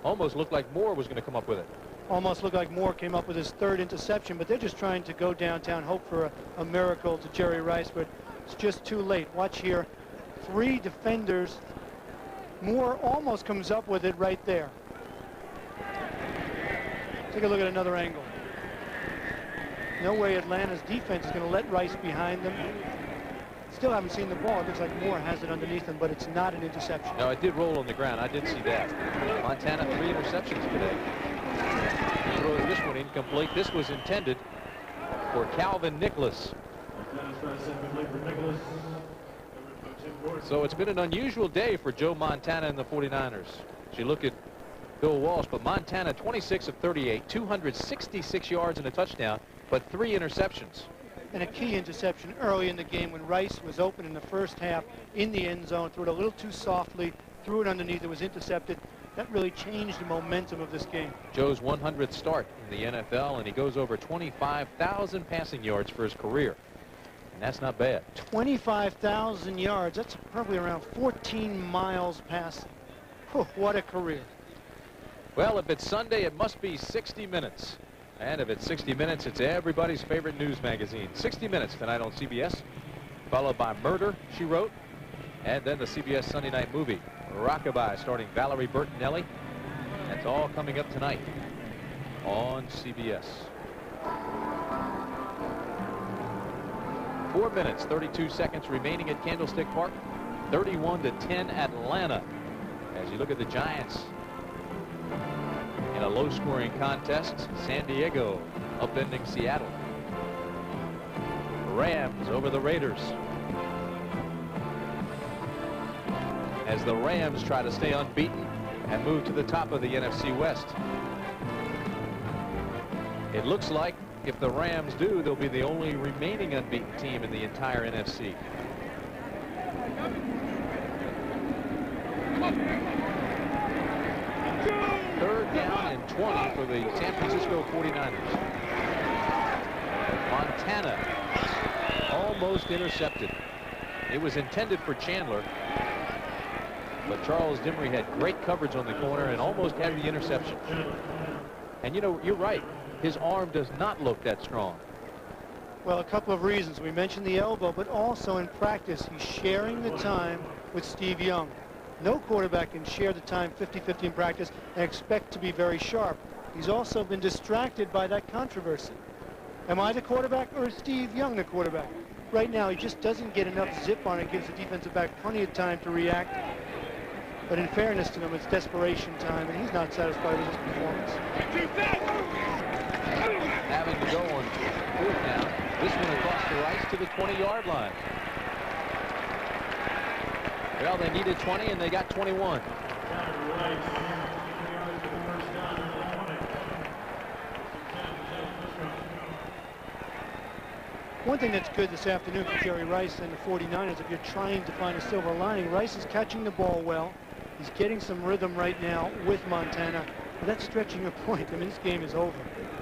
Almost looked like Moore was going to come up with it. Almost looked like Moore came up with his 3rd interception, but they're just trying to go downtown, hope for a miracle to Jerry Rice, but it's just too late. Watch here. 3 defenders. Moore almost comes up with it right there. Take a look at another angle. No way Atlanta's defense is going to let Rice behind them. Still haven't seen the ball. It looks like Moore has it underneath him, but it's not an interception. No, it did roll on the ground. I did see that. Montana 3 interceptions today. He throws this one incomplete. This was intended for Calvin Nicholas. So it's been an unusual day for Joe Montana and the 49ers. As you look at Bill Walsh, but Montana 26 of 38, 266 yards and a touchdown, but 3 interceptions. And a key interception early in the game when Rice was open in the first half in the end zone, threw it a little too softly, threw it underneath, it was intercepted. That really changed the momentum of this game. Joe's 100th start in the NFL, and he goes over 25,000 passing yards for his career. And that's not bad. 25,000 yards, that's probably around 14 miles passing. Oh, what a career. Well, if it's Sunday, it must be 60 Minutes. And if it's 60 Minutes, it's everybody's favorite news magazine. 60 Minutes tonight on CBS, followed by Murder, She Wrote, and then the CBS Sunday night movie, Rockabye, starring Valerie Bertinelli. That's all coming up tonight on CBS. 4 minutes, 32 seconds remaining at Candlestick Park. 31-10 Atlanta. As you look at the Giants in a low-scoring contest, San Diego upending Seattle. Rams over the Raiders. As the Rams try to stay unbeaten and move to the top of the NFC West. It looks like if the Rams do, they'll be the only remaining unbeaten team in the entire NFC. Third down and 20 for the San Francisco 49ers. Montana almost intercepted. It was intended for Chandler, but Charles Dimry had great coverage on the corner and almost had the interception. And you know, you're right. His arm does not look that strong. Well, a couple of reasons. We mentioned the elbow, but also in practice, he's sharing the time with Steve Young. No quarterback can share the time 50-50 in practice and expect to be very sharp. He's also been distracted by that controversy. Am I the quarterback or is Steve Young the quarterback? Right now, he just doesn't get enough zip on it, gives the defensive back plenty of time to react. But in fairness to him, it's desperation time, and he's not satisfied with his performance. Having to go on fourth down. This one across the Rice to the 20-yard line. Well, they needed 20, and they got 21. One thing that's good this afternoon for Jerry Rice and the 49ers, if you're trying to find a silver lining, Rice is catching the ball well. He's getting some rhythm right now with Montana. But that's stretching a point. I mean, this game is over,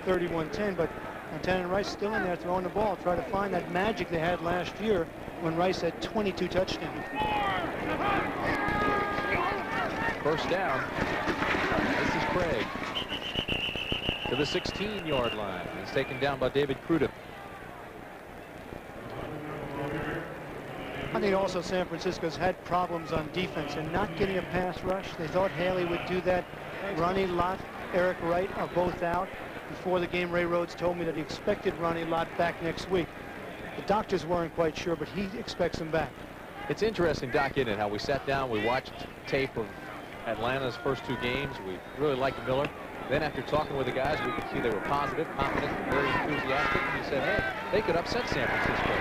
31-10, but Montana and Rice still in there throwing the ball, trying to find that magic they had last year when Rice had 22 touchdowns. First down. This is Craig to the 16-yard line. He's taken down by David Crudup. I think also San Francisco's had problems on defense and not getting a pass rush. They thought Haley would do that. Ronnie Lott, Eric Wright are both out. Before the game, Ray Rhodes told me that he expected Ronnie Lott back next week. The doctors weren't quite sure, but he expects him back. It's interesting, Doc, isn't it, how we sat down, we watched tape of Atlanta's first 2 games. We really liked Miller. Then after talking with the guys, we could see they were positive, confident, and very enthusiastic. And he said, hey, they could upset San Francisco.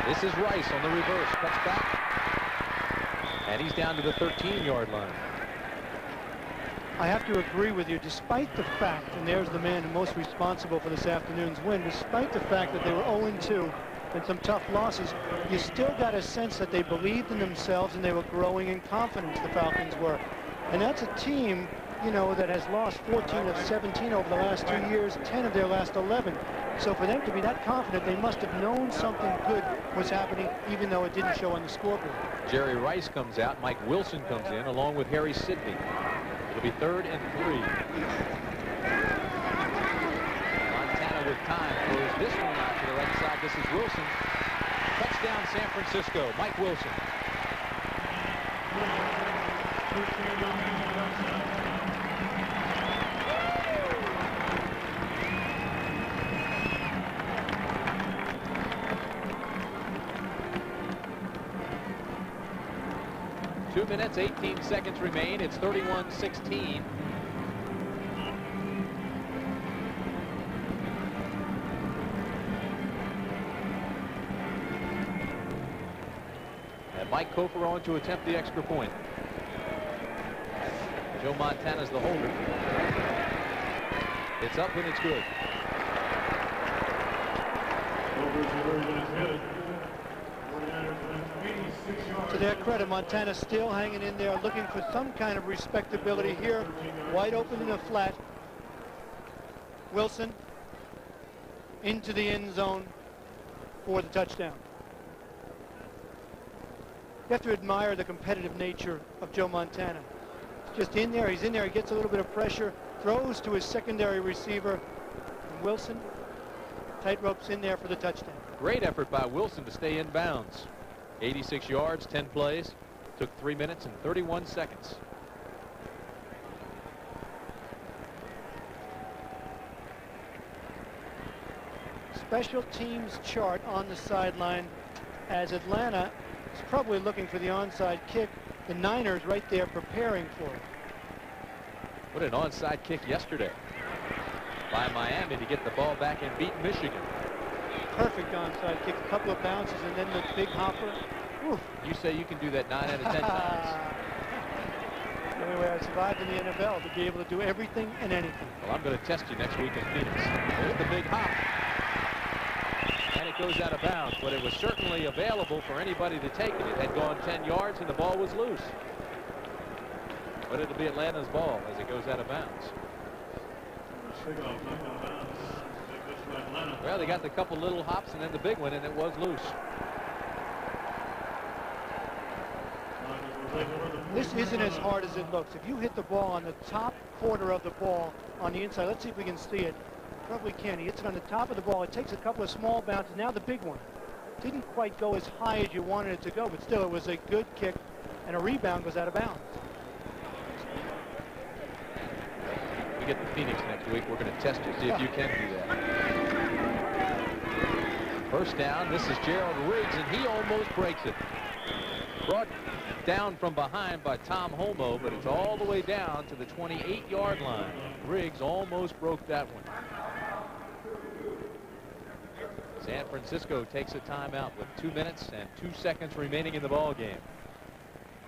This is Rice on the reverse, cuts back, and he's down to the 13-yard line. I have to agree with you, despite the fact, and there's the man most responsible for this afternoon's win, despite the fact that they were 0-2 and some tough losses, you still got a sense that they believed in themselves and they were growing in confidence, the Falcons were. And that's a team, you know, that has lost 14 of 17 over the last 2 years, 10 of their last 11. So for them to be that confident, they must have known something good was happening, even though it didn't show on the scoreboard. Jerry Rice comes out. Mike Wilson comes in, along with Harry Sidney. It'll be 3rd and 3. Montana with time throws this one out to the right side. This is Wilson. Touchdown, San Francisco. Mike Wilson. Two minutes, 18 seconds remain. It's 31-16. And Mike Kofor on to attempt the extra point. Joe Montana's the holder. It's up and it's good. To their credit, Montana still hanging in there, looking for some kind of respectability here. Wide open in the flat. Wilson into the end zone for the touchdown. You have to admire the competitive nature of Joe Montana. He's just in there, he gets a little bit of pressure, throws to his secondary receiver, and Wilson tight ropes in there for the touchdown. Great effort by Wilson to stay in bounds. 86 yards, 10 plays, took 3 minutes and 31 seconds. Special teams chart on the sideline as Atlanta is probably looking for the onside kick. The Niners right there preparing for it. What an onside kick yesterday by Miami to get the ball back and beat Michigan. Perfect onside kick, a couple of bounces, and then the big hopper. Oof. You say you can do that 9 out of 10 times. The only way I survived in the NFL, to be able to do everything and anything. Well, I'm going to test you next week in Phoenix. There's the big hop. And it goes out of bounds, but it was certainly available for anybody to take it. It had gone 10 yards and the ball was loose. But it'll be Atlanta's ball as it goes out of bounds. Well, they got the couple little hops and then the big one, and it was loose. This isn't as hard as it looks. If you hit the ball on the top quarter of the ball on the inside, let's see if we can see it. Probably can. He hits it on the top of the ball. It takes a couple of small bounces. Now the big one. Didn't quite go as high as you wanted it to go, but still it was a good kick, and a rebound goes out of bounds. We get to Phoenix next week. We're going to test you, see if you can do that. First down. This is Gerald Riggs, and he almost breaks it. Brought down from behind by Tom Holmoe, but it's all the way down to the 28-yard line. Riggs almost broke that one. San Francisco takes a timeout with 2 minutes and 2 seconds remaining in the ball game.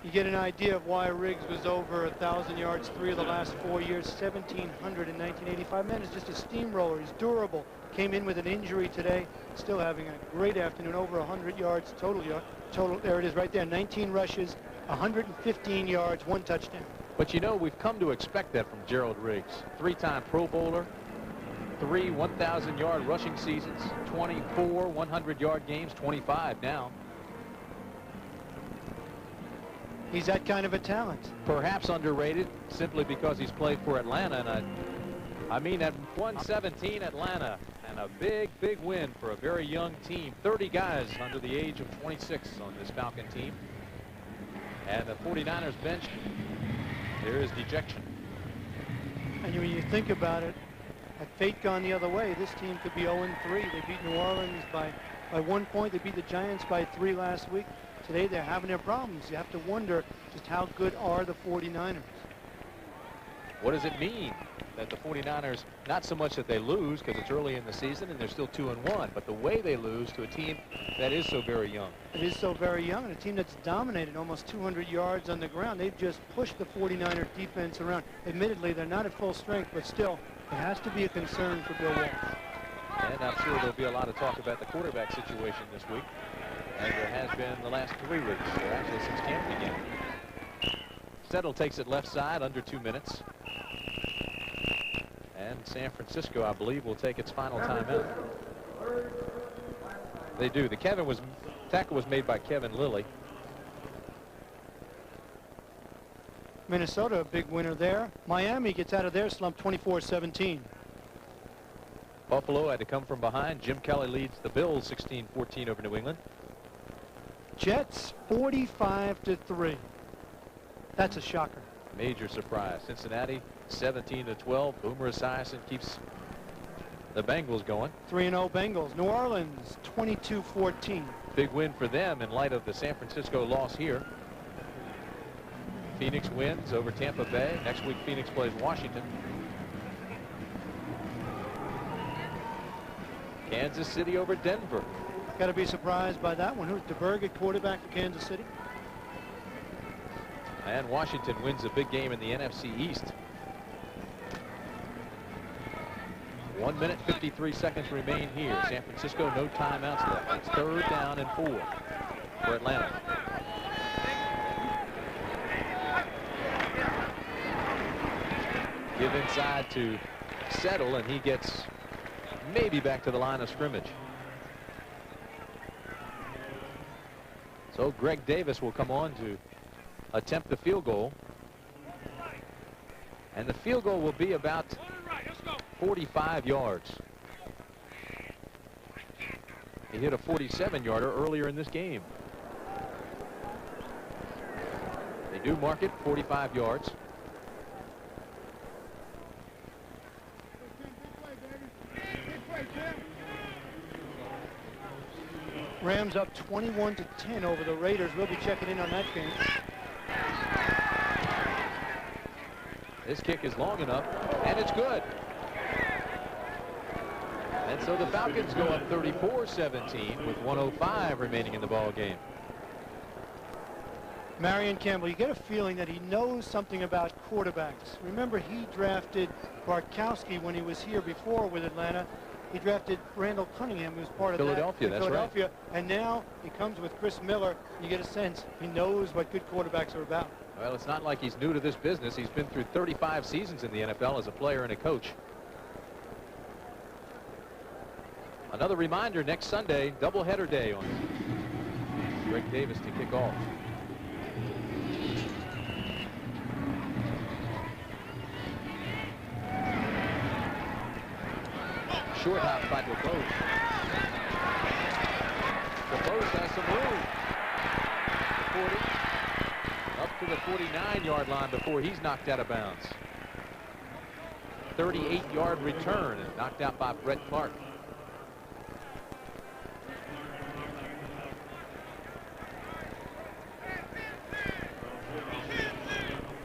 You get an idea of why Riggs was over 1,000 yards 3 of the last 4 years, 1,700 in 1985. Man is just a steamroller. He's durable. Came in with an injury today, still having a great afternoon, over 100 yards total. There it is right there, 19 rushes, 115 yards, 1 touchdown. But you know, we've come to expect that from Gerald Riggs. 3-time Pro Bowler, 3 1,000-yard rushing seasons, 24 100-yard games, 25 now. He's that kind of a talent. Perhaps underrated simply because he's played for Atlanta, and I mean at 117 Atlanta, and a big win for a very young team. 30 guys under the age of 26 on this Falcon team. And the 49ers bench, there is dejection. And when you think about it, had fate gone the other way, this team could be 0-3. They beat New Orleans by 1 point. They beat the Giants by 3 last week. Today they're having their problems. You have to wonder just how good are the 49ers. What does it mean that the 49ers, not so much that they lose because it's early in the season and they're still 2-1, but the way they lose to a team that is so very young. It is so very young, and a team that's dominated almost 200 yards on the ground. They've just pushed the 49ers defense around. Admittedly, they're not at full strength, but still, it has to be a concern for Bill Walsh. And I'm sure there'll be a lot of talk about the quarterback situation this week, as there has been the last 3 weeks, or actually since camp began. Settle takes it left side, under 2 minutes. And San Francisco, I believe, will take its final timeout. They do. The tackle was made by Kevin Lilly. Minnesota, a big winner there. Miami gets out of their slump 24-17. Buffalo had to come from behind. Jim Kelly leads the Bills 16-14 over New England. Jets 45-3. That's a shocker. Major surprise. Cincinnati 17-12. Boomer Esiason keeps the Bengals going. 3-0 Bengals. New Orleans 22-14. Big win for them in light of the San Francisco loss here. Phoenix wins over Tampa Bay. Next week Phoenix plays Washington. Kansas City over Denver. Got to be surprised by that one. Who's DeBerg at quarterback for Kansas City? And Washington wins a big game in the NFC East. 1 minute, 53 seconds remain here. San Francisco, no timeouts left. It's 3rd down and 4 for Atlanta. Give inside to Settle, and he gets maybe back to the line of scrimmage. So Greg Davis will come on to attempt the field goal. And the field goal will be about 45 yards. He hit a 47-yarder earlier in this game. They do mark it 45 yards. Rams up 21-10 over the Raiders. We'll be checking in on that game. This kick is long enough, and it's good. And so the Falcons go up 34-17 with 1:05 remaining in the ball game. Marion Campbell, you get a feeling that he knows something about quarterbacks. Remember, he drafted Bartkowski when he was here before with Atlanta. He drafted Randall Cunningham, who's part of Philadelphia, that. that's Philadelphia. right. And now he comes with Chris Miller. You get a sense he knows what good quarterbacks are about. Well, it's not like he's new to this business. He's been through 35 seasons in the NFL as a player and a coach. Another reminder, next Sunday, doubleheader day on Greg Davis to kick off. Short hop by DeBose. DeBose has some room. 40, up to the 49-yard line before he's knocked out of bounds. 38-yard return and knocked out by Brett Clark.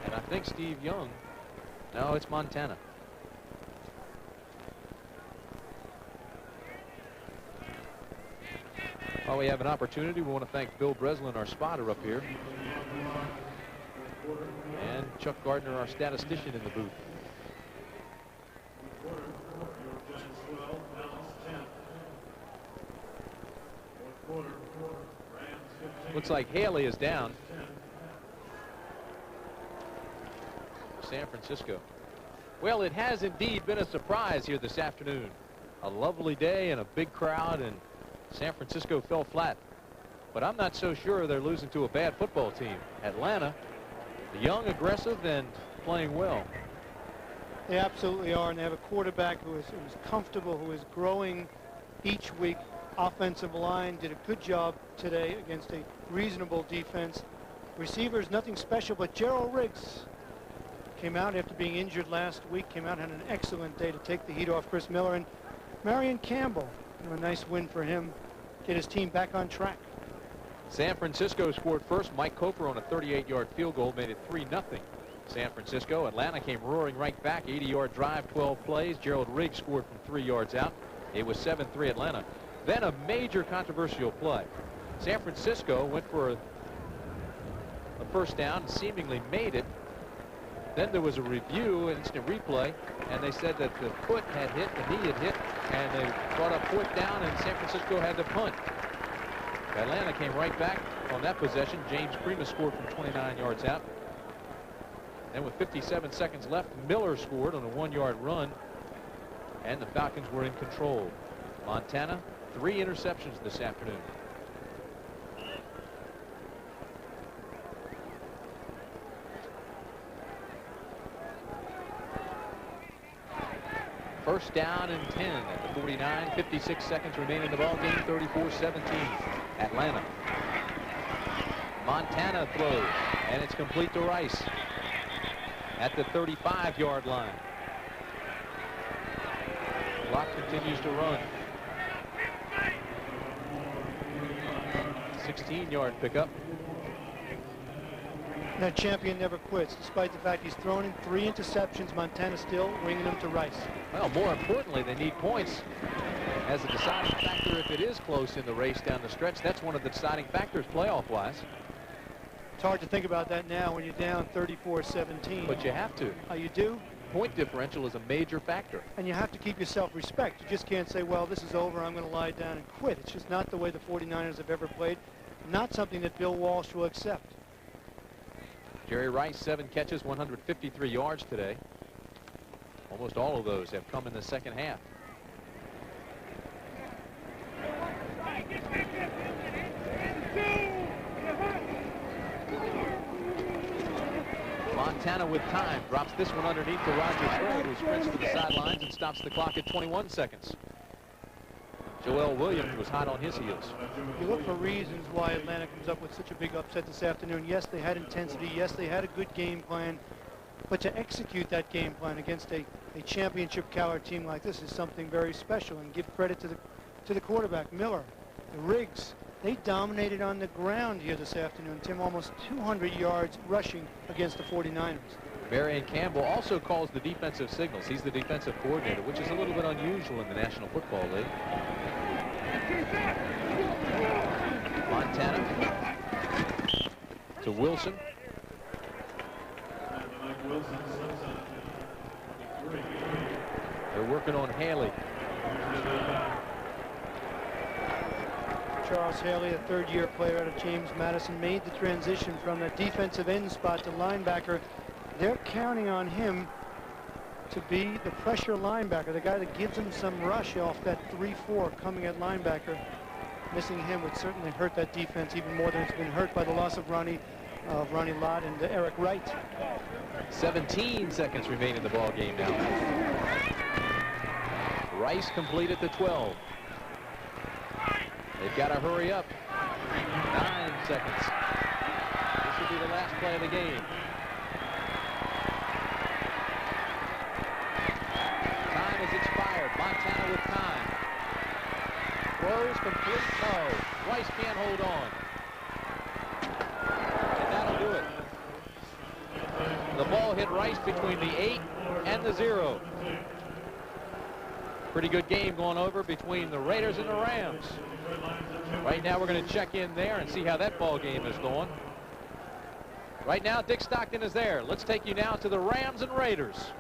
And I think Steve Young. No, it's Montana. While we have an opportunity, we want to thank Bill Breslin, our spotter up here, and Chuck Gardner, our statistician, in the booth. Looks like Haley is down. San Francisco. Well, it has indeed been a surprise here this afternoon. A lovely day and a big crowd, and San Francisco fell flat. But I'm not so sure they're losing to a bad football team. Atlanta, young, aggressive, and playing well. They absolutely are, and they have a quarterback who is comfortable, who is growing each week. Offensive line did a good job today against a reasonable defense. Receivers, nothing special, but Gerald Riggs came out after being injured last week, came out and had an excellent day to take the heat off Chris Miller. And Marion Campbell, a nice win for him, get his team back on track. San Francisco scored first. Mike Cofer on a 38-yard field goal made it 3-0. San Francisco. Atlanta came roaring right back. 80-yard drive, 12 plays. Gerald Riggs scored from 3 yards out. It was 7-3 Atlanta. Then a major controversial play. San Francisco went for a first down and seemingly made it. Then there was a review, instant replay, and they said that the foot had hit, the knee had hit, and they brought up 4th down, and San Francisco had to punt. Atlanta came right back on that possession. James Primus scored from 29 yards out. Then with 57 seconds left, Miller scored on a 1-yard run, and the Falcons were in control. Montana, 3 interceptions this afternoon. First down and 10 at the 49. 56 seconds remain in the ball game. 34-17 Atlanta. Montana throws, and it's complete to Rice at the 35-yard line. Clock continues to run. 16-yard pickup. That champion never quits. Despite the fact he's thrown in 3 interceptions, Montana still bringing them to Rice. Well, more importantly, they need points as a deciding factor if it is close in the race down the stretch. That's one of the deciding factors playoff-wise. hard to think about that now when you're down 34-17. But you have to. You do? Point differential is a major factor. And you have to keep your self-respect. You just can't say, well, this is over, I'm going to lie down and quit. It's just not the way the 49ers have ever played. Not something that Bill Walsh will accept. Jerry Rice, 7 catches, 153 yards today. Almost all of those have come in the second half. Montana with time drops this one underneath to Roger Strait, who sprints to the sidelines and stops the clock at 21 seconds. Joel Williams was hot on his heels. You look for reasons why Atlanta comes up with such a big upset this afternoon. Yes, they had intensity. Yes, they had a good game plan. But to execute that game plan against a championship caliber team like this is something very special. And give credit to the quarterback, Miller, the Riggs. They dominated on the ground here this afternoon. Tim, almost 200 yards rushing against the 49ers. Marion Campbell also calls the defensive signals. He's the defensive coordinator, which is a little bit unusual in the National Football League. Montana to Wilson. They're working on Haley. Charles Haley, a third-year player out of James Madison, made the transition from the defensive end spot to linebacker. They're counting on him to be the pressure linebacker, the guy that gives them some rush off that 3-4 coming at linebacker. Missing him would certainly hurt that defense even more than it's been hurt by the loss of Ronnie Lott and Eric Wright. 17 seconds remain in the ball game now. Rice completed the 12. They've got to hurry up. 9 seconds. This will be the last play of the game. Time has expired. Montana with time. Throws complete. No. Rice can't hold on. And that'll do it. The ball hit Rice between the 8 and the 0. Pretty good game going over between the Raiders and the Rams. Right now we're going to check in there and see how that ball game is going. Right now Dick Stockton is there. Let's take you now to the Rams and Raiders.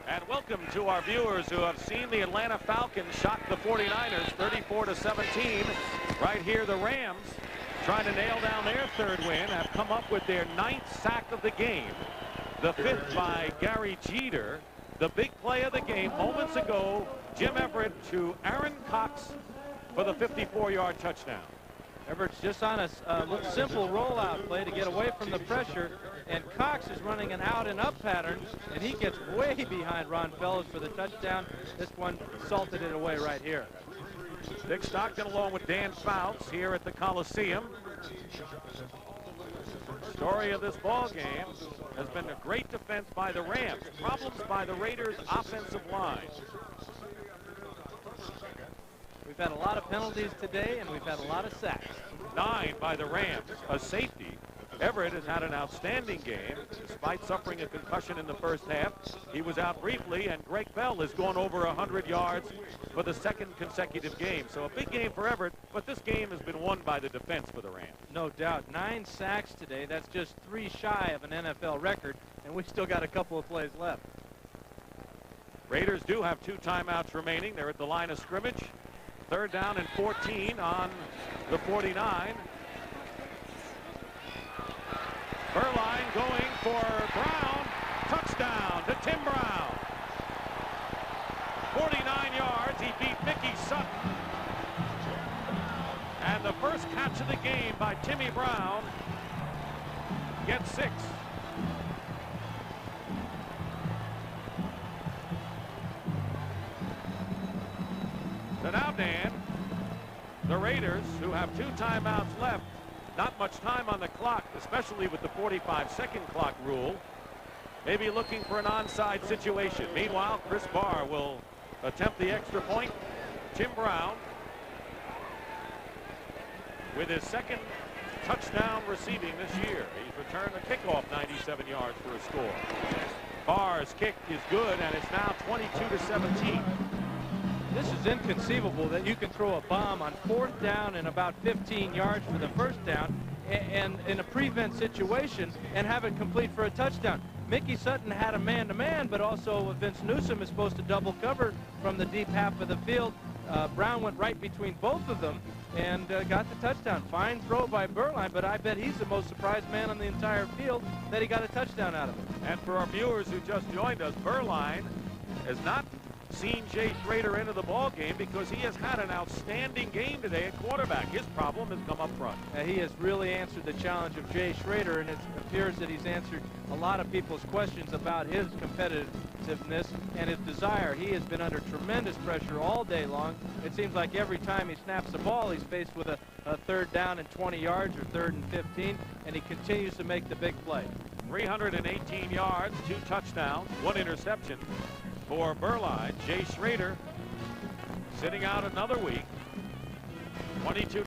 And welcome to our viewers who have seen the Atlanta Falcons shock the 49ers 34-17. Right here the Rams, trying to nail down their third win, have come up with their 9th sack of the game. The 5th by Gary Jeter. The big play of the game moments ago, Jim Everett to Aaron Cox for the 54-yard touchdown. Everett's just on a simple rollout play to get away from the pressure, and Cox is running an out and up pattern, and he gets way behind Ron Fellows for the touchdown. This one salted it away right here. Dick Stockton along with Dan Fouts here at the Coliseum. Story of this ball game has been a great defense by the Rams. Problems by the Raiders' offensive line. We've had a lot of penalties today, and we've had a lot of sacks. 9 by the Rams, a safety. Everett has had an outstanding game. Despite suffering a concussion in the first half, he was out briefly, and Greg Bell has gone over 100 yards for the 2nd consecutive game. So a big game for Everett, but this game has been won by the defense for the Rams. No doubt. 9 sacks today. That's just 3 shy of an NFL record, and we've still got a couple of plays left. Raiders do have 2 timeouts remaining. They're at the line of scrimmage. 3rd down and 14 on the 49. Burline going for Brown. Touchdown to Tim Brown. 49 yards. He beat Mickey Sutton. And the first catch of the game by Timmy Brown gets 6. So now, Dan, the Raiders, who have 2 timeouts left, not much time on the clock, especially with the 45-second clock rule, maybe looking for an onside situation. Meanwhile, Chris Barr will attempt the extra point. Tim Brown with his 2nd touchdown receiving this year. He's returned the kickoff 97 yards for a score. Barr's kick is good, and it's now 22-17. This is inconceivable that you can throw a bomb on 4th down and about 15 yards for the first down and in a prevent situation and have it complete for a touchdown. Mickey Sutton had a man-to-man, but also Vince Newsom is supposed to double cover from the deep half of the field. Brown went right between both of them and got the touchdown. Fine throw by Berline, but I bet he's the most surprised man on the entire field that he got a touchdown out of it. And for our viewers who just joined us, Berline has not seen Jay Schrader into the ball game because he has had an outstanding game today at quarterback. His problem has come up front. He has really answered the challenge of Jay Schrader, and it appears that he's answered a lot of people's questions about his competitiveness and his desire. He has been under tremendous pressure all day long. It seems like every time he snaps the ball, he's faced with a 3rd down and 20 yards or 3rd and 15, and he continues to make the big play. 318 yards, 2 touchdowns, 1 interception for Berline. Jay Schrader sitting out another week. 22